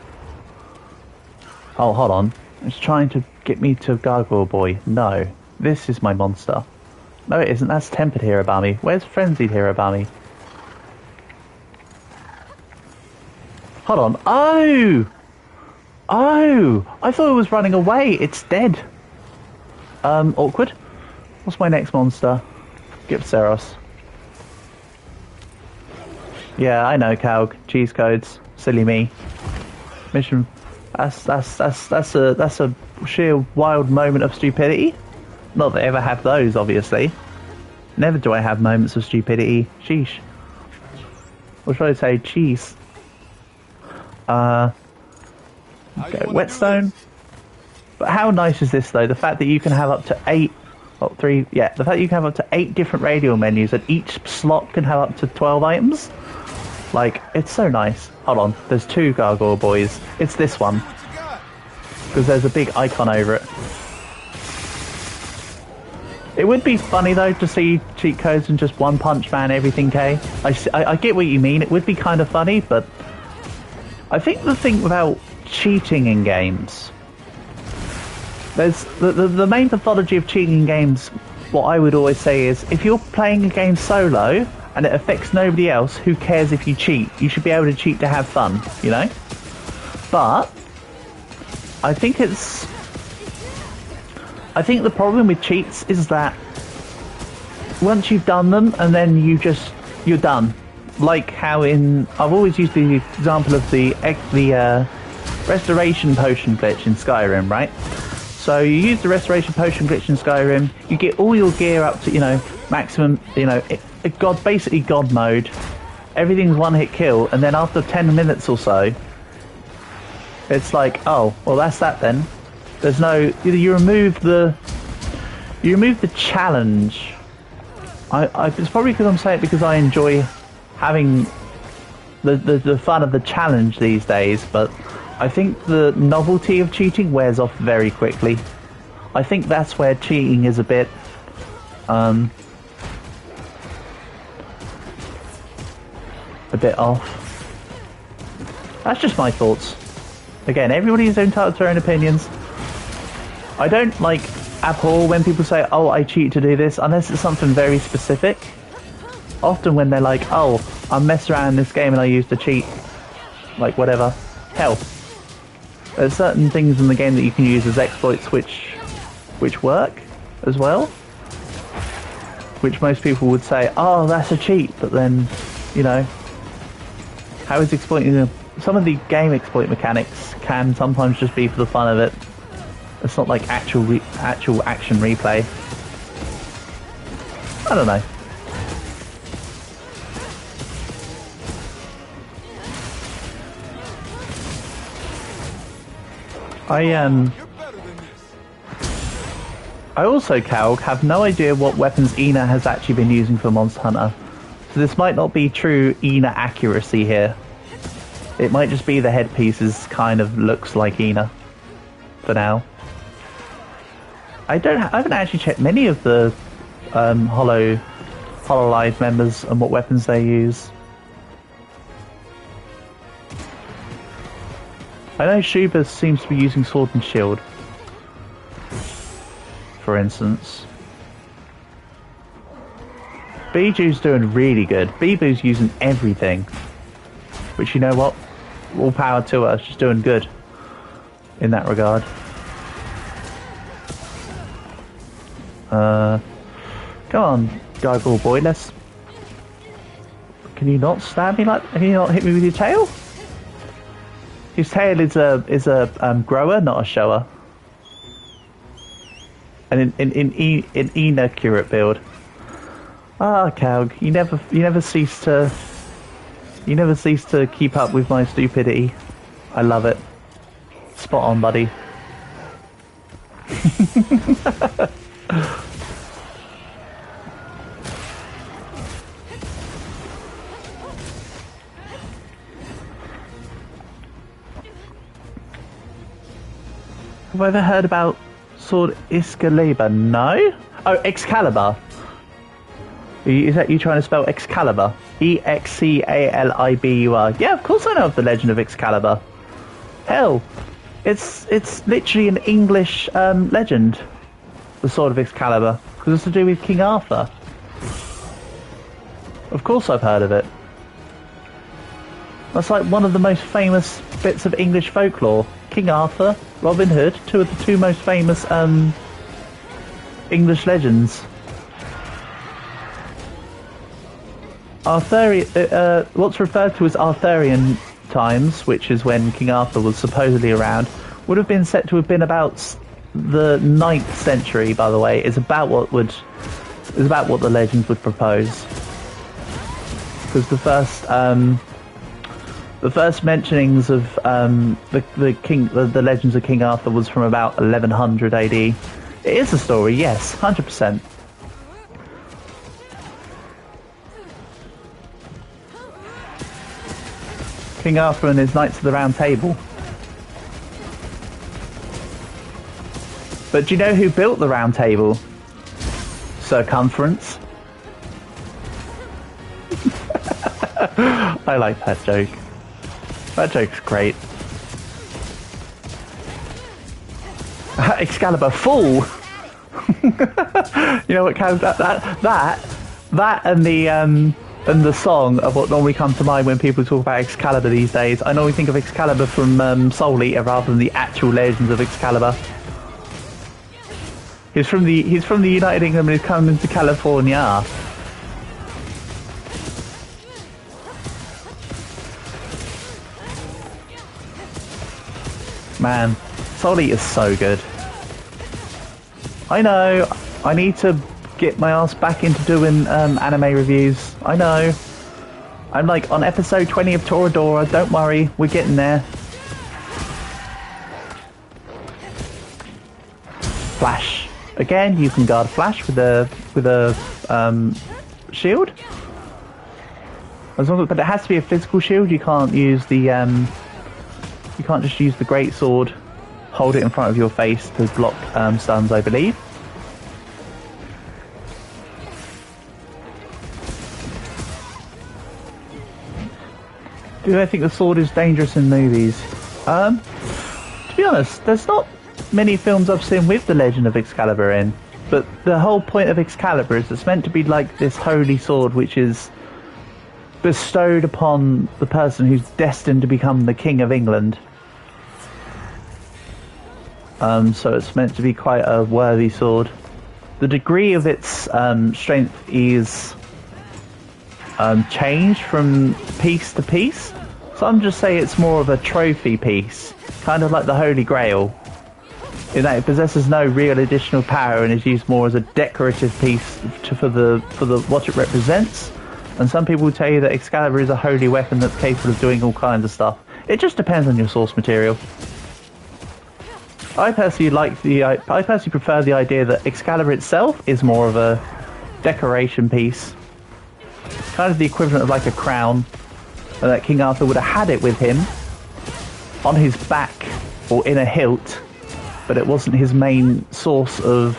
Oh, hold on. It's trying to get me to Gargoyle Boy. No. This is my monster. No, it isn't. That's Tempered Hirabami. Where's Frenzied Hirabami? Hold on. Oh! Oh! I thought it was running away. It's dead. Awkward. What's my next monster? Gypceros. Yeah, I know, Calg. Cheese codes. Silly me. Mission. That's a sheer wild moment of stupidity. Not that I ever have those, obviously. Never do I have moments of stupidity. Sheesh. Or should I say cheese? Okay, whetstone. But how nice is this though? The fact that you can have up to the fact that you can have up to 8 different radial menus and each slot can have up to 12 items. Like, it's so nice. Hold on, there's 2 Gargoyle Boys. It's this one. Because there's a big icon over it. It would be funny though to see cheat codes and just One Punch Man everything, K. I get what you mean. It would be kind of funny, but I think the thing about cheating in games, there's the main pathology of cheating in games. What I would always say is, if you're playing a game solo and it affects nobody else, who cares if you cheat? You should be able to cheat to have fun, you know? But I think the problem with cheats is that once you've done them, and then you're done. Like how I've always used the example of the restoration potion glitch in Skyrim, right? So you use the restoration potion glitch in Skyrim, you get all your gear up to, maximum, basically God mode. Everything's one hit kill, and then after 10 minutes or so, it's like, oh, well that's that then. There's no, you remove the challenge. It's probably because I'm saying it because I enjoy having the fun of the challenge these days, but I think the novelty of cheating wears off very quickly. I think that's where cheating is a bit off. That's just my thoughts. Again, everybody is entitled to their own opinions. I don't abhor when people say, oh, I cheat to do this, unless it's something very specific. Often when they're like, oh, I mess around in this game and I used to cheat, whatever. Hell, there's certain things in the game that you can use as exploits which work as well. Which most people would say, oh, that's a cheat, but then, how is exploiting some of the game exploit mechanics can sometimes just be for the fun of it. It's not like actual action replay. I don't know. I also, Calg, have no idea what weapons Ina has actually been using for Monster Hunter. So this might not be true Ina accuracy here. It might just be the headpieces kind of looks like Ina for now. I haven't actually checked many of the Hololive members and what weapons they use. I know Shuba seems to be using sword and shield, for instance. Biju's doing really good. Bibu's using everything, which, you know what? All power to her. She's doing good in that regard. Come on, Gargoyle boy, let's... Can you not stab me can you not hit me with your tail? His tail is a grower, not a shower. And in inaccurate build. Ah, Calg, you never cease to keep up with my stupidity. I love it. Spot on, buddy. Have I ever heard about Sword Excalibur? No? Oh, Excalibur. Is that you trying to spell Excalibur? Excalibur. Yeah, of course I know of the legend of Excalibur. Hell, it's literally an English legend. The Sword of Excalibur, because it's to do with King Arthur. Of course I've heard of it. That's like one of the most famous bits of English folklore. King Arthur, Robin Hood, two of the two most famous English legends. What's referred to as Arthurian times, which is when King Arthur was supposedly around, would have been said to have been about the 9th century. By the way, is about what the legends would propose, because the first mentionings of the legends of King Arthur was from about 1100 AD. It is a story, yes, 100%. King Arthur and his Knights of the Round Table. But do you know who built the Round Table? Circumference. I like that joke. That joke's great. Excalibur full. You know what counts that and the song of what normally comes to mind when people talk about Excalibur these days. I normally think of Excalibur from Soul Eater rather than the actual legends of Excalibur. He's from the United Kingdom and he's coming to California. Man, Soul Eater's so good. I know, I need to get my ass back into doing anime reviews. I know. I'm like on episode 20 of Toradora, don't worry, we're getting there. Flash. Again, you can guard Flash with a shield. As long as, but it has to be a physical shield. You can't use the you can't just use the great sword. Hold it in front of your face to block stuns, I believe. Do I think the sword is dangerous in movies? To be honest, there's not many films I've seen with the Legend of Excalibur in, but the whole point of Excalibur is it's meant to be like this holy sword which is bestowed upon the person who's destined to become the King of England. So it's meant to be quite a worthy sword. The degree of its strength is changed from piece to piece. Some just say it's more of a trophy piece, kind of like the Holy Grail, in that it possesses no real additional power and is used more as a decorative piece for the what it represents. And some people tell you that Excalibur is a holy weapon that's capable of doing all kinds of stuff. It just depends on your source material. I personally prefer the idea that Excalibur itself is more of a decoration piece, kind of the equivalent of like a crown, and that King Arthur would have had it with him on his back or in a hilt, but it wasn't his main source of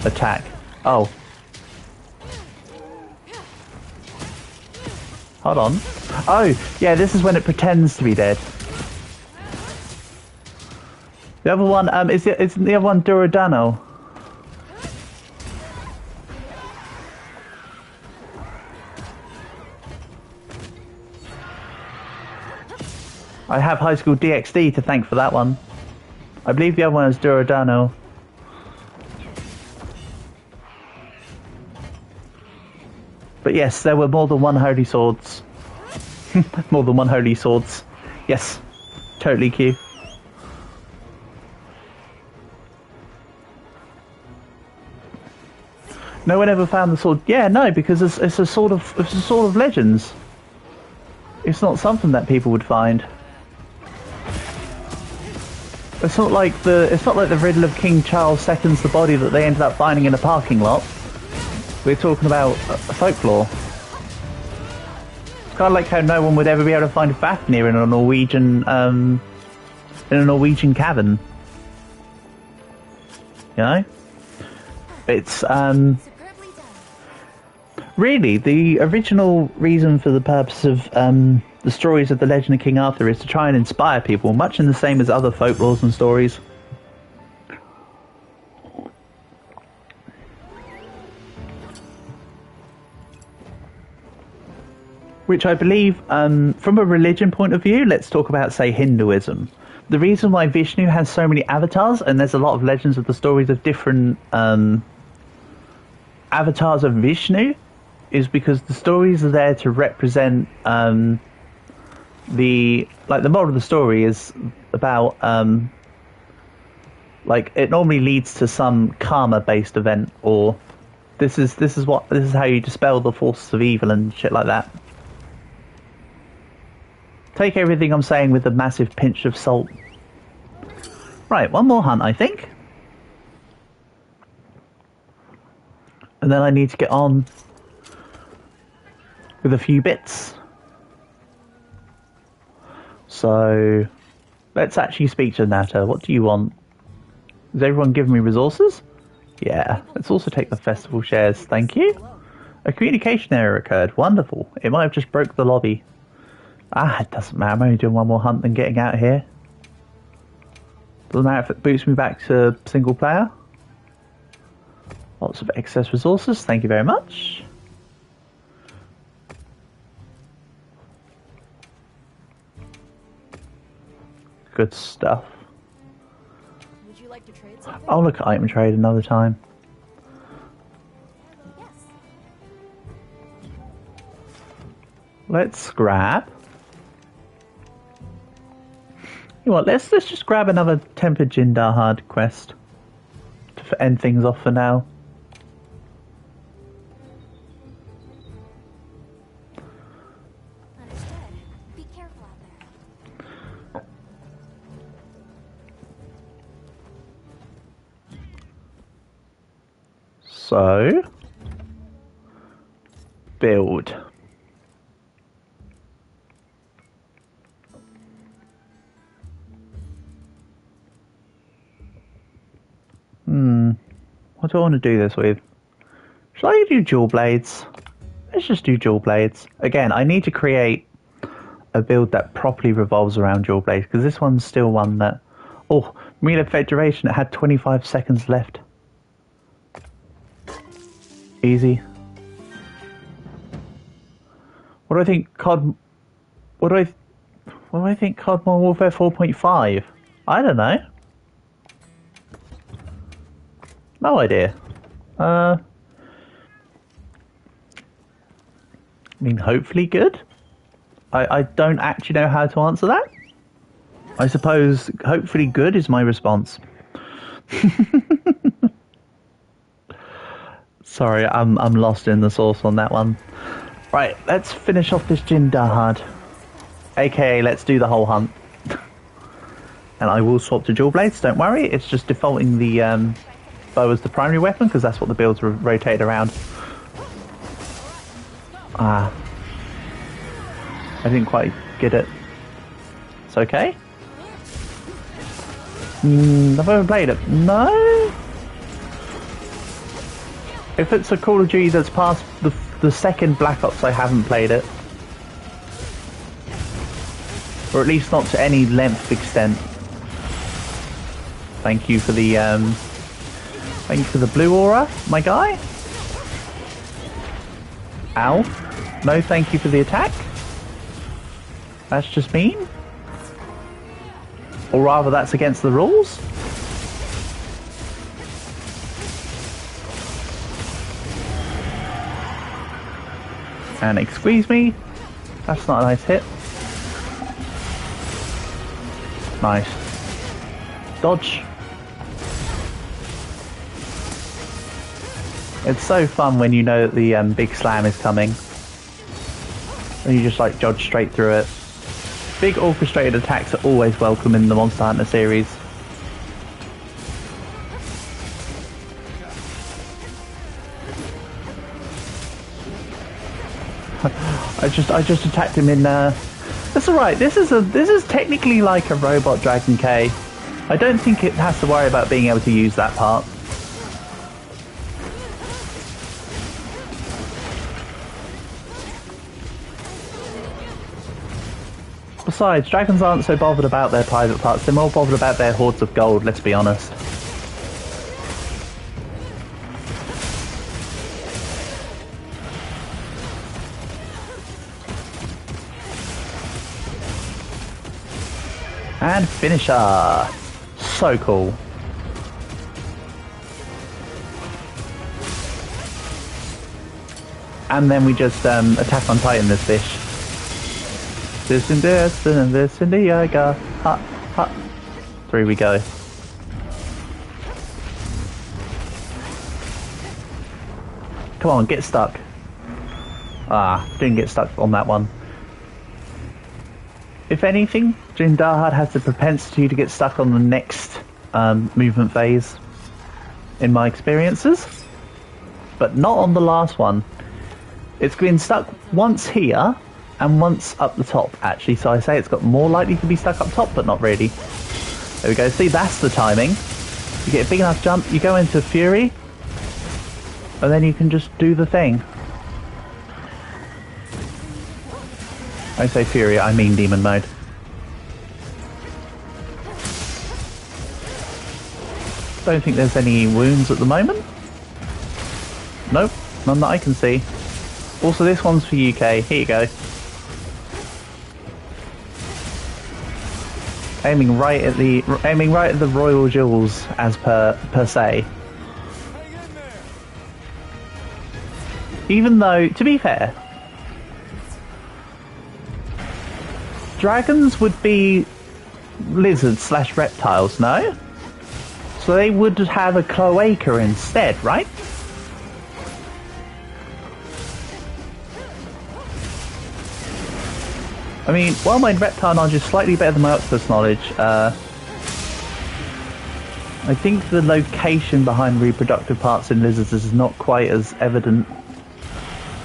attack. Oh. Hold on. Oh, yeah, this is when it pretends to be dead. The other one, is the other one Duradano? I have High School DxD to thank for that one. I believe the other one is Duradano. But yes, there were more than one holy swords. More than one holy swords. Yes, totally Q. No one ever found the sword. Yeah, no, because it's a sword of legends. It's not something that people would find. It's not like the riddle of King Charles II's the body that they ended up finding in a parking lot. We're talking about folklore. It's kind of like how no one would ever be able to find Fafnir in a Norwegian cavern. You know? It's really the original reason for the purpose of the stories of the Legend of King Arthur is to try and inspire people, much in the same as other folklores and stories. Which I believe, from a religion point of view, let's talk about, say, Hinduism. The reason why Vishnu has so many avatars, and there's a lot of legends of the stories of different avatars of Vishnu, is because the stories are there to represent the moral of the story is about it normally leads to some karma based event, or this is how you dispel the forces of evil and shit like that. Take everything I'm saying with a massive pinch of salt. Right, one more hunt, I think. And then I need to get on with a few bits. So, let's actually speak to Nata. What do you want? Is everyone giving me resources? Yeah, let's also take the festival shares, thank you. A communication error occurred, wonderful. It might have just broke the lobby. Ah, it doesn't matter, I'm only doing one more hunt than getting out of here. Doesn't matter if it boots me back to single player. Lots of excess resources, thank you very much. Good stuff. Would you like like to trade something? I'll look at item trade another time. Yes. Let's grab. You know what? Let's just grab another Tempered Jindahad quest to end things off for now. Understood. Be careful out there. So, build. What do I want to do this with? Should I do dual blades? Let's just do dual blades. Again, I need to create a build that properly revolves around dual blades, because this one's still one that... Oh, Mila Federation, it had 25 seconds left. Easy. What do I think What do I think COD Modern Warfare 4.5? I don't know. No idea. I mean, hopefully good. I don't actually know how to answer that. I suppose hopefully good is my response. Sorry, I'm lost in the sauce on that one. Right, let's finish off this Jindahad. AKA, let's do the whole hunt. And I will swap to dual blades, don't worry. It's just defaulting the bow as the primary weapon, because that's what the builds rotate around. Ah. I didn't quite get it. It's okay. Have I ever played it? No? If it's a Call of Duty that's past the second Black Ops, I haven't played it. Or at least not to any length of extent. Thank you for the blue aura, my guy. Ow. No, thank you for the attack. That's just mean. Or rather, that's against the rules. And squeeze me. That's not a nice hit. Nice. Dodge. It's so fun when you know that the big slam is coming. And you just like dodge straight through it. Big orchestrated attacks are always welcome in the Monster Hunter series. I just attacked him in that's alright, this is technically like a robot Dragon K. I don't think it has to worry about being able to use that part. Besides, dragons aren't so bothered about their private parts, they're more bothered about their hoards of gold, let's be honest. And finisher! So cool. And then we just attack on Titan this fish. This and this and this and the yoga. Hut, hut. Through we go. Come on, get stuck. Ah, didn't get stuck on that one. If anything, Jindahad has the propensity to get stuck on the next movement phase, in my experiences. But not on the last one. It's been stuck once here, and once up the top, actually. So I say it's got more likely to be stuck up top, but not really. There we go. See, that's the timing. You get a big enough jump, you go into Fury, and then you can just do the thing. I say Fury, I mean Demon Mode. Don't think there's any wounds at the moment. Nope, none that I can see. Also, this one's for UK. Here you go. Aiming right at the royal jewels, as per se. Hang in there. Even though, to be fair, dragons would be lizards slash reptiles, no? So they would have a cloaca instead, right? I mean, while my reptile knowledge is slightly better than my octopus knowledge, I think the location behind reproductive parts in lizards is not quite as evident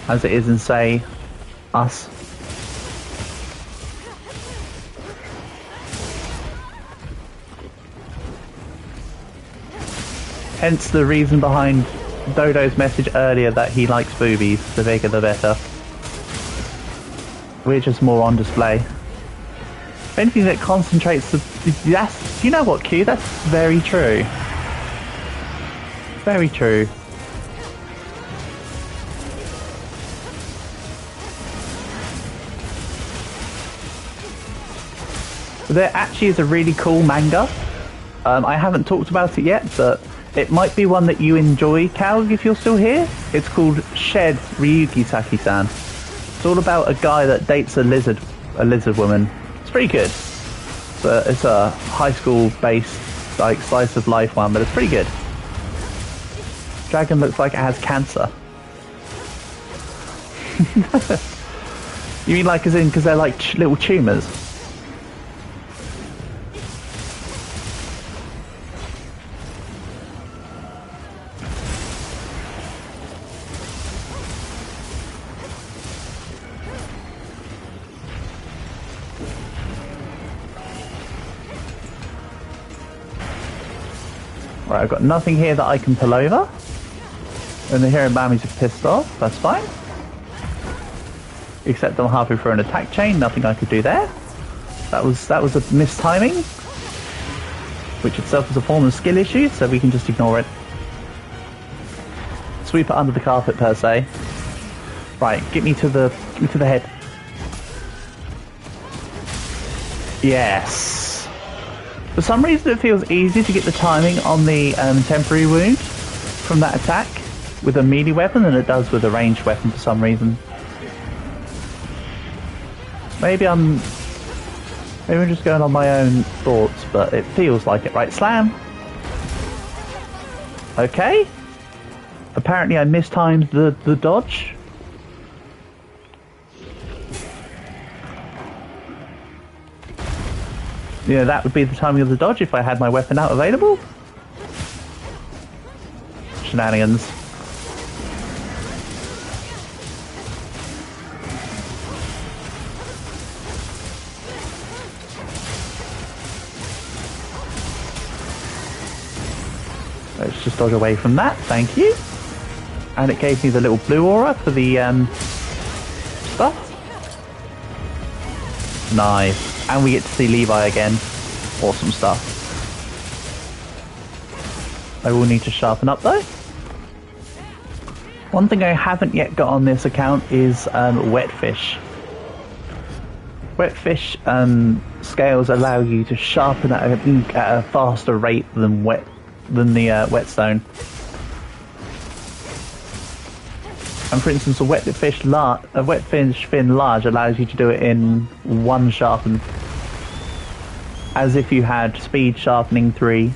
as it is in, say, us. Hence the reason behind Dodo's message earlier that he likes boobies, the bigger the better. We're just more on display. Anything that concentrates you know what, Q? That's very true. Very true. There actually is a really cool manga. I haven't talked about it yet, but it might be one that you enjoy, Cal, if you're still here. It's called Shed Ryuki Saki-san. It's all about a guy that dates a lizard woman. It's pretty good. It's a high school based like slice of life one, but it's pretty good. Dragon looks like it has cancer. You mean like as in because they're like little tumours? Right, I've got nothing here that I can pull over. And the hero mammies are pissed off, that's fine. Except I'm halfway through an attack chain, nothing I could do there. That was a mistiming. Which itself is a form of skill issue, so we can just ignore it. Sweep it under the carpet per se. Right, get me to the head. Yes. For some reason it feels easier to get the timing on the temporary wound from that attack with a melee weapon than it does with a ranged weapon for some reason. Maybe I'm just going on my own thoughts, but it feels like it. Right, slam. Okay. Apparently I mistimed the dodge. Yeah, that would be the timing of the dodge if I had my weapon out available. Shenanigans. Let's just dodge away from that, thank you. And it gave me the little blue aura for the stuff. Nice. And we get to see Levi again. Awesome stuff. I will need to sharpen up though. One thing I haven't yet got on this account is wet fish. Wet fish scales allow you to sharpen at a faster rate than the whetstone. And for instance, a wet fish fin large allows you to do it in one sharpen, as if you had speed sharpening 3.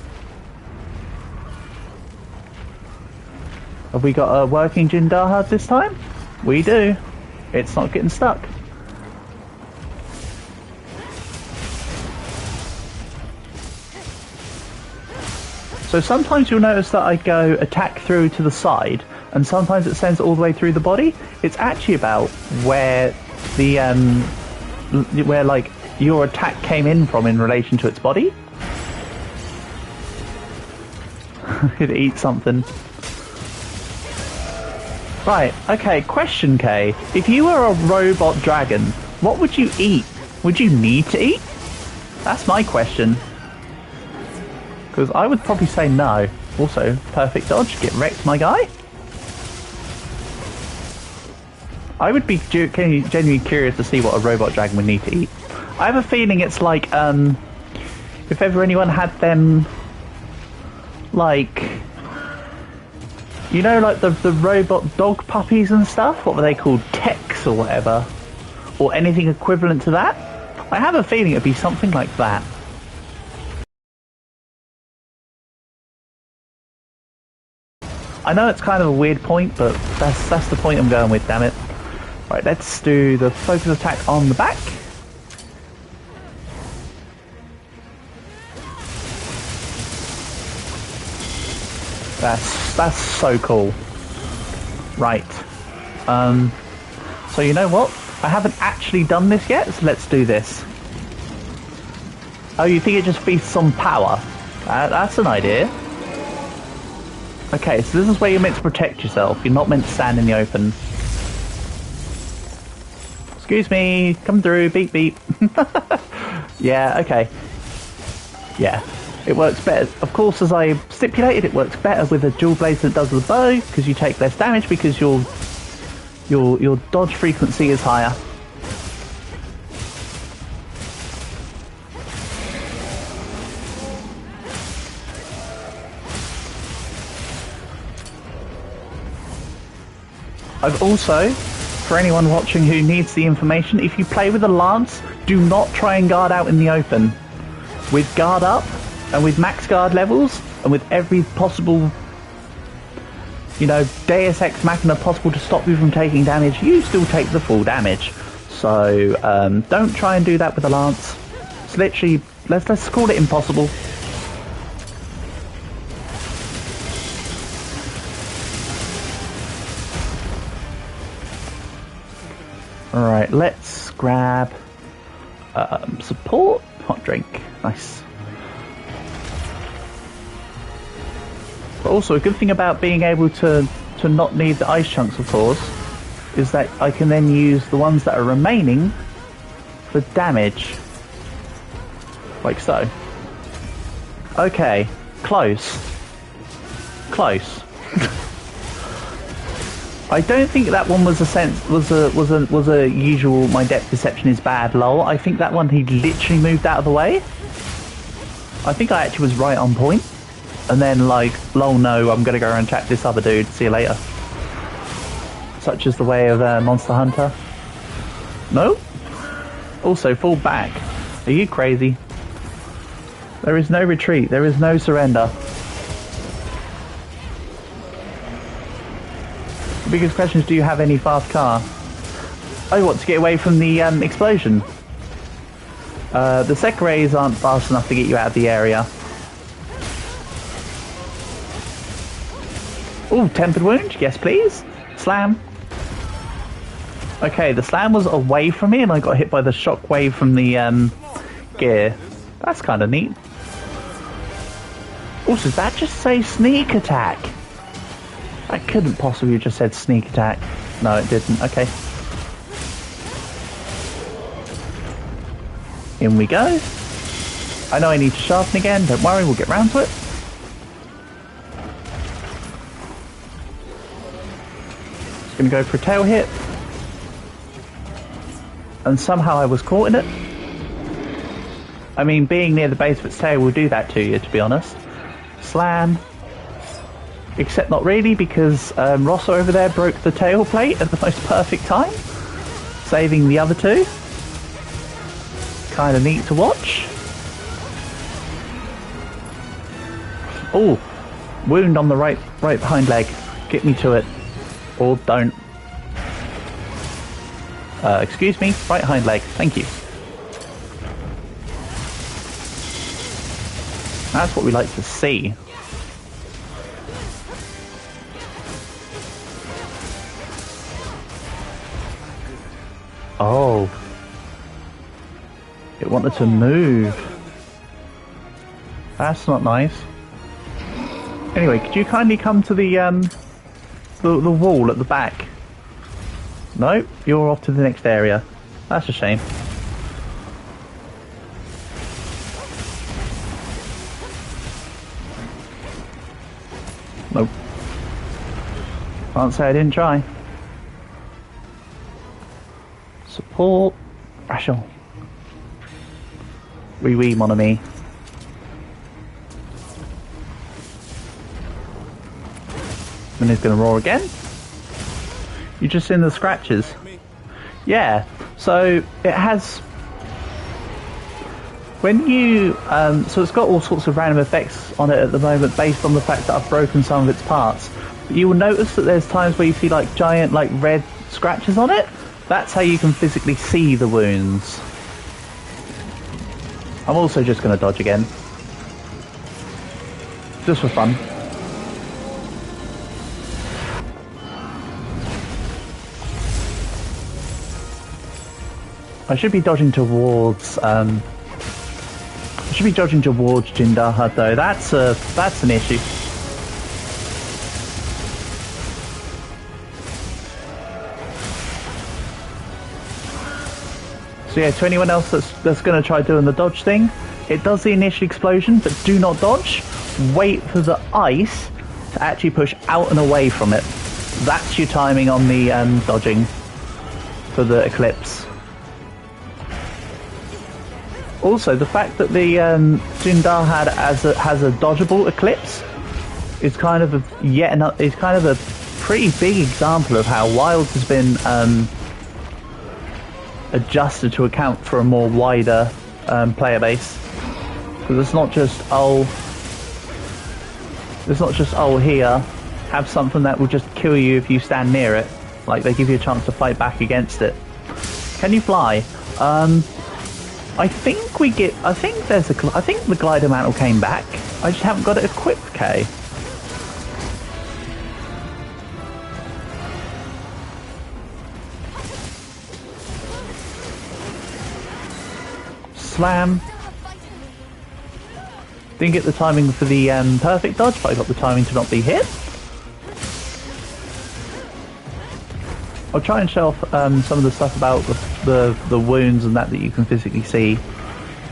Have we got a working Jindaha this time? We do. It's not getting stuck. So sometimes you'll notice that I go attack through to the side, and sometimes it sends it all the way through the body. It's actually about where the where like your attack came in from in relation to its body. It eats something. Right, okay, question K. If you were a robot dragon, what would you eat? Would you need to eat? That's my question. Because I would probably say no. Also, perfect dodge, get wrecked my guy. I would be genuinely curious to see what a robot dragon would need to eat. I have a feeling it's like if ever anyone had them, like, you know, like the robot dog puppies and stuff, what were they called, techs or whatever, or anything equivalent to that, I have a feeling it'd be something like that. I know it's kind of a weird point, but that's the point I'm going with, damn it. Right, let's do the focus attack on the back. That's so cool. Right. So you know what? I haven't actually done this yet, so let's do this. Oh, you think it just feasts on power? That's an idea. Okay, so this is where you're meant to protect yourself. You're not meant to stand in the open. Excuse me, come through, beep beep. Yeah, okay. Yeah, it works better. Of course, as I stipulated, it works better with a dual blade than it does with a bow, because you take less damage because your dodge frequency is higher. I've also, for anyone watching who needs the information, if you play with a lance, do not try and guard out in the open. With guard up, and with max guard levels, and with every possible, you know, Deus Ex Machina possible to stop you from taking damage, you still take the full damage. So, don't try and do that with a lance. It's literally, let's call it impossible. Alright, let's grab support, hot drink, nice. But also a good thing about being able to not need the ice chunks, of course, is that I can then use the ones that are remaining for damage. Like so. Okay, close. Close. I don't think that one was a usual my depth perception is bad lol. I think that one he literally moved out of the way. I think I actually was right on point. And then like, lol no, I'm gonna go and chat this other dude, see you later. Such is the way of Monster Hunter. No? Also fall back. Are you crazy? There is no retreat, there is no surrender. The biggest question is, do you have any fast car? Oh, what, to get away from the explosion? The Sekirays aren't fast enough to get you out of the area. Ooh, tempered wound, yes please. Slam. Okay, the slam was away from me and I got hit by the shockwave from the gear. That's kind of neat. Also, does that just say sneak attack? I couldn't possibly have just said sneak attack. No, it didn't. Okay. In we go. I know I need to sharpen again. Don't worry, we'll get round to it. Just gonna go for a tail hit. And somehow I was caught in it. I mean, being near the base of its tail will do that to you, to be honest. Slam. Except not really, because Rosso over there broke the tail plate at the most perfect time, saving the other two. Kind of neat to watch. Oh, wound on the right hind leg. Get me to it, or don't. Excuse me, right hind leg. Thank you. That's what we like to see. Oh. It wanted to move. That's not nice. Anyway, could you kindly come to the wall at the back? No, you're off to the next area. That's a shame. Nope. Can't say I didn't try. Support. Rachel. Oui, oui, mon ami. And he's going to roar again. You're just in the scratches. Yeah, so it has... When you... so it's got all sorts of random effects on it at the moment based on the fact that I've broken some of its parts. But you will notice that there's times where you see like giant like red scratches on it. That's how you can physically see the wounds. I'm also just going to dodge again. Just for fun. I should be dodging towards Jindahad though. That's an issue. So yeah, to anyone else that's going to try doing the dodge thing, it does the initial explosion, but do not dodge. Wait for the ice to actually push out and away from it. That's your timing on the dodging for the eclipse. Also, the fact that the Jindahad has a dodgeable eclipse is kind of a pretty big example of how Wilds has been adjusted to account for a more wider player base. Because it's not just here, have something that will just kill you if you stand near it. Like they give you a chance to fight back against it. Can you fly? I think the glider mantle came back. I just haven't got it equipped, okay? Slam. Didn't get the timing for the perfect dodge, but I got the timing to not be hit. I'll try and show off some of the stuff about the wounds and that you can physically see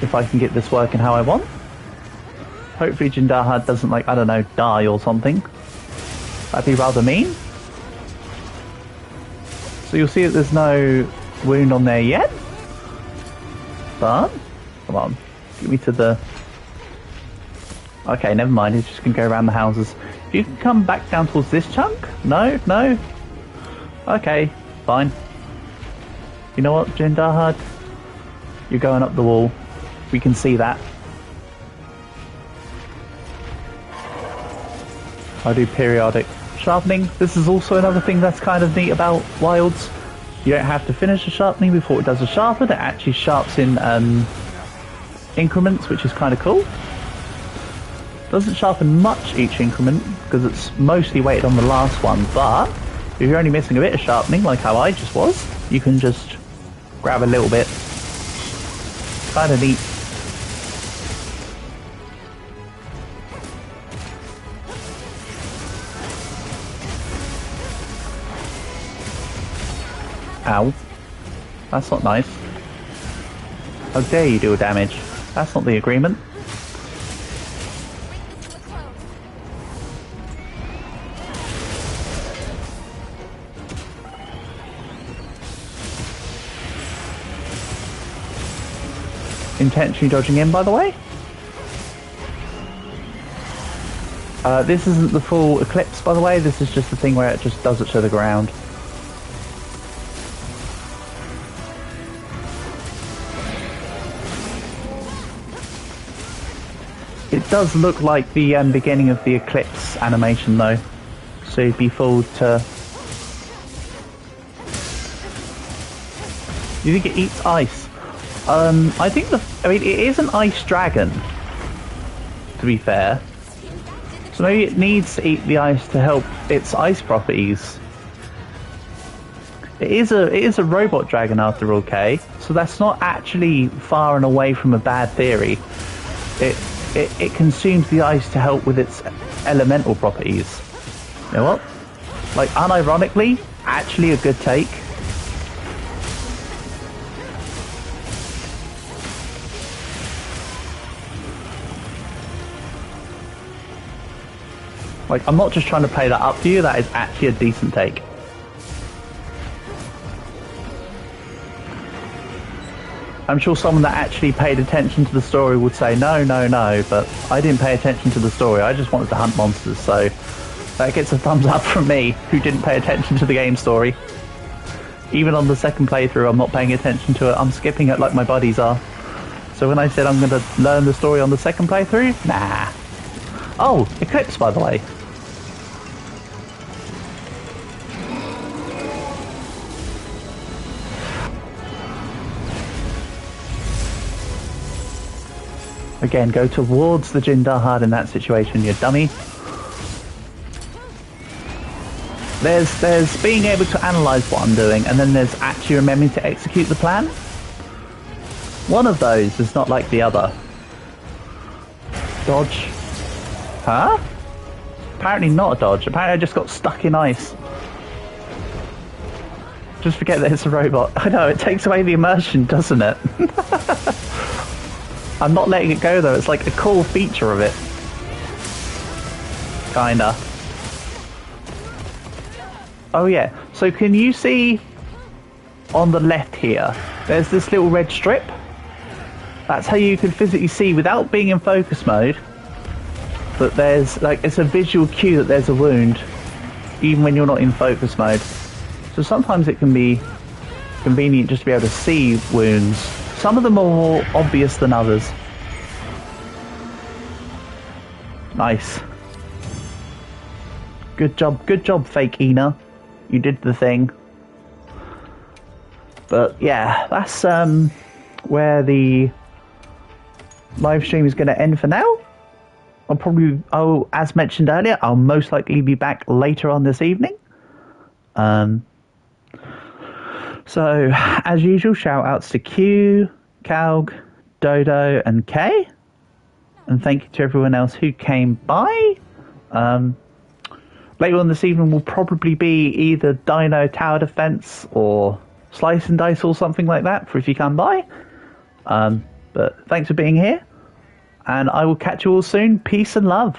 if I can get this working how I want. Hopefully Jindahad doesn't, like, I don't know, die or something. That'd be rather mean. So you'll see that there's no wound on there yet. But, come on, get me to the... Okay, never mind, he's just going to go around the houses. If you can come back down towards this chunk? No? No? Okay, fine. You know what, Jindahad? You're going up the wall. We can see that. I do periodic sharpening. This is also another thing that's kind of neat about Wilds. You don't have to finish the sharpening before it does a sharpen. It actually sharps in increments, which is kind of cool. Doesn't sharpen much each increment because it's mostly weighted on the last one, but if you're only missing a bit of sharpening, like how I just was, you can just grab a little bit. Kind of neat. Ow. That's not nice. How dare you do a damage? That's not the agreement. Intentionally dodging in, by the way. This isn't the full eclipse, by the way. This is just the thing where it just does it to the ground. It does look like the beginning of the eclipse animation, though. So you'd be fooled to... You think it eats ice? I mean, it is an ice dragon, to be fair. So maybe it needs to eat the ice to help its ice properties. It is a robot dragon after all, okay? So that's not actually far and away from a bad theory. It consumes the ice to help with its elemental properties. You know what? Like, unironically, actually a good take. Like, I'm not just trying to play that up to you, that is actually a decent take. I'm sure someone that actually paid attention to the story would say, no, no, no, but I didn't pay attention to the story, I just wanted to hunt monsters, so That gets a thumbs up from me, who didn't pay attention to the game story. Even on the second playthrough, I'm not paying attention to it. I'm skipping it like my buddies are. So when I said I'm going to learn the story on the second playthrough, nah. Oh, Eclipse, by the way. Again, go towards the Jindahad in that situation, you dummy. There's being able to analyse what I'm doing, and then there's actually remembering to execute the plan. One of those is not like the other. Dodge. Huh? Apparently not a dodge. Apparently I just got stuck in ice. Just forget that it's a robot. I know, it takes away the immersion, doesn't it? I'm not letting it go though, it's like a cool feature of it. Kinda. Oh yeah, so can you see on the left here, there's this little red strip? That's how you can physically see without being in focus mode that there's like, it's a visual cue that there's a wound even when you're not in focus mode. So sometimes it can be convenient just to be able to see wounds. Some of them are more obvious than others. Nice. Good job, fake Ina. You did the thing. But yeah, that's where the live stream is going to end for now. As mentioned earlier, I'll most likely be back later on this evening. So, as usual, shout outs to Q, Calg, Dodo, and Kay. And thank you to everyone else who came by. Later on this evening will probably be either Dino Tower Defense or Slice and Dice or something like that for if you come by. But thanks for being here. And I will catch you all soon. Peace and love.